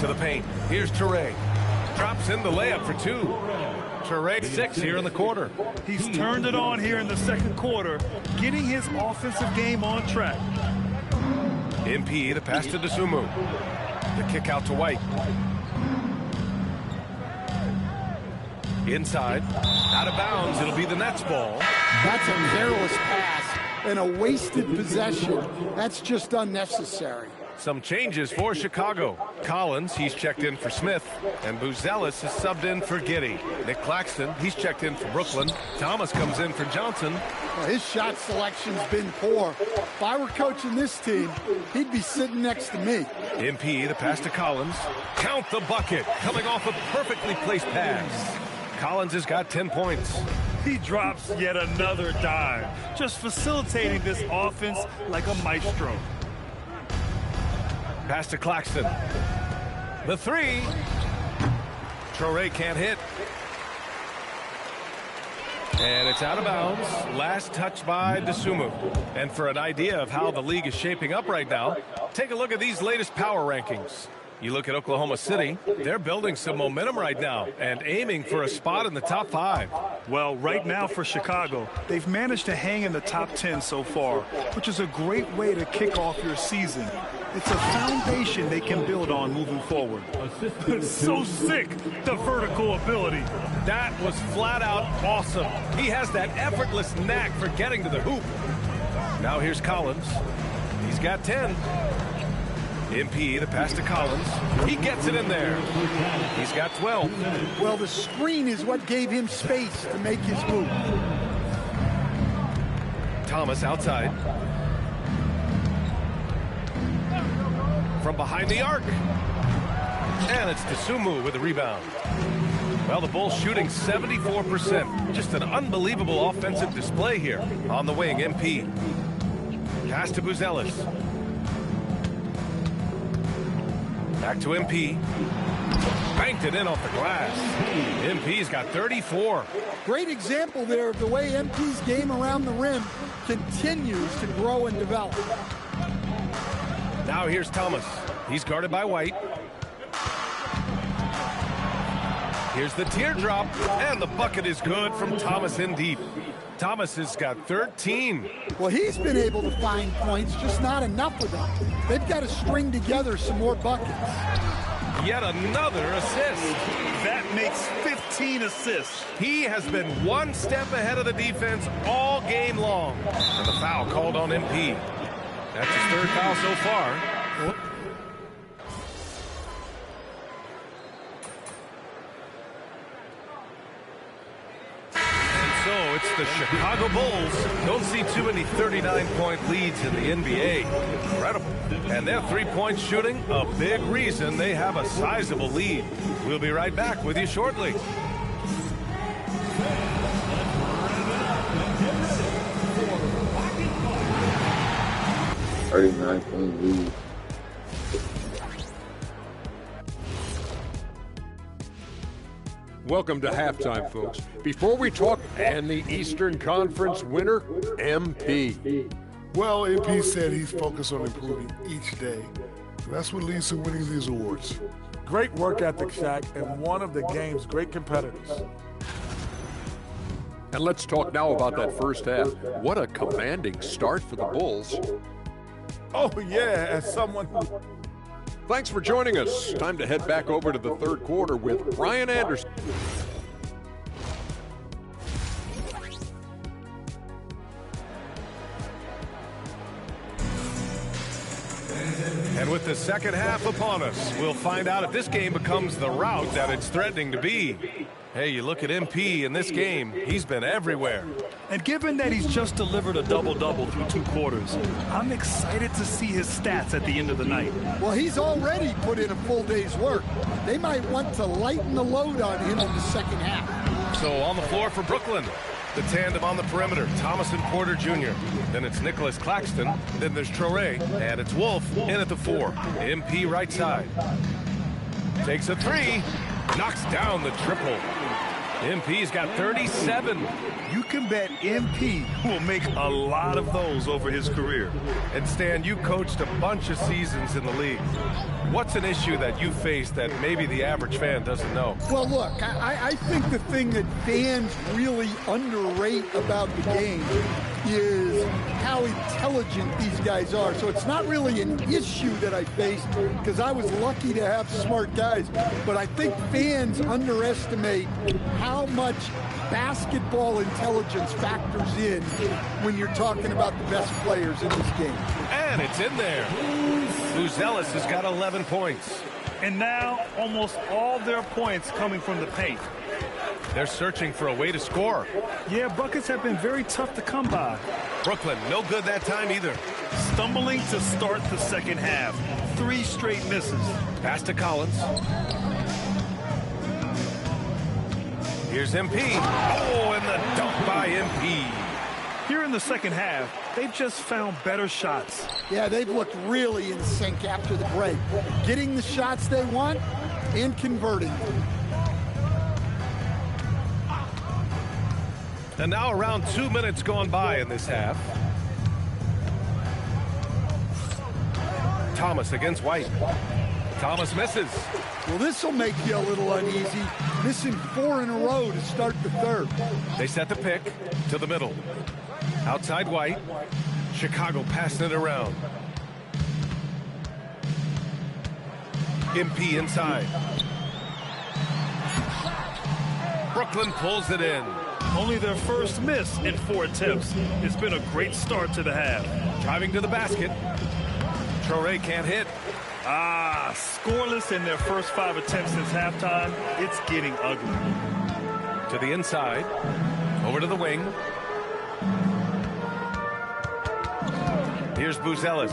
To the paint. Here's Toure. Drops in the layup for 2. Toure 6 here in the quarter. He's turned it on here in the second quarter, getting his offensive game on track. MP, the pass to Dosunmu. The kick out to White. Inside. Out of bounds. It'll be the Nets ball. That's a careless pass and a wasted possession. That's just unnecessary. Some changes for Chicago. Collins, he's checked in for Smith. And Buzelis is subbed in for Giddey. Nick Claxton, he's checked in for Brooklyn. Thomas comes in for Johnson. Well, his shot selection's been poor. If I were coaching this team, he'd be sitting next to me. MP, the pass to Collins. Count the bucket. Coming off a perfectly placed pass. Collins has got 10 points. He drops yet another dime, just facilitating this offense like a maestro. Pass to Claxton. The 3. Toure can't hit. And it's out of bounds. Last touch by Dosunmu. And for an idea of how the league is shaping up right now, take a look at these latest power rankings. You look at Oklahoma City, they're building some momentum right now and aiming for a spot in the top 5. Well, right now for Chicago, they've managed to hang in the top 10 so far, which is a great way to kick off your season. It's a foundation they can build on moving forward. It's so sick, the vertical ability. That was flat out awesome. He has that effortless knack for getting to the hoop. Now here's Collins. He's got 10. MP, the pass to Collins. He gets it in there. He's got 12. Well, the screen is what gave him space to make his move. Thomas outside. From behind the arc. And it's Dosunmu with the rebound. Well, the Bulls shooting 74%. Just an unbelievable offensive display here. On the wing, MP. Pass to Buzelis. Back to MP. Banked it in off the glass. MP's got 34. Great example there of the way MP's game around the rim continues to grow and develop. Now here's Thomas. He's guarded by White. Here's the teardrop, and the bucket is good from Thomas in deep. Thomas has got 13. Well, he's been able to find points, just not enough of them. They've got to string together some more buckets. Yet another assist. That makes 15 assists. He has been one step ahead of the defense all game long. And the foul called on MP. That's his third foul so far. So it's the Chicago Bulls. Don't see too many 39-point leads in the NBA. Incredible. And their three-point shooting, a big reason they have a sizable lead. We'll be right back with you shortly. 39-point lead. Welcome to halftime, folks. Before we talk, and the Eastern Conference winner, MP. Well, MP said he's focused on improving each day. That's what leads to winning these awards. Great work ethic, Shaq, and one of the game's great competitors. And let's talk now about that first half. What a commanding start for the Bulls. Oh, yeah, as someone who... Thanks for joining us. Time to head back over to the third quarter with Brian Anderson. And with the second half upon us, we'll find out if this game becomes the rout that it's threatening to be. Hey, you look at MP in this game, he's been everywhere. And given that he's just delivered a double-double through 2 quarters, I'm excited to see his stats at the end of the night. Well, he's already put in a full day's work. They might want to lighten the load on him in the second half. So on the floor for Brooklyn, the tandem on the perimeter, Thomas and Porter Jr. Then it's Nicholas Claxton. Then there's Traoré, and it's Wolf in at the 4. MP right side. Takes a 3, knocks down the triple. MP's got 37. You can bet MP will make a lot of those over his career. And Stan, you coached a bunch of seasons in the league. What's an issue that you face that maybe the average fan doesn't know? Well, look, I think the thing that fans really underrate about the game is how intelligent these guys are. So it's not really an issue that I faced because I was lucky to have smart guys. But I think fans underestimate how much basketball intelligence factors in when you're talking about the best players in this game. And it's in there. Buzelis has got 11 points. And now almost all their points coming from the paint. They're searching for a way to score. Yeah, buckets have been very tough to come by. Brooklyn, no good that time either. Stumbling to start the second half. 3 straight misses. Pass to Collins. Here's MP. Oh, and the dunk by MP. Here in the second half, they've just found better shots. Yeah, they've looked really in sync after the break. Getting the shots they want and converting. And now around 2 minutes gone by in this half. Thomas against White. Thomas misses. Well, this will make you a little uneasy. Missing 4 in a row to start the third. They set the pick to the middle. Outside White. Chicago passing it around. MP inside. Brooklyn pulls it in. Only their first miss in 4 attempts. It's been a great start to the half. Driving to the basket. Traore can't hit. Scoreless in their first 5 attempts since halftime. It's getting ugly. To the inside. Over to the wing. Here's Buzelis.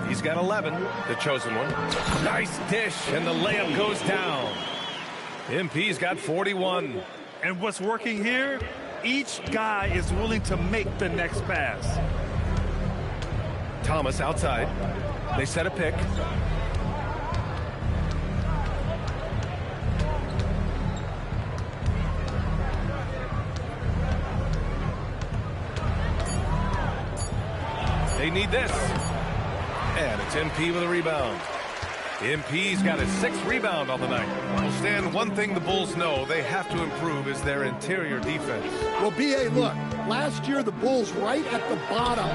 He's got 11, the chosen one. Nice dish, and the layup goes down. MP's got 41. And what's working here? Each guy is willing to make the next pass. Thomas outside. They set a pick. They need this. And it's MP with a rebound. MP's got his 6th rebound on the night. Well, Stan, one thing the Bulls know they have to improve is their interior defense. Well, B.A., look, last year the Bulls right at the bottom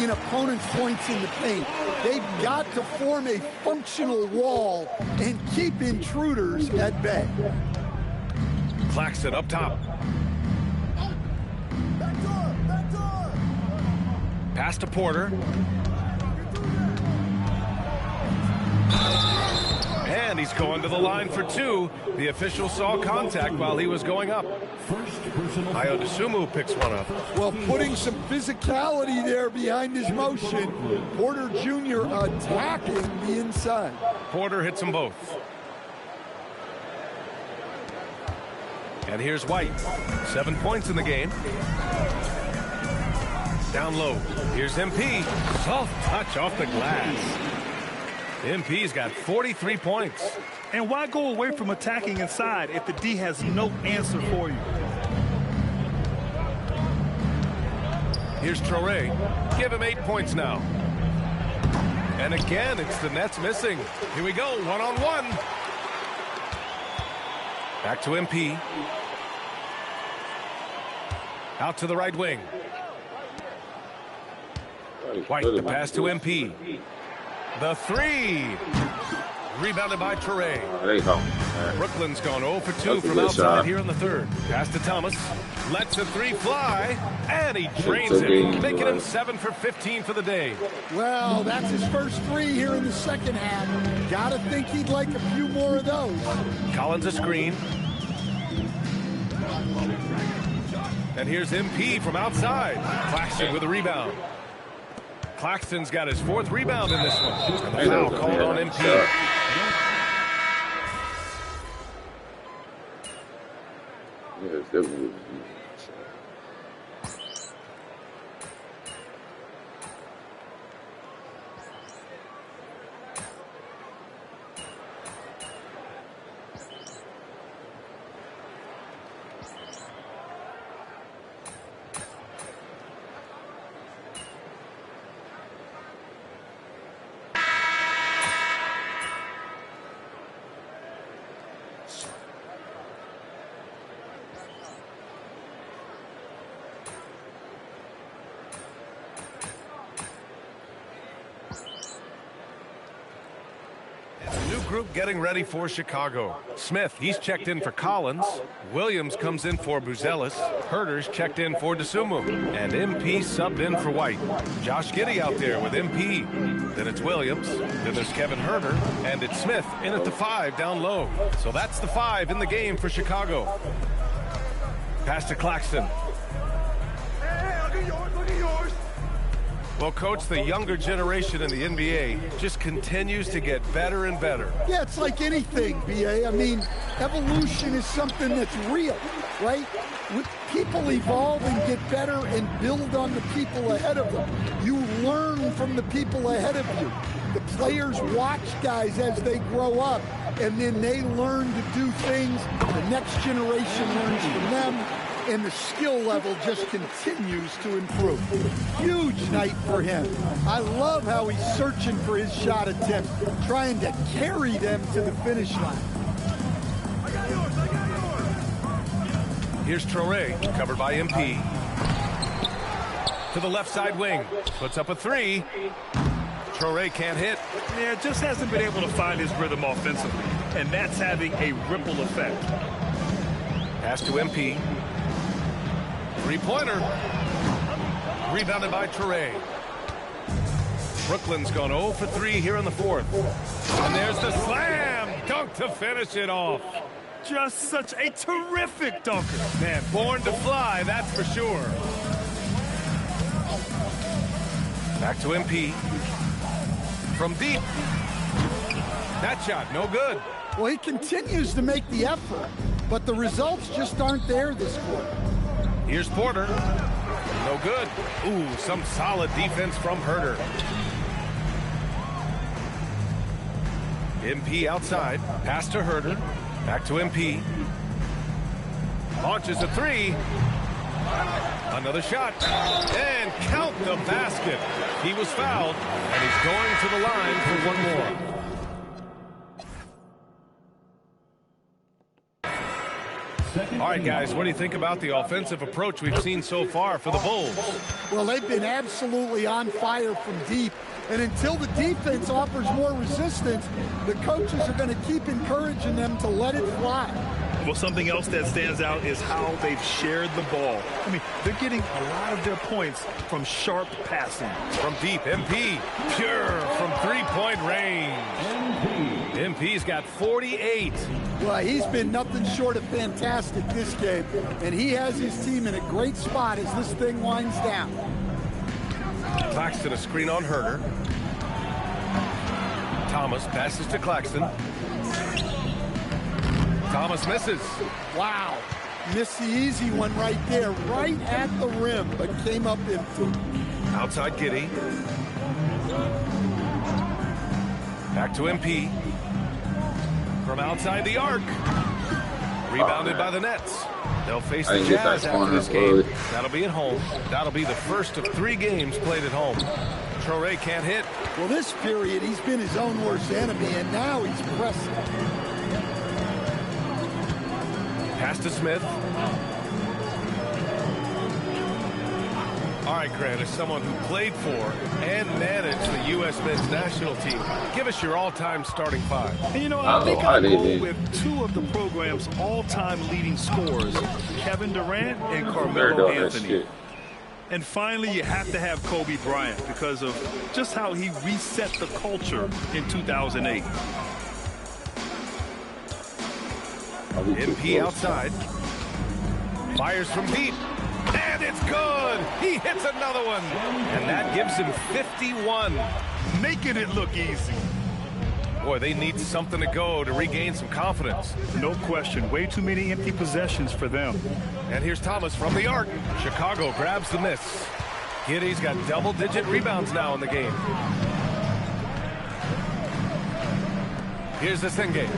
in opponents' points in the paint. They've got to form a functional wall and keep intruders at bay. Claxton up top. Pass to Porter. And he's going to the line for 2. The official saw contact while he was going up. Ayo Dosunmu picks one up. Well, putting some physicality there behind his motion. Porter Jr. attacking the inside. Porter hits them both. And here's White. 7 points in the game. Down low. Here's MP. Soft touch off the glass. MP's got 43 points. And why go away from attacking inside if the D has no answer for you? Here's Traore. Give him 8 points now. And again, it's the Nets missing. Here we go, one-on-one. Back to MP. Out to the right wing. White, the pass to MP. The 3. Rebounded by Traore. Brooklyn's gone 0 for 2 from outside here in the third. Pass to Thomas. Lets a 3 fly. And he drains it, making him 7 for 15 for the day. Well, that's his first 3 here in the second half. Gotta think he'd like a few more of those. Collins a screen. And here's MP from outside. Claxton with a rebound. Claxton's got his 4th rebound in this one. And the foul called on MP. Yes, definitely. Group getting ready for Chicago. Smith, he's checked in for Collins. Williams comes in for Buzelis. Herter's checked in for Dosunmu. And MP subbed in for White. Josh Giddey out there with MP. Then it's Williams. Then there's Kevin Herter. And it's Smith in at the 5 down low. So that's the 5 in the game for Chicago. Pass to Claxton. Hey, look at yours, look at yours. Well, Coach, the younger generation in the NBA just continues to get better and better. Yeah, it's like anything, B.A. I mean, evolution is something that's real, right? People evolve and get better and build on the people ahead of them. You learn from the people ahead of you. The players watch guys as they grow up, and then they learn to do things. The next generation learns from them. and the skill level just continues to improve. Huge night for him. I love how he's searching for his shot attempt, trying to carry them to the finish line. Here's Traore, covered by MP. To the left side wing, puts up a three. Traore can't hit. Yeah, just hasn't been able to find his rhythm offensively, and that's having a ripple effect. Pass to MP. Three-pointer. Rebounded by Traore. Brooklyn's gone 0 for 3 here in the fourth. And there's the slam dunk to finish it off. Just such a terrific dunker. Man, born to fly, that's for sure. Back to MP. From deep. That shot, no good. Well, he continues to make the effort, but the results just aren't there this quarter. Here's Porter. No good. Ooh, some solid defense from Herter. MP outside. Pass to Herter. Back to MP. Launches a three. Another shot. And count the basket. He was fouled, and he's going to the line for one more. All right, guys, what do you think about the offensive approach we've seen so far for the Bulls? Well, they've been absolutely on fire from deep. And until the defense offers more resistance, the coaches are going to keep encouraging them to let it fly. Well, something else that stands out is how they've shared the ball. I mean, they're getting a lot of their points from sharp passing. From deep, MP, pure from three-point range. MP's got 48. Well, he's been nothing short of fantastic this game, and he has his team in a great spot as this thing winds down. Claxton a screen on Herter. Thomas passes to Claxton. Thomas misses. Wow. Missed the easy one right there, right at the rim, but came up empty. Outside Giddey. Back to MP. From outside the arc. Rebounded by the Nets. They'll face the Jazz after this game. That'll be at home. That'll be the first of 3 games played at home. Traore can't hit. Well, this period, he's been his own worst enemy, and now he's pressing. Pass to Smith. All right, Grant, as someone who played for and managed the U.S. men's national team, give us your all-time starting 5. And, you know, I think I'll go with 2 of the program's all-time leading scorers, Kevin Durant and Carmelo Anthony. And finally, you have to have Kobe Bryant because of just how he reset the culture in 2008. MP outside. Fires from deep. And it's good. He hits another one. And that gives him 51. Making it look easy. Boy, they need something to go to regain some confidence. No question. Way too many empty possessions for them. And here's Thomas from the arc. Chicago grabs the miss. Giddey's got double-digit rebounds now in the game. Here's the Senge.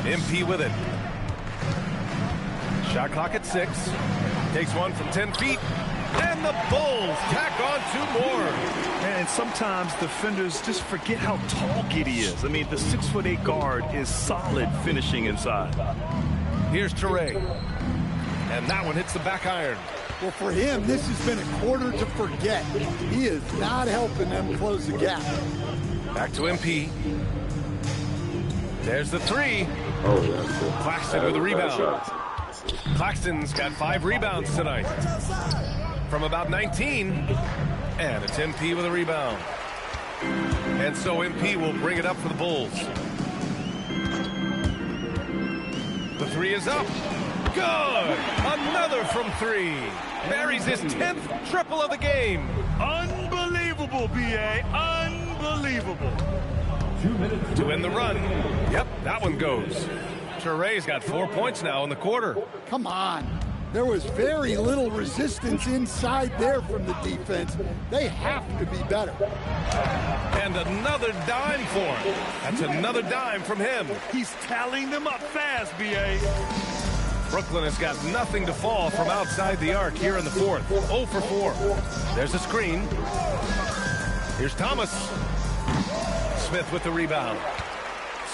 MP with it. Shot clock at 6. Takes one from 10 feet. And the Bulls tack on 2 more. And sometimes defenders just forget how tall Giddey is. I mean, the 6'8" guard is solid finishing inside. Here's Traore. And that one hits the back iron. Well, for him, this has been a quarter to forget. He is not helping them close the gap. Back to MP. There's the 3. Oh, that's cool. Claxton with a rebound. Claxton's got 5 rebounds tonight. From about 19. And it's MP with a rebound. And so MP will bring it up for the Bulls. The 3 is up. Good! Another from 3. Buries his 10th triple of the game. Unbelievable, B.A. Unbelievable. 2 minutes to end the run. Yep, that one goes. Traure's got 4 points now in the quarter. Come on. There was very little resistance inside there from the defense. They have to be better. And another dime for him. That's another dime from him. He's tallying them up fast, B.A. Brooklyn has got nothing to fall from outside the arc here in the fourth. 0 for 4. There's a screen. Here's Thomas. Smith with the rebound.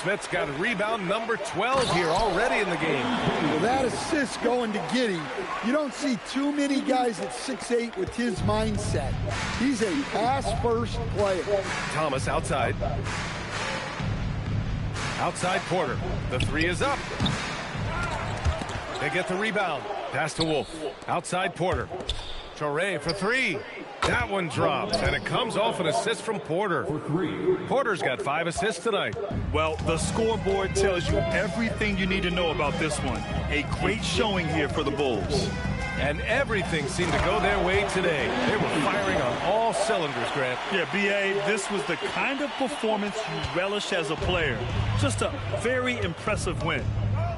Smith's got rebound number 12 here already in the game. Well, that assist going to Giddey. You don't see too many guys at 6'8" with his mindset. He's a pass-first player. Thomas outside. Outside Porter. The three is up. They get the rebound. Pass to Wolf. Outside Porter. Traore for three. That one drops, and it comes off an assist from Porter. Porter's got 5 assists tonight. Well, the scoreboard tells you everything you need to know about this one. A great showing here for the Bulls. And everything seemed to go their way today. They were firing on all cylinders, Grant. Yeah, B.A., this was the kind of performance you relish as a player. Just a very impressive win.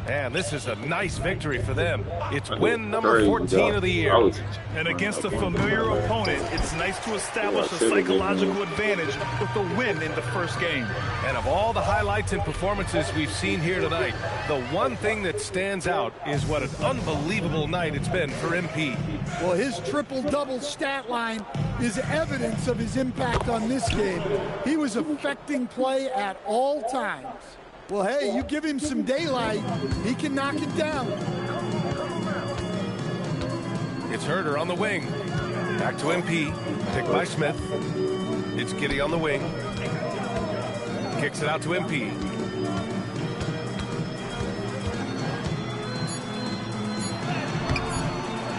And this is a nice victory for them. It's win number 14 of the year. And against a familiar opponent, it's nice to establish a psychological advantage with the win in the first game. And of all the highlights and performances we've seen here tonight, the one thing that stands out is what an unbelievable night it's been for MP. Well, his triple-double stat line is evidence of his impact on this game. He was affecting play at all times. Well, hey, you give him some daylight, he can knock it down. It's Herder on the wing. Back to MP. Picked by Smith. It's Giddey on the wing. Kicks it out to MP.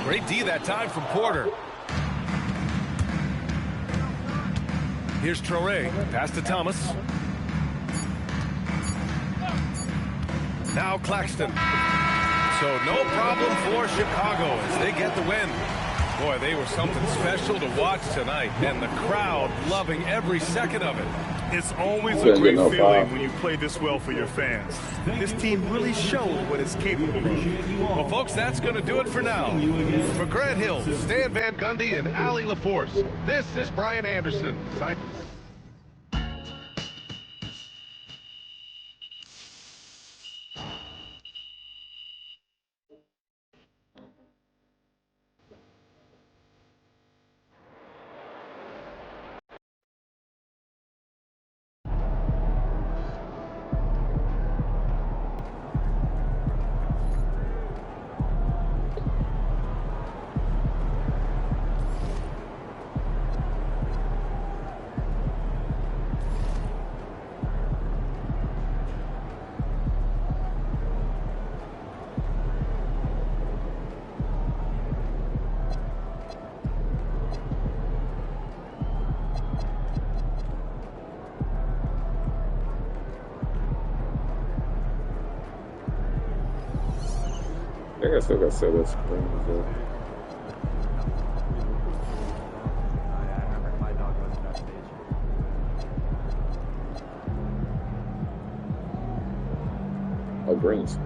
Great D that time from Porter. Here's Traore. Pass to Thomas. Now Claxton. So no problem for Chicago as they get the win. Boy, they were something special to watch tonight, and the crowd loving every second of it. It's always a great feeling when you play this well for your fans. This team really showed what it's capable of. Well, folks, that's going to do it for now. For Grant Hill, Stan Van Gundy, and Allie LaForce, this is Brian Anderson. I guess I got set up springs up. Oh, greens.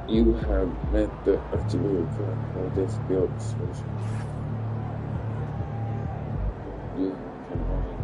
You have met the actual of this build solution. You can only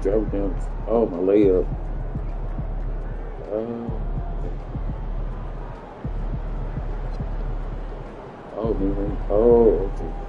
drop down. Oh, my layup. Oh, man. Oh, okay.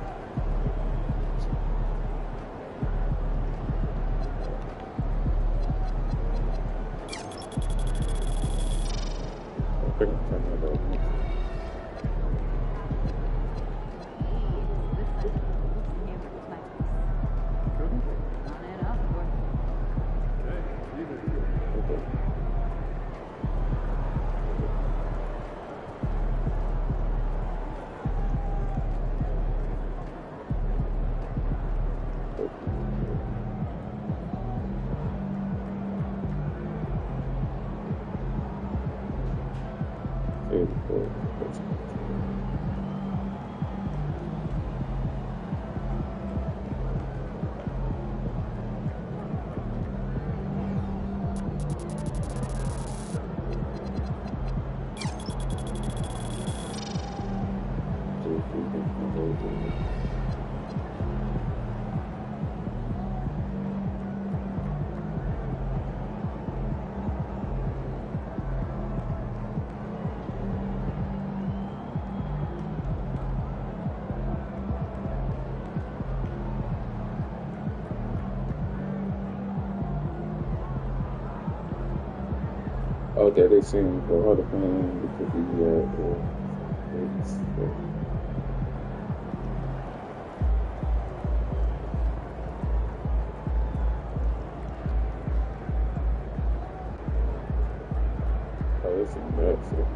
Okay, they saying for other fans because he oh, it's in that shit.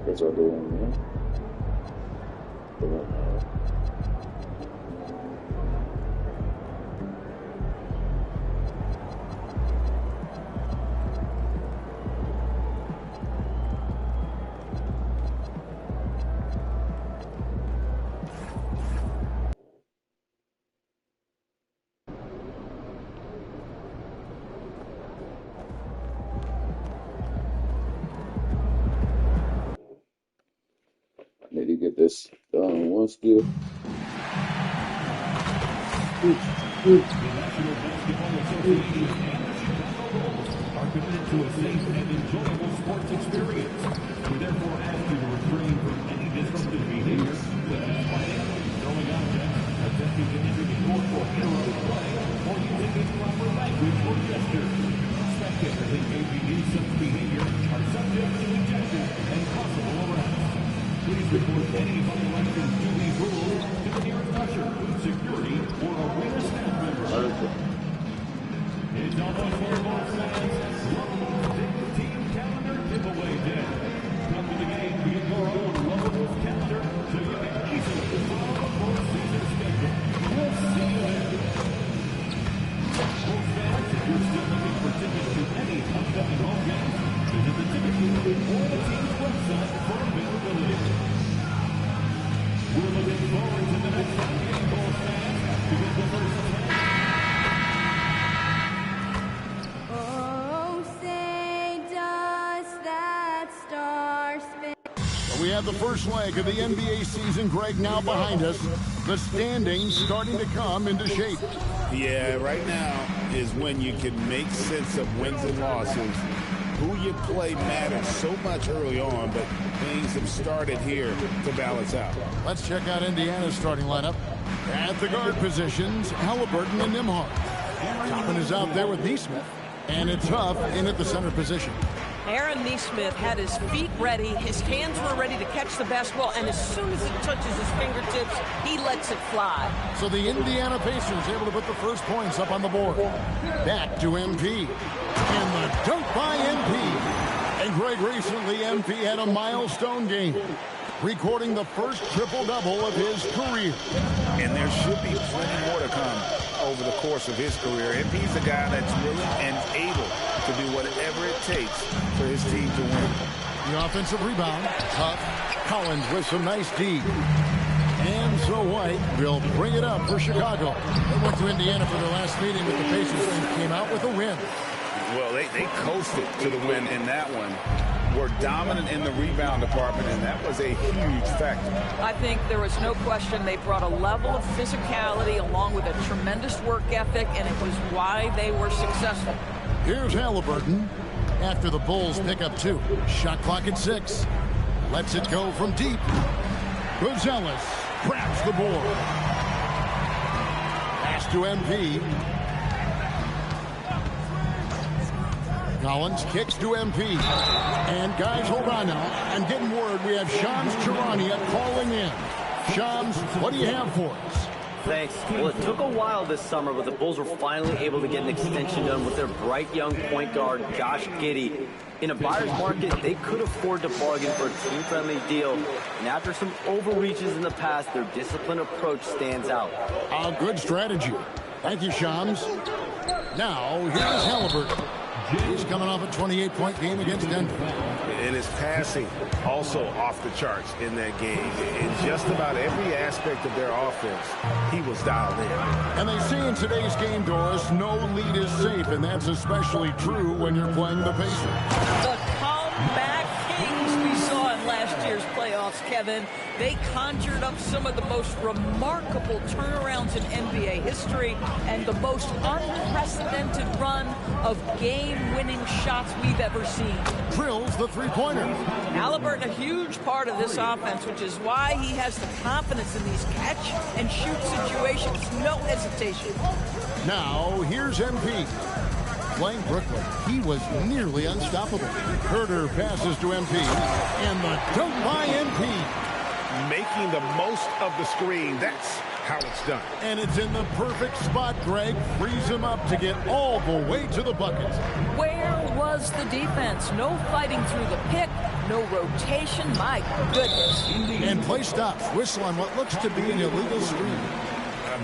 That's what they're doing, man. for him, man. Need to get this one skill. The National Basketball Association and the Chicago Bulls are committed to a safe and enjoyable sports experience. We therefore ask you to refrain from any disruptive behavior, such as fighting, throwing objects, attempting to enter the court or interrupt play, or using improper language or gestures. Spectators engaging in such behavior are subject to ejection and possible arrest. Please report any violations to these rules to the nearest usher, security, or arena staff member. It's almost for both fans. Love Big Team Calendar Giveaway Day. Come to the game to get your own Love calendar so you can easily follow the postseason schedule. We'll see you there. Both fans, if you're still looking for tickets to any upcoming home games, visit the ticket booth or the team's website for availability. We're looking forward to the next game, Bulls fans, because the first We have the first leg of the NBA season, Greg, now behind us. The standings starting to come into shape. Yeah, right now is when you can make sense of wins and losses. Who you play matters so much early on, but things have started here to balance out. Let's check out Indiana's starting lineup. At the guard positions, Halliburton and Nembhard. Toppin is out there with Nesmith. And it's Huff in at the center position. Aaron Nesmith had his feet ready, his hands were ready to catch the basketball, and as soon as it touches his fingertips, he lets it fly. So the Indiana Pacers able to put the first points up on the board. Back to MP. And the dunk by MP. And Greg, recently MP had a milestone game, recording the first triple-double of his career. And there should be plenty more to come over the course of his career. MP's a guy that's willing and able to do whatever it takes for his team to win. The offensive rebound. Huff. Collins with some nice D. And so White will bring it up for Chicago. They went to Indiana for their last meeting with the Pacers and came out with a win. Well, they coasted to the win in that one. Were dominant in the rebound department, and that was a huge factor. I think there was no question they brought a level of physicality along with a tremendous work ethic, and it was why they were successful. Here's Halliburton after the Bulls pick up 2. Shot clock at 6. Lets it go from deep. Gonzalez grabs the board. Pass to MP. Collins kicks to MP. And guys, hold on now. I'm getting word we have Shams Charania calling in. Shams, what do you have for us? Thanks. Well, it took a while this summer, but the Bulls were finally able to get an extension done with their bright young point guard, Josh Giddey. In a buyer's market, they could afford to bargain for a team-friendly deal. And after some overreaches in the past, their disciplined approach stands out. A good strategy. Thank you, Shams. Now, here's Halliburton. He's coming off a 28-point game against Denver. And his passing also off the charts in that game. In just about every aspect of their offense, he was dialed in. And they say in today's game, Doris, no lead is safe, and that's especially true when you're playing the Pacers. The comeback kings we saw in last year's playoffs, Kevin. They conjured up some of the most remarkable turnarounds in NBA history and the most unprecedented run of game-winning shots we've ever seen. Drills the three-pointer. Halliburton, a huge part of this offense, which is why he has the confidence in these catch-and-shoot situations. No hesitation. Now, here's MP. Playing Brooklyn, he was nearly unstoppable. Herter passes to MP. And the dunk by MP. Making the most of the screen. That's how it's done. And it's in the perfect spot, Greg. Frees him up to get all the way to the bucket. Where was the defense? No fighting through the pick, no rotation. My goodness. And play stops. Whistle on what looks to be an illegal screen.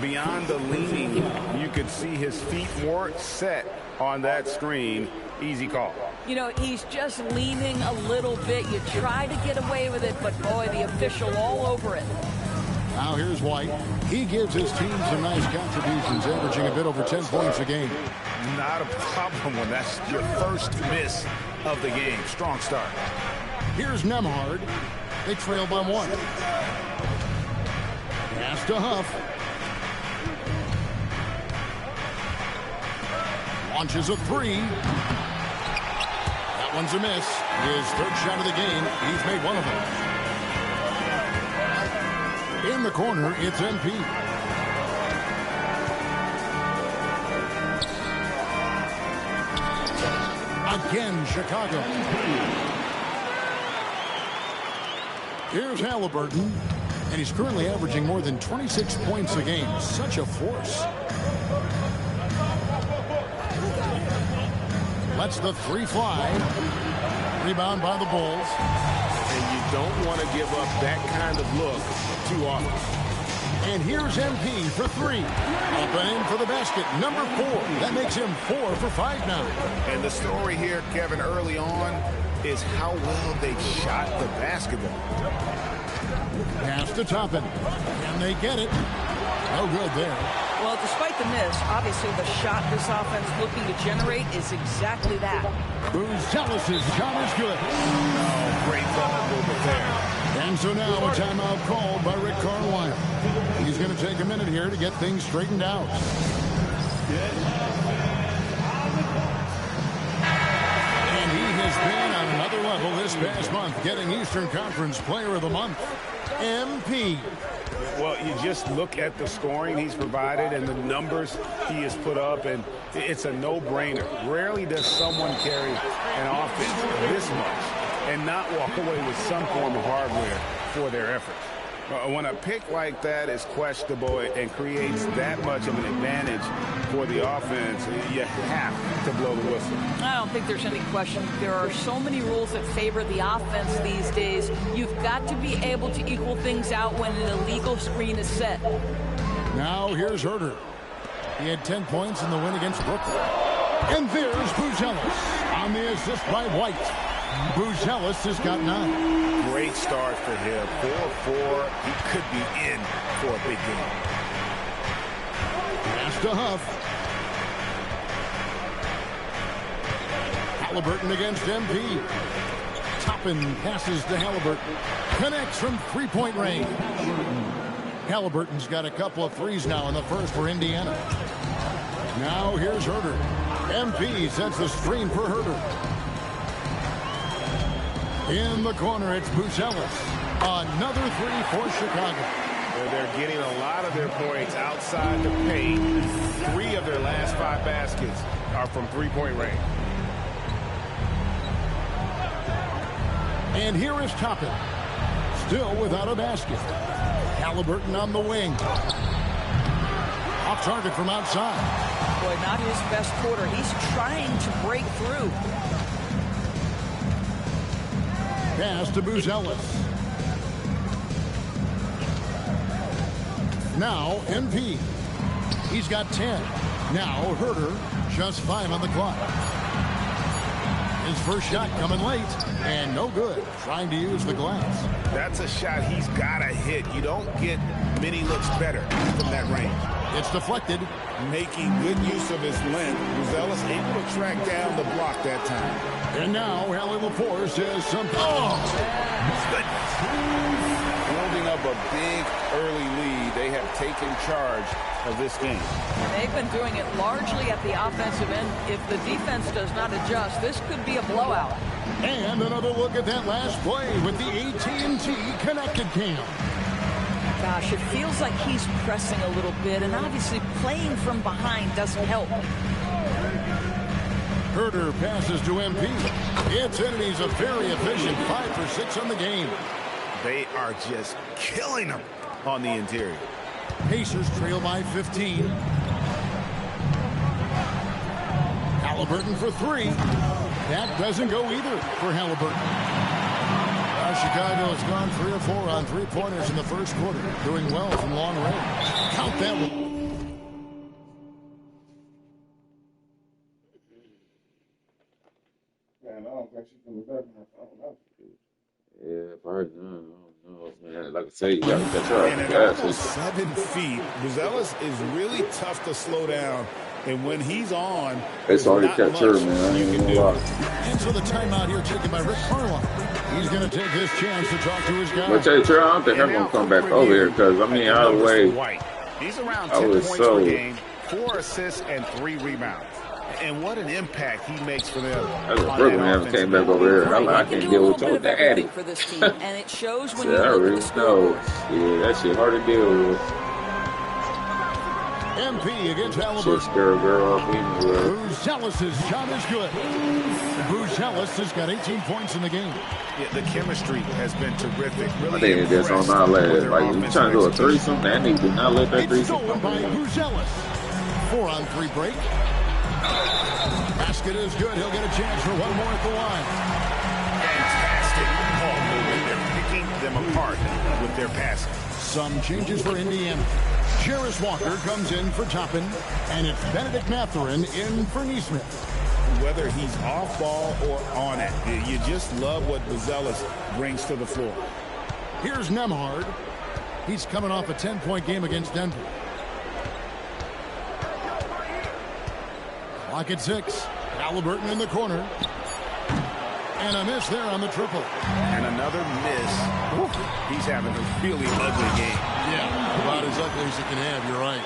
Beyond the leaning, you could see his feet weren't set on that screen. Easy call. You know, he's just leaning a little bit. You try to get away with it, but boy, the official all over it. Now here's White. He gives his team some nice contributions, averaging a bit over 10 points a game. Not a problem when that's your first miss of the game. Strong start. Here's Nembhard. They trail by 1. Pass to Huff. Launches a 3. That one's a miss. His third shot of the game. He's made one of them. In the corner, it's MP. Again, Chicago. Here's Halliburton. And he's currently averaging more than 26 points a game. Such a force. Lets the 3 fly. Rebound by the Bulls. And you don't want to give up that kind of look too often. And here's MP for 3. Up and in for the basket. Number 4. That makes him 4 for 5 now. And the story here, Kevin, early on is how well they shot the basketball. Pass to Toppin. Can they get it? No good there. Well, despite the miss, obviously the shot this offense looking to generate is exactly that. Buzelis' shot is good. Oh, great ball movement there. And so now a timeout called by Rick Carlisle. He's going to take a minute here to get things straightened out. And he has been on another level this past month, getting Eastern Conference Player of the Month. MP. Well, you just look at the scoring he's provided and the numbers he has put up, and it's a no-brainer. Rarely does someone carry an offense this much and not walk away with some form of hardware for their efforts. When a pick like that is questionable and creates that much of an advantage for the offense, you have to blow the whistle. I don't think there's any question. There are so many rules that favor the offense these days. You've got to be able to equal things out when an illegal screen is set. Now here's Herter. He had 10 points in the win against Brooklyn. And there's Buzelis on the assist by White. Buzelis has got 9. Great start for him. 4-4. He could be in for a big game. Pass to Huff. Halliburton against MP. Toppin passes to Halliburton. Connects from 3-point range. Halliburton's got a couple of threes now in the first for Indiana. Now here's Herter. MP sets the screen for Herter. In the corner, it's Buzelis. Another 3 for Chicago. They're getting a lot of their points outside the paint. 3 of their last 5 baskets are from 3-point range. And here is Toppin. Still without a basket. Halliburton on the wing. Off target from outside. Boy, not his best quarter. He's trying to break through. Pass to Buzelis. Now MP. He's got 10. Now Herter, just 5 on the clock. His first shot coming late, and no good. Trying to use the glass. That's a shot he's got to hit. You don't get many looks better from that range. It's deflected. Making good use of his length. Buzelis able to track down the block that time. And now Allie LaForce says something. Oh! Goodness. Building up a big early lead. They have taken charge of this game. And they've been doing it largely at the offensive end. If the defense does not adjust, this could be a blowout. And another look at that last play with the AT&T Connected Cam. Gosh, it feels like he's pressing a little bit, and obviously playing from behind doesn't help. Herter passes to MP. It's in, and he's a very efficient 5 for 6 on the game. They are just killing him on the interior. Pacers trail by 15. Halliburton for 3. That doesn't go either for Halliburton. Chicago has gone 3 of 4 on three-pointers in the first quarter, doing well from long range. Count that one. Man, I don't think she's coming back. I don't know. Yeah, probably not. I don't know, man. Like I say, you got to catch her. And at almost 7 feet, Buzelis is really tough to slow down. And when he's on, it's hard to catch her, man. You can do. And so the timeout here taken by Rick Carlisle. He's going to take this chance to talk to his guy. But tell you the truth, I don't think I'm going to come back over here because, I mean, out of the way, he's around 10 points per game, 4 assists, and 3 rebounds. And what an impact he makes for them. That's a Brooklyn haven't came back over here. I can't deal with your daddy. For this team, and it shows when I you look already at the know. Yeah, that shit hard to deal with. MP against Halliburton. Scare a girl off even. Buzelis' shot is good. Buzelis has got 18 points in the game. Yeah, the chemistry has been terrific. Really I think that's on our last. Like, you trying to do a threesome? That nigga did not let that threesome come by Buzelis. 4-on-3 break. Basket is good. He'll get a chance for one more at the line. Fantastic ball movement. They're picking them apart with their passing. Some changes for Indiana. Jarris Walker comes in for Toppin, and it's Benedict Mathurin in for Nesmith. Whether he's off ball or on it, you just love what Buzelis brings to the floor. Here's Nembhard. He's coming off a 10-point game against Denver. Clock at 6. Halliburton in the corner. And a miss there on the triple. And another miss. He's having a really ugly game. Yeah, about as ugly as you can have, you're right.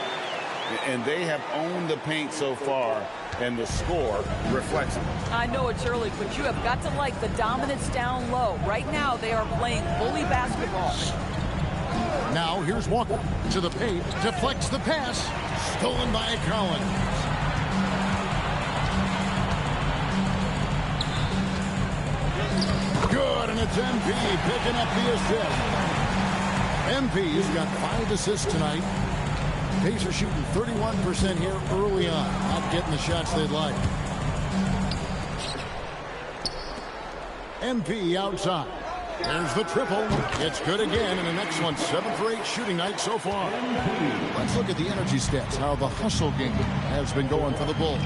And they have owned the paint so far, and the score reflects it. I know it's early, but you have got to like the dominance down low. Right now, they are playing bully basketball. Now, here's Walker to the paint, deflects the pass, stolen by Collins. Good, and it's MP picking up the assist. MP's got 5 assists tonight. Pacers shooting 31% here early on. Not getting the shots they'd like. MP outside. There's the triple. It's good again, and the next one 7 for 8 shooting night so far. Let's look at the energy stats, how the hustle game has been going for the Bulls.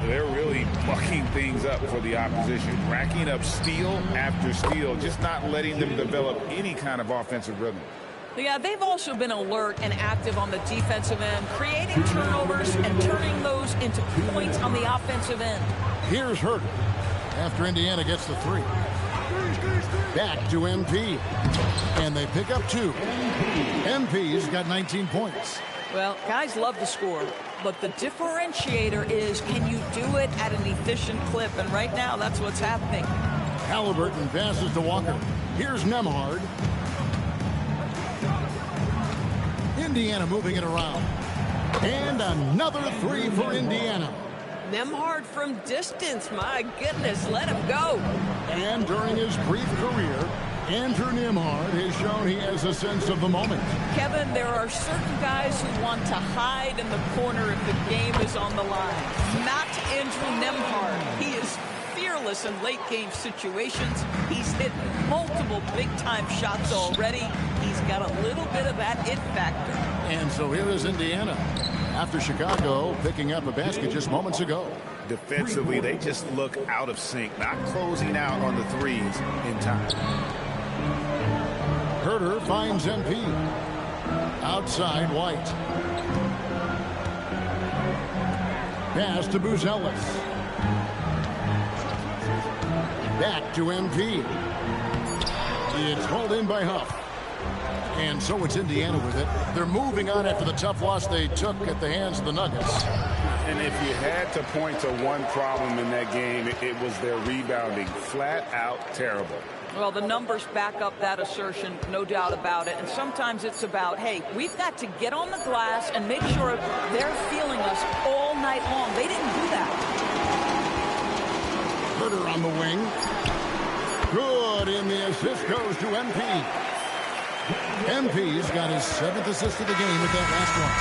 They're really mucking things up for the opposition, racking up steal after steal, just not letting them develop any kind of offensive rhythm. Yeah, they've also been alert and active on the defensive end, creating turnovers and turning those into points on the offensive end. Here's Herter after Indiana gets the 3. Back to MP. And they pick up 2. MP's got 19 points. Well, guys love to score, but the differentiator is, can you do it at an efficient clip? And right now, that's what's happening. Halliburton passes to Walker. Here's Nembhard. Indiana moving it around. And another 3 for Indiana. Nembhard from distance. My goodness, let him go. And during his brief career, Andrew Nembhard has shown he has a sense of the moment. Kevin, there are certain guys who want to hide in the corner if the game is on the line. Not Andrew Nembhard. He is fearless in late-game situations. He's hit multiple big-time shots already. He's got a little bit of that it factor. And so here is Indiana, after Chicago picking up a basket just moments ago. Defensively, they just look out of sync, not closing out on the threes in time. Herter finds MP. Outside, White. Pass to Buzelis. Back to MP. It's hauled in by Huff. And so it's Indiana with it. They're moving on after the tough loss they took at the hands of the Nuggets. And if you had to point to one problem in that game, it was their rebounding. Flat out terrible. Well, the numbers back up that assertion, no doubt about it. And sometimes it's about, hey, we've got to get on the glass and make sure they're feeling us all night long. They didn't do that. Herter on the wing. Good, and the assist goes to MP. MP's got his 7th assist of the game with that last one.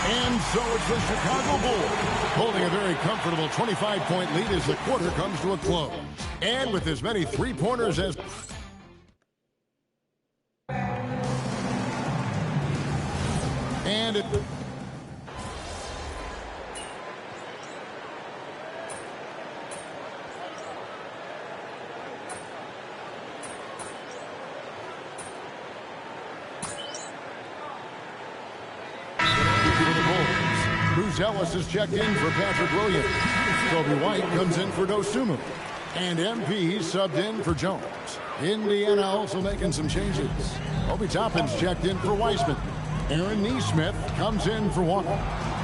And so it's the Chicago Bulls holding a very comfortable 25-point lead as the quarter comes to a close. And with as many three-pointers as... And it... Bruce Ellis is checked in for Patrick Williams. Kobe White comes in for Dosunmu. And MP subbed in for Jones. Indiana also making some changes. Obi Toppin's checked in for Weissman. Aaron Nesmith comes in for Walker.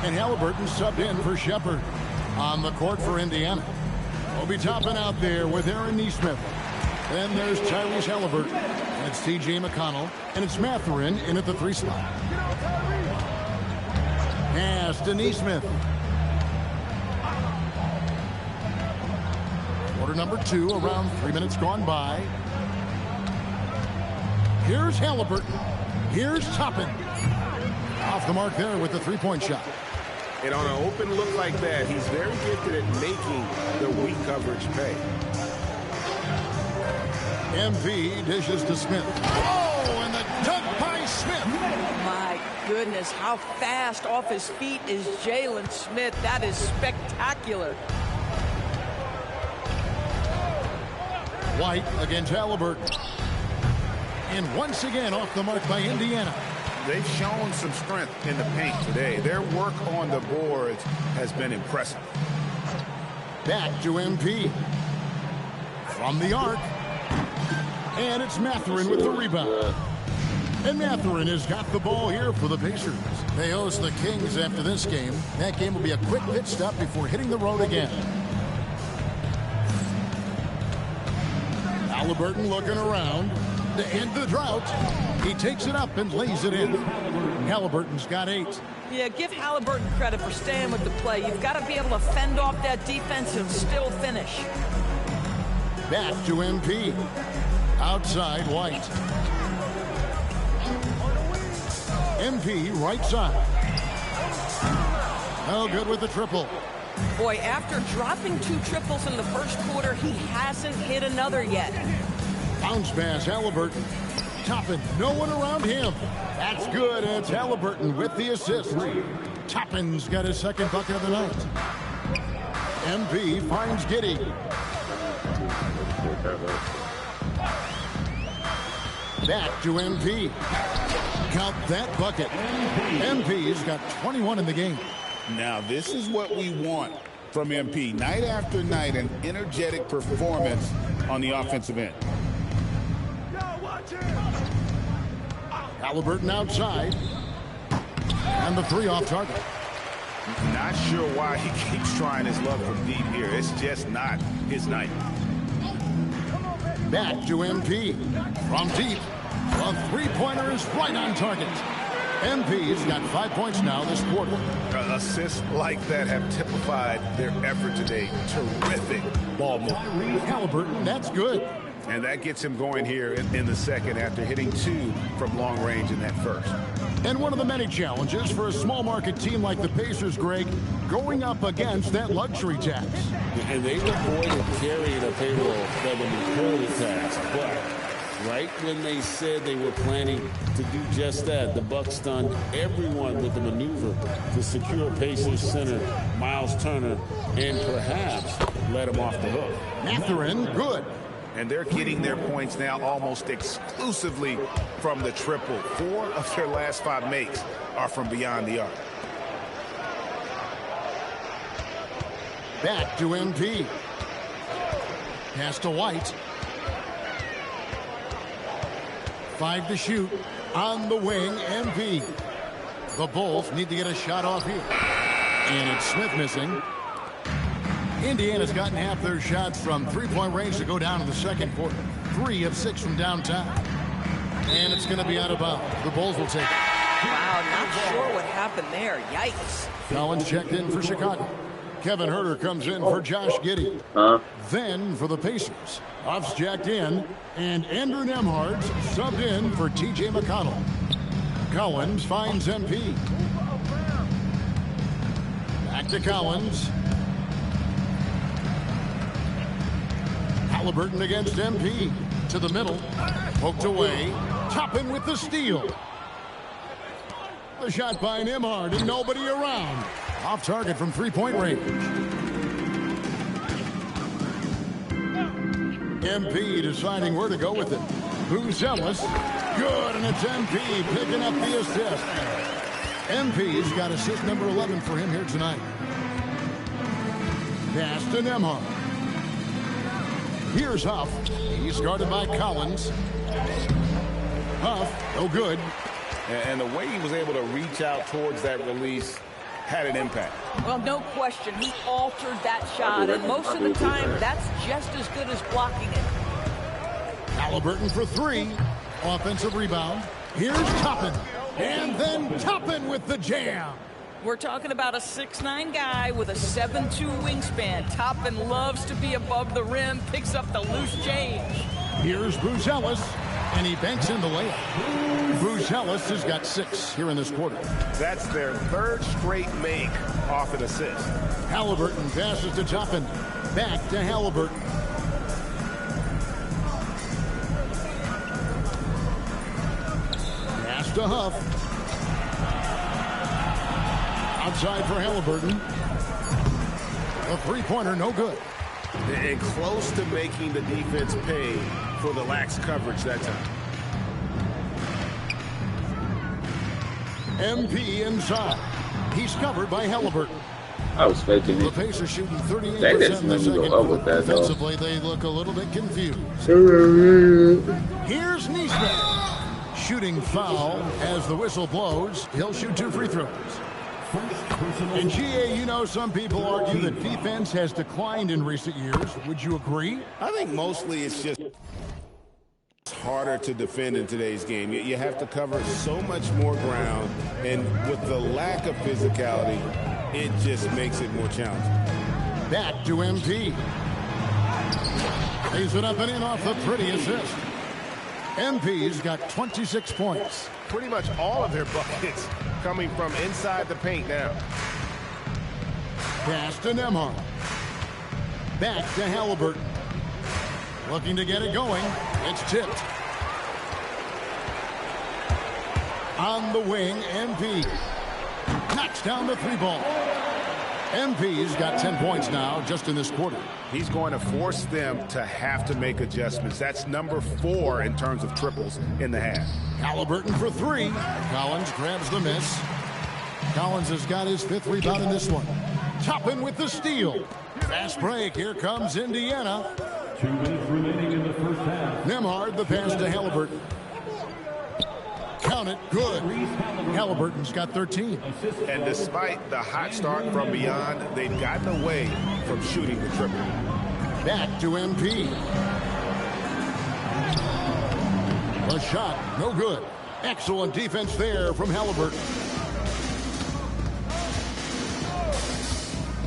And Halliburton subbed in for Shepard. On the court for Indiana, Obi Toppin out there with Aaron Nesmith. Then there's Tyrese Halliburton. And it's T.J. McConnell. And it's Mathurin in at the 3 slot. Pass to Nesmith. Quarter number 2, around 3 minutes gone by. Here's Halliburton. Here's Toppin. Off the mark there with the 3-point shot. And on an open look like that, he's very gifted at making the weak coverage pay. MV dishes to Smith. Oh, and the dunk by Smith. My goodness, how fast off his feet is Jalen Smith. That is spectacular. White against Halliburton. And once again off the mark by Indiana. They've shown some strength in the paint today. Their work on the boards has been impressive. Back to MP. From the arc. And it's Mathurin with the rebound. And Mathurin has got the ball here for the Pacers. They host the Kings after this game. That game will be a quick pit stop before hitting the road again. Halliburton looking around to end the drought. He takes it up and lays it in. Halliburton's got 8. Yeah, give Halliburton credit for staying with the play. You've got to be able to fend off that defense and still finish. Back to MP. Outside White. MP right side. Oh, good with the triple. Boy, after dropping 2 triples in the first quarter, he hasn't hit another yet. Bounce pass, Halliburton. Toppin, no one around him. That's good, and it's Halliburton with the assist. Toppin's got his 2nd bucket of the night. MP finds Giddey. Back to MP. Count that bucket. MP's got 21 in the game. Now, this is what we want from MP. Night after night, an energetic performance on the offensive end. Halliburton outside. And the 3 off target. Not sure why he keeps trying his luck from deep here. It's just not his night. Back to MP. From deep. The 3-pointer is right on target. MP's got 5 points now this quarter. Assists like that have typified their effort today. Terrific ball movement. Halliburton, that's good. And that gets him going here in the second after hitting 2 from long range in that first. And one of the many challenges for a small market team like the Pacers, Greg, going up against that luxury tax. And they've avoided carrying a payroll that would incur the tax. But right when they said they were planning to do just that, the Bucks stunned everyone with the maneuver to secure Pacers center Miles Turner and perhaps let him off the hook. Mathurin, good. And they're getting their points now almost exclusively from the triple. 4 of their last 5 makes are from beyond the arc. Back to MP. Pass to White. 5 to shoot. On the wing, MP. The Bulls need to get a shot off here. And it's Smith missing. Indiana's gotten half their shots from 3-point range to go down in the second quarter. 3 of 6 from downtown. And it's going to be out of bounds. The Bulls will take it. Wow, not sure what happened there. Yikes. Collins checked in for Chicago. Kevin Huerter comes in for Josh Giddey. Then for the Pacers, Huff's jacked in, and Andrew Nembhard's subbed in for T.J. McConnell. Collins finds MP. Back to Collins. Halliburton against MP. To the middle. Poked away. Toppin with the steal. The shot by Nembhard and nobody around. Off target from three-point range. MP deciding where to go with it. Buzelis. Good, and it's MP picking up the assist. MP's got assist number 11 for him here tonight. Pass to Nembhard. Here's Huff. He's guarded by Collins. Huff, no good. And the way he was able to reach out towards that release had an impact. Well, no question. He altered that shot, and most of the time, that's just as good as blocking it. Halliburton for three. Offensive rebound. Here's Toppin. And then Toppin with the jam. We're talking about a 6'9" guy with a 7'2" wingspan. Toppin loves to be above the rim, picks up the loose change. Here's Buzelis, and he banks in the layup. Buzelis has got 6 here in this quarter. That's their third straight make off an assist. Halliburton passes to Toppin. Back to Halliburton. Pass to Huff. Outside for Halliburton. A three-pointer, no good. And close to making the defense pay for the lax coverage that time. MP inside. He's covered by Halliburton. I was faking it. The Pacers shooting 38% That in didn't the let me second go up with quarter. that, though. Defensively, they look a little bit confused. Here's Nesmith. Shooting foul as the whistle blows. He'll shoot 2 free throws. And GA, you know, some people argue that defense has declined in recent years. Would you agree? I think mostly it's just harder to defend in today's game. You have to cover so much more ground, and with the lack of physicality, it just makes it more challenging. Back to MP. Lays it up and in off the pretty assist. MP's got 26 points. Pretty much all of their buckets coming from inside the paint now. Pass to Nembhard. Back to Halliburton. Looking to get it going. It's tipped. On the wing, MP. Knocks down the 3-ball. MP's got 10 points now just in this quarter. He's going to force them to have to make adjustments. That's number 4 in terms of triples in the half. Halliburton for 3. Collins grabs the miss. Collins has got his 5th rebound in this one. Toppin with the steal. Fast break. Here comes Indiana. 2 minutes remaining in the first half. Nembhard, the pass to Halliburton. Count it. Good. Halliburton's got 13. And despite the hot start from beyond, they've gotten away from shooting the triple. Back to MP. A shot. No good. Excellent defense there from Halliburton.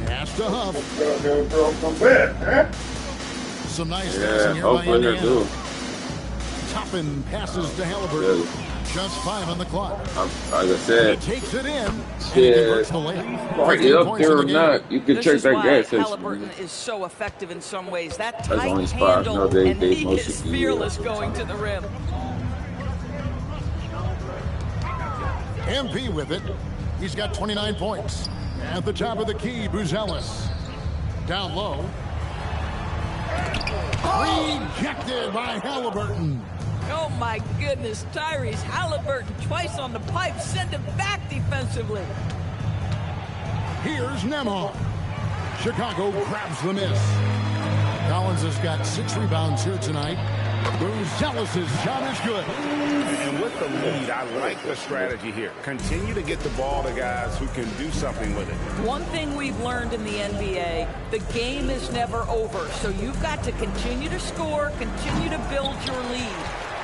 Pass to Huff. Some nice passing here by Indiana. Toppin passes to Halliburton. Just 5 on the clock. Like I said, he takes it in. Party up there or not, you can check that gas station. Halliburton is so effective in some ways. That That's tight only spot. handle, No, they and he most is of the fearless going to the rim. MP with it. He's got 29 points. At the top of the key, Buzelis. Down low. Rejected by Halliburton. Oh, my goodness. Tyrese Halliburton twice on the pipe. Send him back defensively. Here's Nembhard. Chicago grabs the miss. Collins has got 6 rebounds here tonight. Buzelis' shot is good. And with the lead, I like the strategy here. Continue to get the ball to guys who can do something with it. One thing we've learned in the NBA, the game is never over. So you've got to continue to score, continue to build your lead.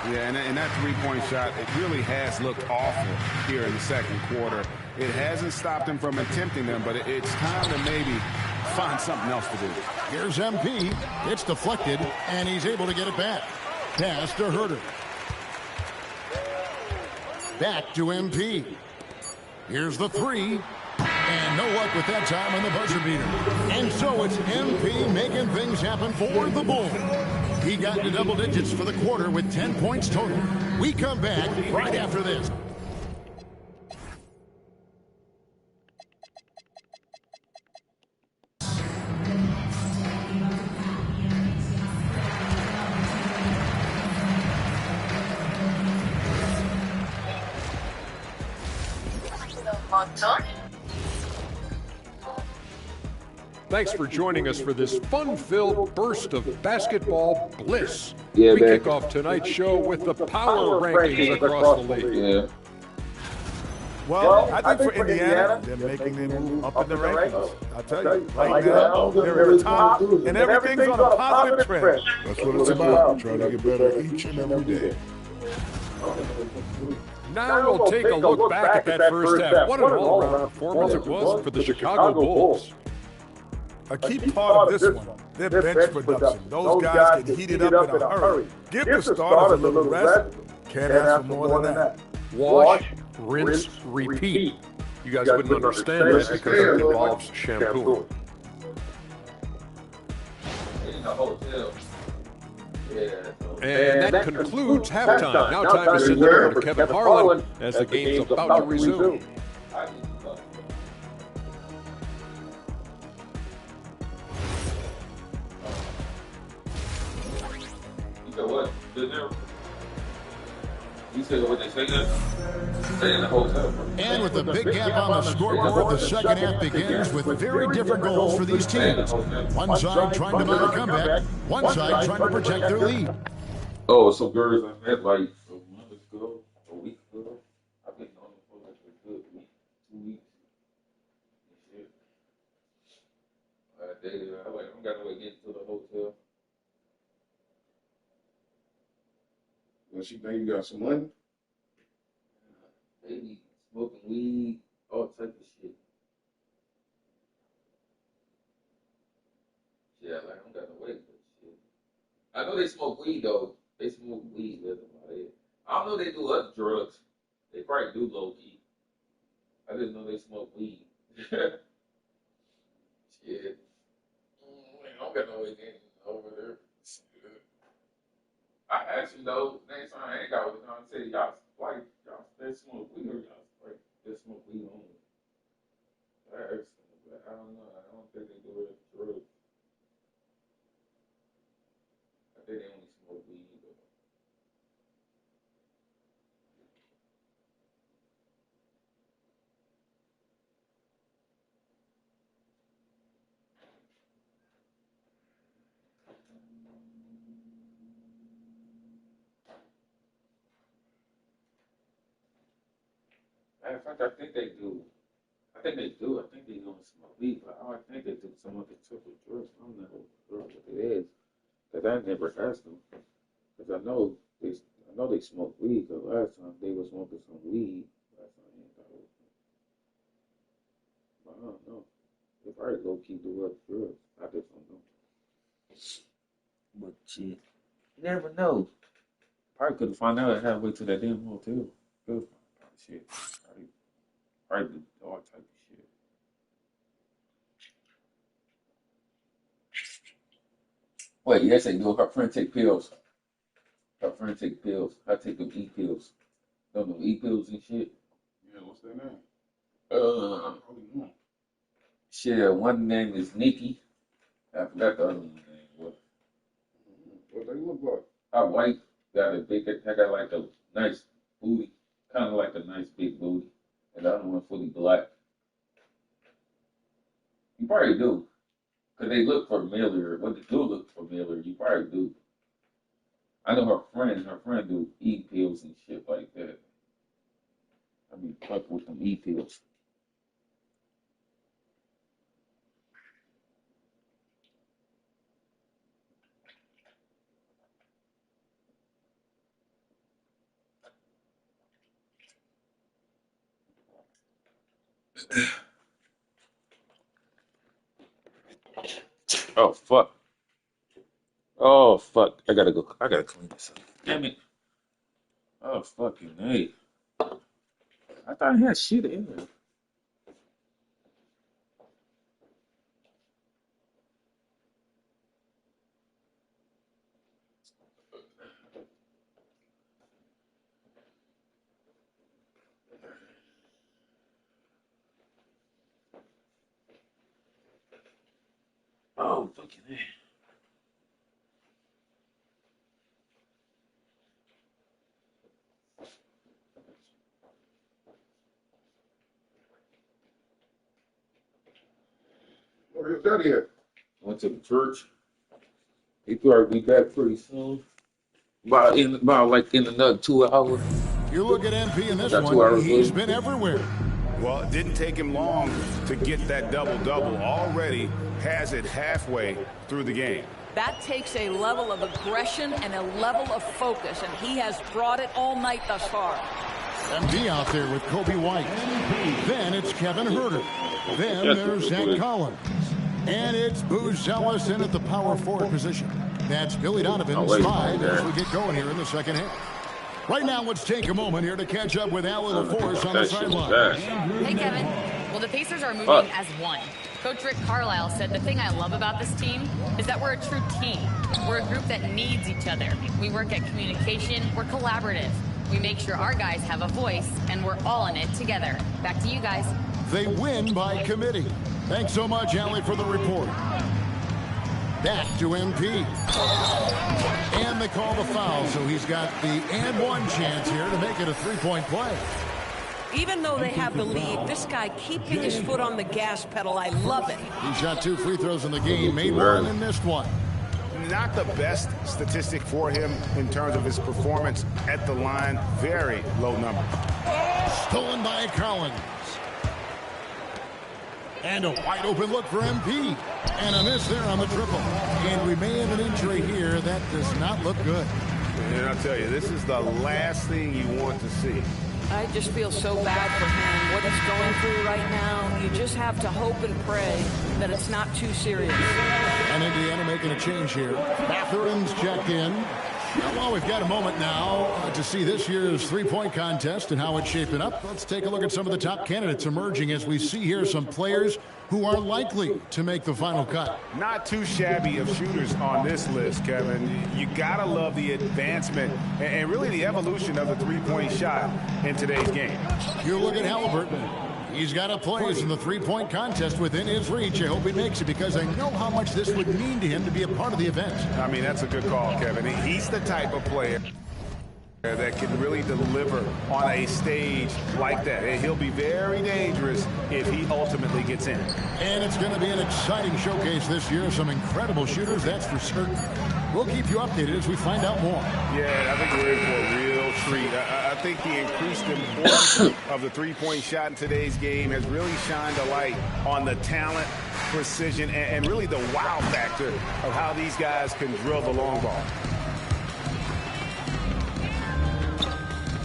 Yeah, and that three-point shot, it really has looked awful here in the second quarter. It hasn't stopped him from attempting them, but it's time to maybe find something else to do. Here's MP. It's deflected, and he's able to get it back. Pass to Herter. Back to MP. Here's the three. And no luck with that time on the buzzer beater. And so it's MP making things happen for the Bulls. He got into double digits for the quarter with 10 points total. We come back right after this. Thanks for joining us for this fun-filled burst of basketball bliss. Yeah, we man. kick off tonight's show with the power rankings across the league. Yeah. Well, I think for Indiana, they're making their move up in the rankings. I'll tell you, right now, they're at the top, and everything's on a positive trend. That's what it's about. Trying to get better each and every day. Now we'll take a look back at that first half. What an all-around performance it was for the Chicago Bulls. A key part of this one, their bench production. Those guys get heated up in a hurry. Give the starters a little rest. Can't ask for more than that. Wash, rinse, repeat. You guys wouldn't understand that because it involves shampoo. And that concludes halftime. Now time to send it over to Kevin Harlan as the game's about to resume. What? You said what they say Stay in the hotel. And with the big gap on the scoreboard, the second half begins with very different goals for these teams. One side trying to make a comeback, one side trying to protect their lead. Oh, so girls I met like a month ago, a week ago. I've been on the phone like a good week, 2 weeks. Shit. I'm got to get to the hotel. Well, she think you got some money? They be smoking weed, all type of shit. Yeah, like I'm gonna wait for shit. I know they smoke weed though. They smoke weed. That's about it. I don't know they do other drugs. They probably do low key. I didn't know they smoke weed. Shit. I'm gonna wait over there. I actually though, next time I ain't got with them, I say y'all they smoke weed or y'all like they smoke weed only. I asked them, but I don't know. I don't think they do it drugs. I think they only smoke weed. But... Matter of fact, I think they do. I think they do. I think they don't smoke weed, but I think they do some other type of drugs. I don't know what it is. Because I never asked them. Because I know they smoke weed. Because last time they was smoking some weed. Last time but I don't know. They probably low key do other drugs. I just don't know. But shit, you never know. Probably could have found out halfway to that damn hotel. Good. Shit. Probably do all type of shit. Wait, yes, they do. Her friend take pills. Her friend take pills. I take them E-pills. Don't know E-pills and shit. Yeah, what's their name? Shit, one name is Nikki. I forgot the other one's name. What they look like? I'm white. Got a big. I got like a nice booty. Kind of like a nice big booty. And the other one fully black. You probably do. Because they look familiar. When they do look familiar, you probably do. I know her friend do E-pills and shit like that. I mean, fuck with them E-pills. Oh, fuck. Oh, fuck. I gotta go. I gotta clean this up. Damn it. Oh, fucking hey. I thought I had shit in there. Oh, fucking hey. Where's that here? Went to the church. He probably be back pretty soon. About like in another 2 hours. You look at MP in this Got 2 one, hours he's left. been everywhere. Well, it didn't take him long to get that double-double. Already has it halfway through the game. That takes a level of aggression and a level of focus, and he has brought it all night thus far. MP out there with Kobe White. Then it's Kevin Huerter. Then there's Zach Collins. And it's Booz Ellis in at the power forward position. That's Billy Donovan's 5 as we get going here in the second half. Right now, let's take a moment here to catch up with Allie LaForce on the sideline. Hey, Kevin. Well, the Pacers are moving as one. Coach Rick Carlisle said the thing I love about this team is that we're a true team. We're a group that needs each other. We work at communication. We're collaborative. We make sure our guys have a voice, and we're all in it together. Back to you guys. They win by committee. Thanks so much, Allie, for the report. Back to MP. And they call the foul, so he's got the and one chance here to make it a three-point play. Even though they have the lead, this guy keeping his foot on the gas pedal, I love it. He shot 2 free throws in the game, made one and missed one. Not the best statistic for him in terms of his performance at the line. Very low number. Stolen by Collins. And a wide open look for MP. And a miss there on the triple. And we may have an injury here. That does not look good. And I'll tell you, this is the last thing you want to see. I just feel so bad for him, what he's going through right now. You just have to hope and pray that it's not too serious. And Indiana making a change here. Matherin's checked in. Well, we've got a moment now to see this year's three-point contest and how it's shaping up. Let's take a look at some of the top candidates emerging as we see here some players who are likely to make the final cut. Not too shabby of shooters on this list, Kevin. You gotta love the advancement and really the evolution of the three-point shot in today's game. You look at Halliburton. He's got a place in the three-point contest within his reach. I hope he makes it because I know how much this would mean to him to be a part of the event. I mean, that's a good call, Kevin. He's the type of player that can really deliver on a stage like that. And he'll be very dangerous if he ultimately gets in. And it's going to be an exciting showcase this year. Some incredible shooters, that's for certain. We'll keep you updated as we find out more. Yeah, I think we're in for a real treat. I think the increased importance of the three-point shot in today's game has really shined a light on the talent, precision, and really the wow factor of how these guys can drill the long ball.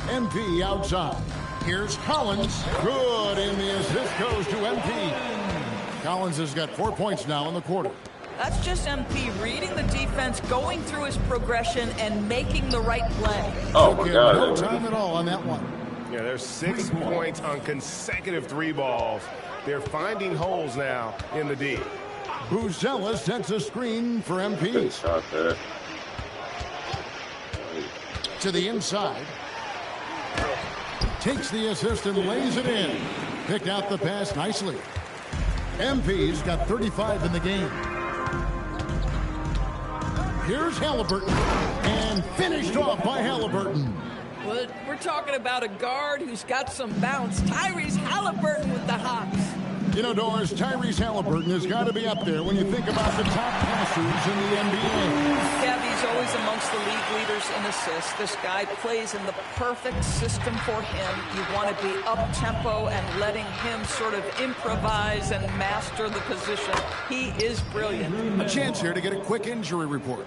MP outside. Here's Collins. Good, and the assist goes to MP. Collins has got 4 points now in the quarter. That's just MP reading the defense, going through his progression, and making the right play. Oh, my God. No time at all on that one. Yeah, there's 6 points on consecutive 3 balls. They're finding holes now in the D. Booz Ellis sets a screen for MP. Good shot there. To the inside. Takes the assist and lays it in. Picked out the pass nicely. MP's got 35 in the game. Here's Halliburton. And finished off by Halliburton. Well, we're talking about a guard who's got some bounce. Tyrese Halliburton with the hops. You know, Doris, Tyrese Halliburton has got to be up there when you think about the top passers in the NBA. Yeah, he's always amongst the league leaders in assists. This guy plays in the perfect system for him. You want to be up-tempo and letting him sort of improvise and master the position. He is brilliant. A chance here to get a quick injury report.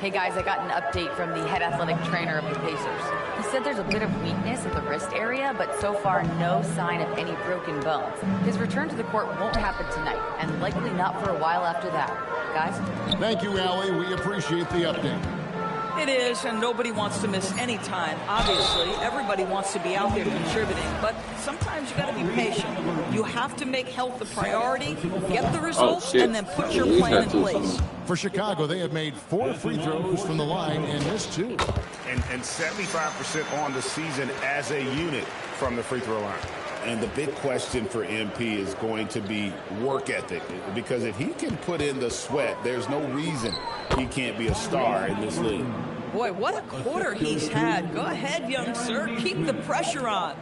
Hey guys, I got an update from the head athletic trainer of the Pacers. He said there's a bit of weakness at the wrist area, but so far no sign of any broken bones. His return to the court won't happen tonight, and likely not for a while after that. Guys? Thank you, Allie. We appreciate the update. It is, and nobody wants to miss any time. Obviously, everybody wants to be out there contributing, but sometimes you got to be patient. You have to make health a priority, get the results, and then put your plan in place. For Chicago, they have made 4 free throws from the line and missed 2. And 75% on the season as a unit from the free throw line. And the big question for MP is going to be work ethic, because if he can put in the sweat, there's no reason he can't be a star in this league. Boy, what a quarter he's had. Go ahead, young sir. Keep the pressure on.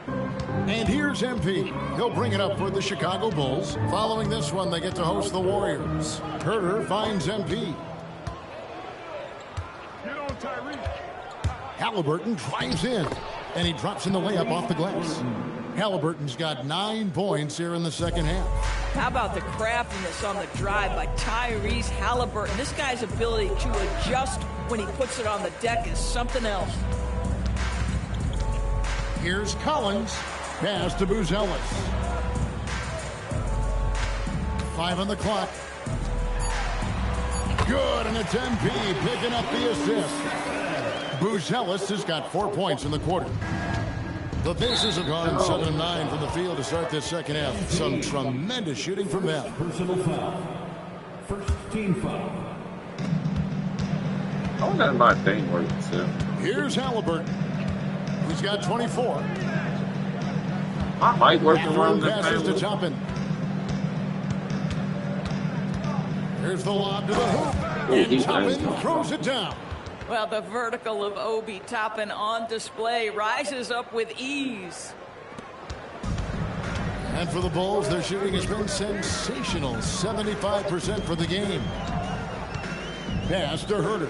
And here's MP. He'll bring it up for the Chicago Bulls. Following this one, they get to host the Warriors. Herter finds MP. Get on, Tyrese. Halliburton drives in, and he drops in the layup off the glass. Halliburton's got 9 points here in the second half. How about the craftiness on the drive by Tyrese Halliburton? This guy's ability to adjust when he puts it on the deck is something else. Here's Collins. Pass to Buzelis. 5 on the clock. Good, and it's MP picking up the assist. Buzelis has got 4 points in the quarter. The Pacers have gone 7 of 9 from the field to start this second half. Some tremendous shooting from them. Personal foul. First team foul. Oh, that's my thing working, too. Here's Halliburton. He's got 24. I might work around the passes to Toppin. Here's the lob to the hoop. And Toppin throws it down. Well, the vertical of Obi Toppin on display rises up with ease. And for the Bulls, their shooting has been sensational. 75% for the game. Pass to Herter.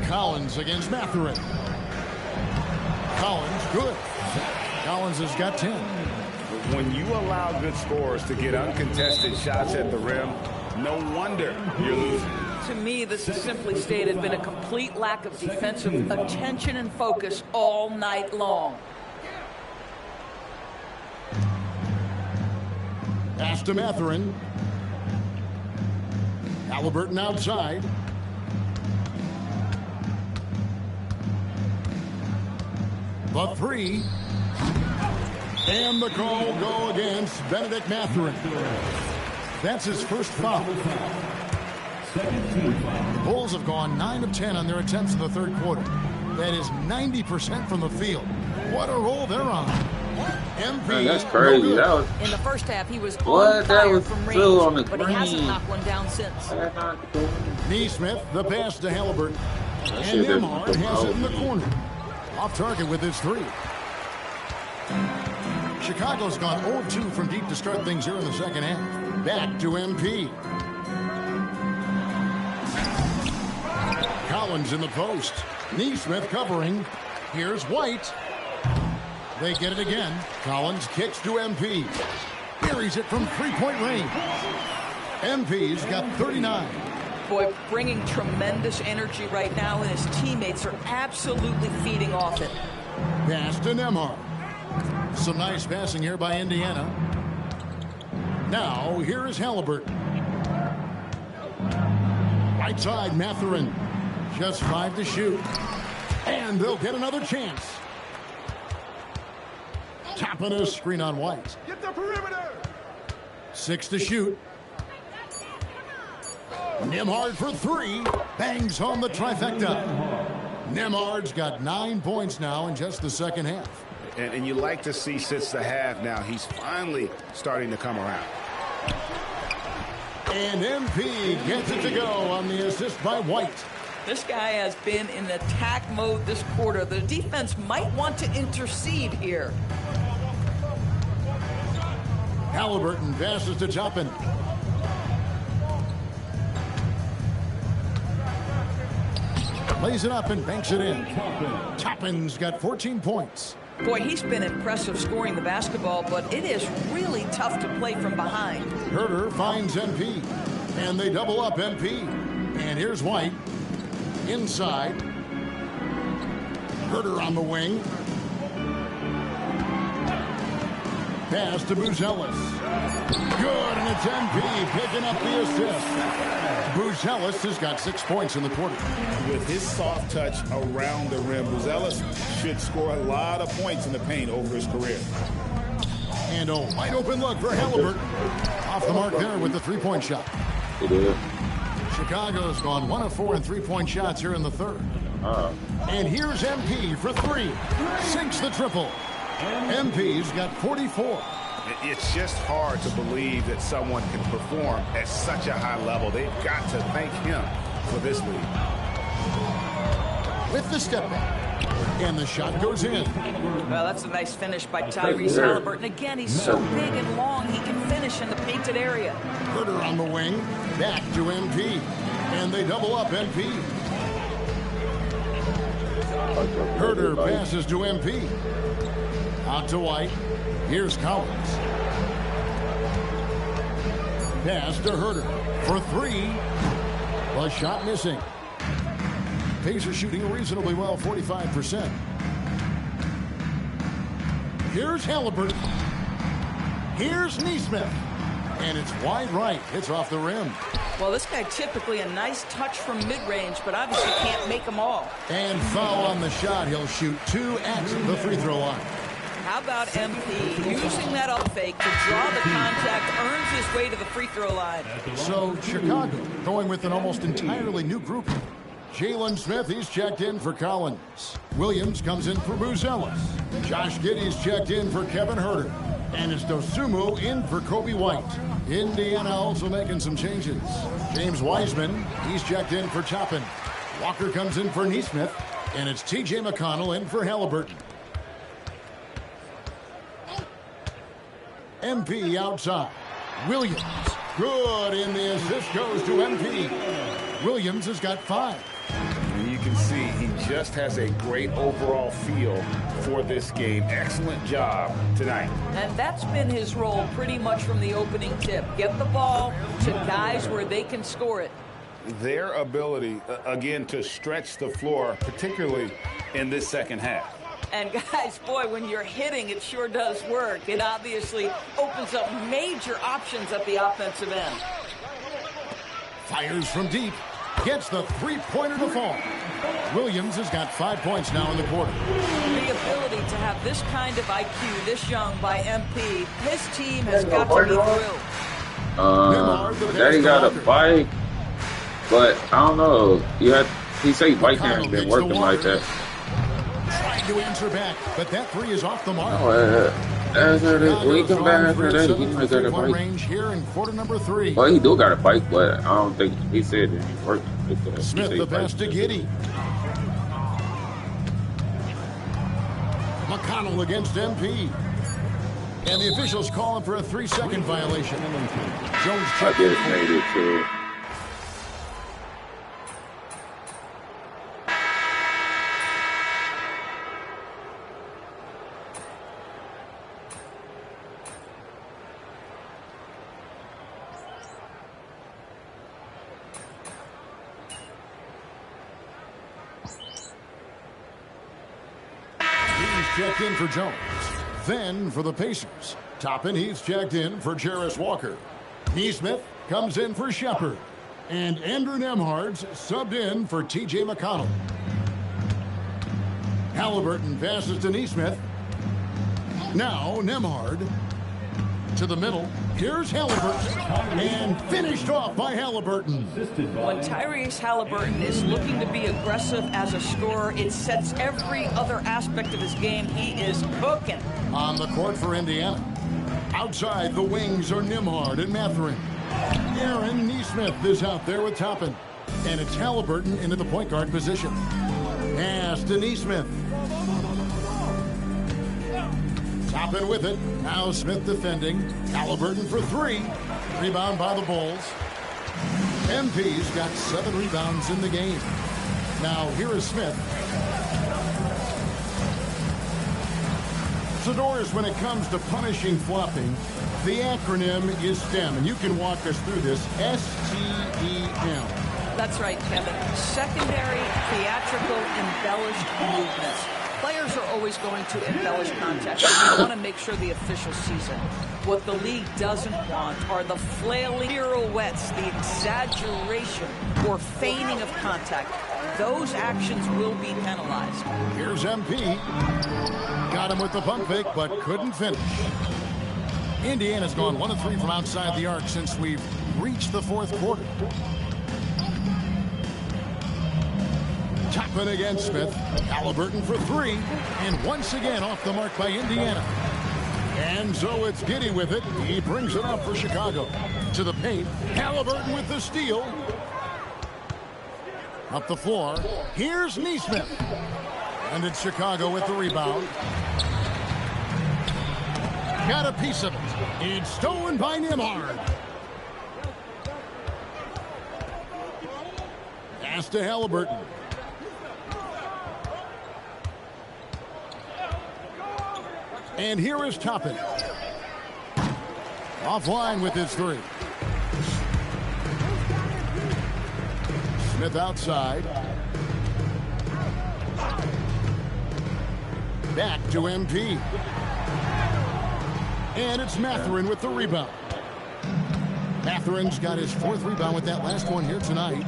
Collins against Mathurin. Collins, good. Collins has got 10. When you allow good scorers to get uncontested shots at the rim, no wonder you're losing. To me, this is simply stated been a complete lack of defensive attention and focus all night long. Pass to Mathurin. Halliburton outside. The 3. And the call will go against Benedict Mathurin. That's his first foul. The Bulls have gone 9 of 10 on their attempts in the third quarter. That is 90% from the field. What a roll they're on. MP. Man, that's crazy. That was in the first half. He was what? on fire That was from still on the range, but he green. hasn't knocked one down since. Neesmith, the pass to Halliburton. And Nembhard has it in the corner. Off target with his 3. Chicago's gone 0-2 from deep to start things here in the second half. Back to MP. Collins in the post. Neesmith covering. Here's White. They get it again. Collins kicks to MP. Buries it from three-point range. MP's got 39. Boy, bringing tremendous energy right now, and his teammates are absolutely feeding off it. Pass to Nembhard. Some nice passing here by Indiana. Now, here is Halliburton. Right side, Mathurin. Just 5 to shoot. And they'll get another chance. Toppin a screen on White. Get the perimeter. 6 to shoot. Nembhard for 3. Bangs home the trifecta. Nembhard's got 9 points now in just the second half. And you like to see since the half now, he's finally starting to come around. And MP gets it to go on the assist by White. This guy has been in attack mode this quarter. The defense might want to intercede here. Halliburton passes to Toppin. Lays it up and banks it in. Toppin's got 14 points. Boy, he's been impressive scoring the basketball, but it is really tough to play from behind. Herter finds MP, and they double up MP. And here's White. Inside. Herder on the wing. Pass to Buzelis. Good, and it's MP picking up the assist. Buzelis has got 6 points in the quarter. With his soft touch around the rim, Buzelis should score a lot of points in the paint over his career. And a wide open look for Halliburton. Off the mark there with the three-point shot. Chicago's gone 1 of 4 in three-point shots here in the third. And here's MP for 3. Sinks the triple. MP's got 44. It's just hard to believe that someone can perform at such a high level. They've got to thank him for this lead. With the step back. And the shot goes in. Well, that's a nice finish by Tyrese Halliburton. Again, he's so big and long, he can finish in the painted area. Herder on the wing. Back to MP. And they double up MP. Herder passes to MP. Out to White. Here's Collins. Pass to Herder for 3. A shot missing. Pacers shooting reasonably well, 45%. Here's Halliburton. Here's Nesmith. And it's wide right. It's off the rim. Well, this guy typically a nice touch from mid-range, but obviously can't make them all. And foul on the shot. He'll shoot 2 at the free throw line. How about MP using that up fake to draw the contact, earns his way to the free throw line. So Chicago going with an almost entirely new group. Jalen Smith, he's checked in for Collins. Williams comes in for Buzelis. Josh Giddey's checked in for Kevin Herder. And it's Dosunmu in for Kobe White. Indiana also making some changes. James Wiseman, he's checked in for Toppin. Walker comes in for Nesmith. And it's T.J. McConnell in for Halliburton. MP outside. Williams. Good, and the assist goes to MP. Williams has got 5. And you can see he just has a great overall feel for this game. Excellent job tonight. And that's been his role pretty much from the opening tip. Get the ball to guys where they can score it. Their ability, again, to stretch the floor, particularly in this second half. And guys, boy, when you're hitting, it sure does work. It obviously opens up major options at the offensive end. Fires from deep. Gets the three-pointer to fall. Williams has got 5 points now in the quarter. The ability to have this kind of IQ this young by MP, his team has got to be thrilled. Daddy got a bike, but I don't know. He say bike hasn't been working like that. Trying to answer back, but that 3 is off the mark. When he come back after that, he might got a bike. Range here in quarter number 3. Well, he do got a bike, but I don't think he said it worked. Smith the pass to Giddey. McConnell against MP. And the officials calling for a 3-second violation. Jones checked in. Too. Checked in for Jones. Then for the Pacers. Toppin, he's checked in for Jarris Walker. Nesmith comes in for Shepard. And Andrew Nembhard's subbed in for T.J. McConnell. Halliburton passes to Nesmith. Now Nembhard to the middle. Here's Halliburton. And finished off by Halliburton. When Tyrese Halliburton is looking to be aggressive as a scorer, it sets every other aspect of his game. He is cooking. On the court for Indiana. Outside, the wings are Nembhard and Mathurin. Aaron Nesmith is out there with Toppin. And it's Halliburton into the point guard position. Pass to Nesmith. Toppin with it. Now Smith defending. Halliburton for 3. Rebound by the Bulls. MP's got 7 rebounds in the game. Now here is Smith. Zadorus, when it comes to punishing flopping, the acronym is STEM, and you can walk us through this. STEM. That's right, Kevin. Secondary, theatrical, embellished movements. Players are always going to embellish contact. You want to make sure the official sees it. What the league doesn't want are the flailing pirouettes, the exaggeration or feigning of contact. Those actions will be penalized. Here's MP. Got him with the pump fake, but couldn't finish. Indiana's gone 1 of 3 from outside the arc since we've reached the fourth quarter. Toppin against Smith. Halliburton for 3. And once again off the mark by Indiana. And so it's Giddey with it. He brings it up for Chicago. To the paint. Halliburton with the steal. Up the floor. Here's Neesmith. And it's Chicago with the rebound. Got a piece of it. It's stolen by Nembhard. Pass to Halliburton. And here is Toppin. Offline with his 3. Smith outside. Back to MP. And it's Mathurin with the rebound. Mathurin's got his 4th rebound with that last one here tonight.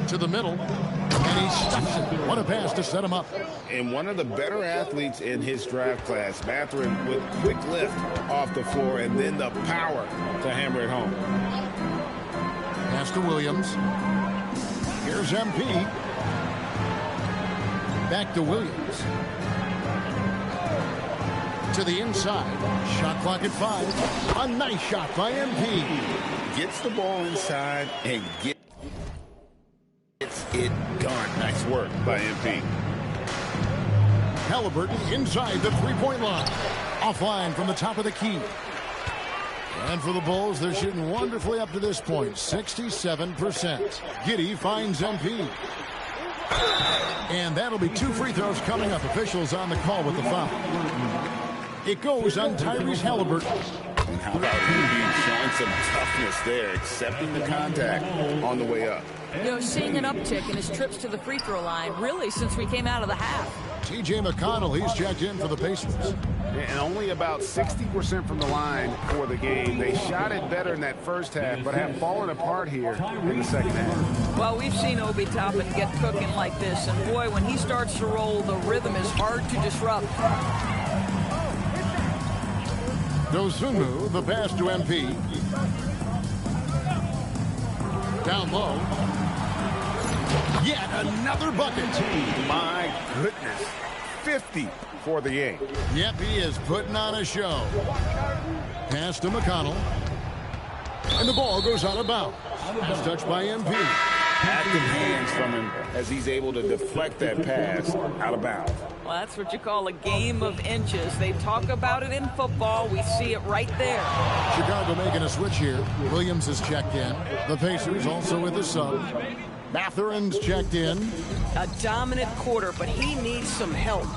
To the middle. And he stuffs it. What a pass to set him up. And one of the better athletes in his draft class, Mathurin, with quick lift off the floor and then the power to hammer it home. Pass to Williams. Here's MP. Back to Williams. To the inside. Shot clock at 5. A nice shot by MP. Gets the ball inside and gets it done. Nice work by MP. Halliburton inside the 3-point line. Offline from the top of the key. And for the Bulls, they're shooting wonderfully up to this point. 67%. Giddey finds MP. And that'll be 2 free throws coming up. Officials on the call with the foul. It goes on Tyrese Halliburton. And how about him showing some toughness there, accepting the contact on the way up. You know, seeing an uptick in his trips to the free throw line, really, since we came out of the half. T.J. McConnell, he's checked in for the Pacers. And only about 60% from the line for the game. They shot it better in that first half, but have fallen apart here in the second half. Well, we've seen Obi Toppin get cooking like this, and boy, when he starts to roll, the rhythm is hard to disrupt. Dosunmu, the pass to MP. Down low. Yet another bucket. My goodness. 50 for the game. Yep, he is putting on a show. Pass to McConnell. And the ball goes out of bounds. It's touched by MP. Active hands from him as he's able to deflect that pass out of bounds. Well, that's what you call a game of inches. They talk about it in football. We see it right there. Chicago making a switch here. Williams is checked in. The Pacers also with a sub. Mathurin's checked in. A dominant quarter, but he needs some help.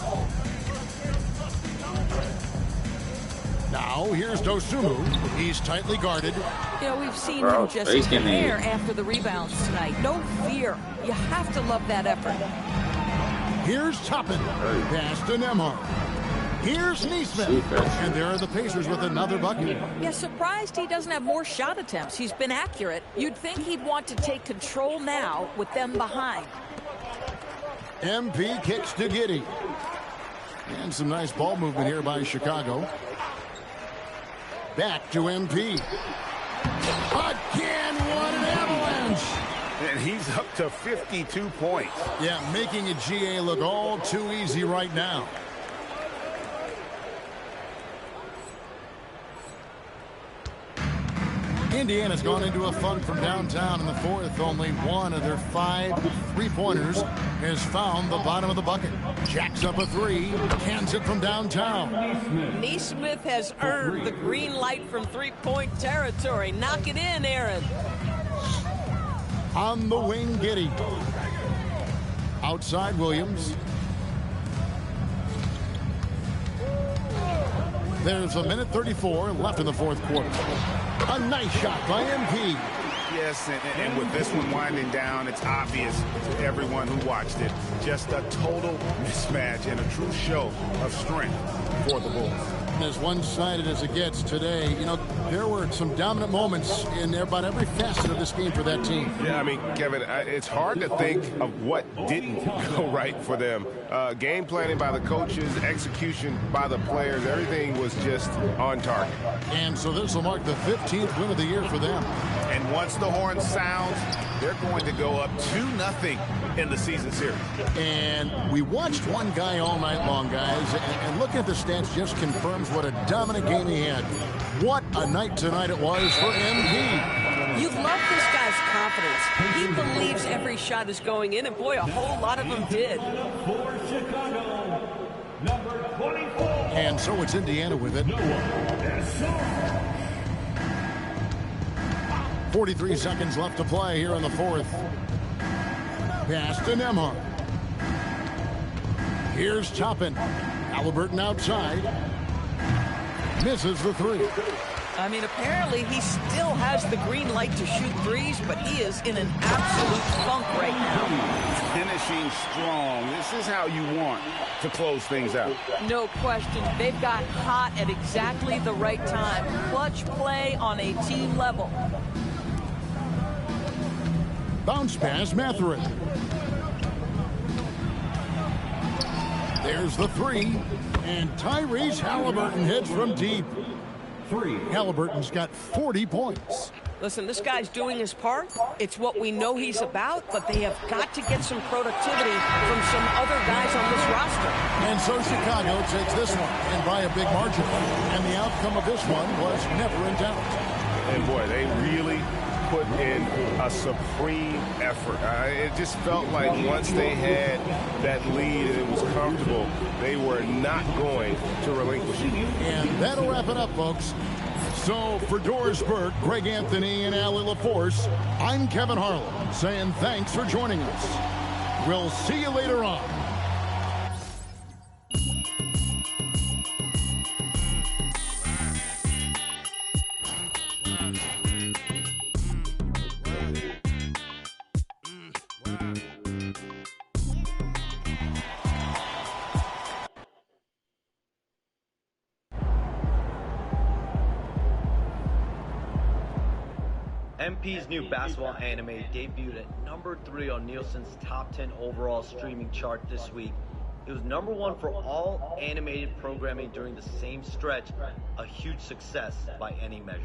Now, here's Dosunmu. He's tightly guarded. You know, we've seen him just care after the rebounds tonight. No fear. You have to love that effort. Here's Toppin. Pass to Nembhard. Here's Neesmith. And there are the Pacers with another bucket. Yeah, surprised he doesn't have more shot attempts. He's been accurate. You'd think he'd want to take control now with them behind. MP kicks to Giddey. And some nice ball movement here by Chicago. Back to MP. Again, what an avalanche. And he's up to 52 points. Yeah, making a GA look all too easy right now. Indiana's gone into a funk from downtown in the fourth. Only one of their 5 3-pointers has found the bottom of the bucket. Jacks up a 3, cans it from downtown. Neesmith has earned the green light from 3-point territory. Knock it in, Aaron. On the wing, Giddey. Outside, Williams. There's a minute 34 left in the fourth quarter. A nice shot by MP. Yeah, Yes, and with this one winding down, it's obvious to everyone who watched it. Just a total mismatch and a true show of strength for the Bulls. As one-sided as it gets today, you know, there were some dominant moments in about every facet of this game for that team. Yeah, I mean, Kevin, it's hard to think of what didn't go right for them. Game planning by the coaches, execution by the players, everything was just on target. And so this will mark the 15th win of the year for them. And once the horn sounds, they're going to go up 2-0 in the season series. And we watched one guy all night long, guys, and looking at the stats just confirms what a dominant game he had. What a night tonight it was for MP. You love this guy's confidence. He believes every shot is going in, and boy, a whole lot of them did. For Chicago, number 24. And so it's Indiana with it. 43 seconds left to play here in the fourth. Pass to Nembhard. Here's Toppin. Halliburton outside. Misses the three. I mean, apparently he still has the green light to shoot threes, but he is in an absolute funk right now. Finishing strong. This is how you want to close things out. No question. They've got hot at exactly the right time. Clutch play on a team level. Bounce pass, Mathurin. There's the three. And Tyrese Halliburton hits from deep. Halliburton's got 40 points. Listen, this guy's doing his part. It's what we know he's about, but they have got to get some productivity from some other guys on this roster. And so Chicago takes this one, and by a big margin. And the outcome of this one was never in doubt. And boy, they really put in a supreme effort. It just felt like once they had that lead and it was comfortable, they were not going to relinquish it. And that'll wrap it up, folks. So for Doris Burke, Greg Anthony, and Allie LaForce, I'm Kevin Harlan saying thanks for joining us. We'll see you later on. MP's new basketball anime debuted at number 3 on Nielsen's top 10 overall streaming chart this week. It was number 1 for all animated programming during the same stretch, a huge success by any measure.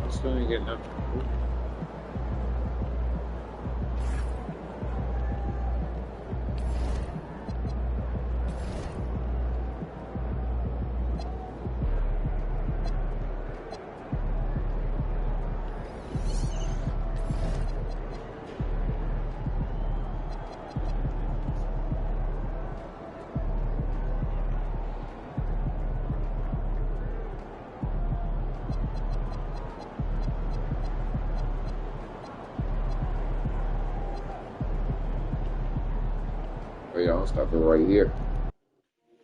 Still ain't getting nothing. Oh, yeah, I'll stop it right here.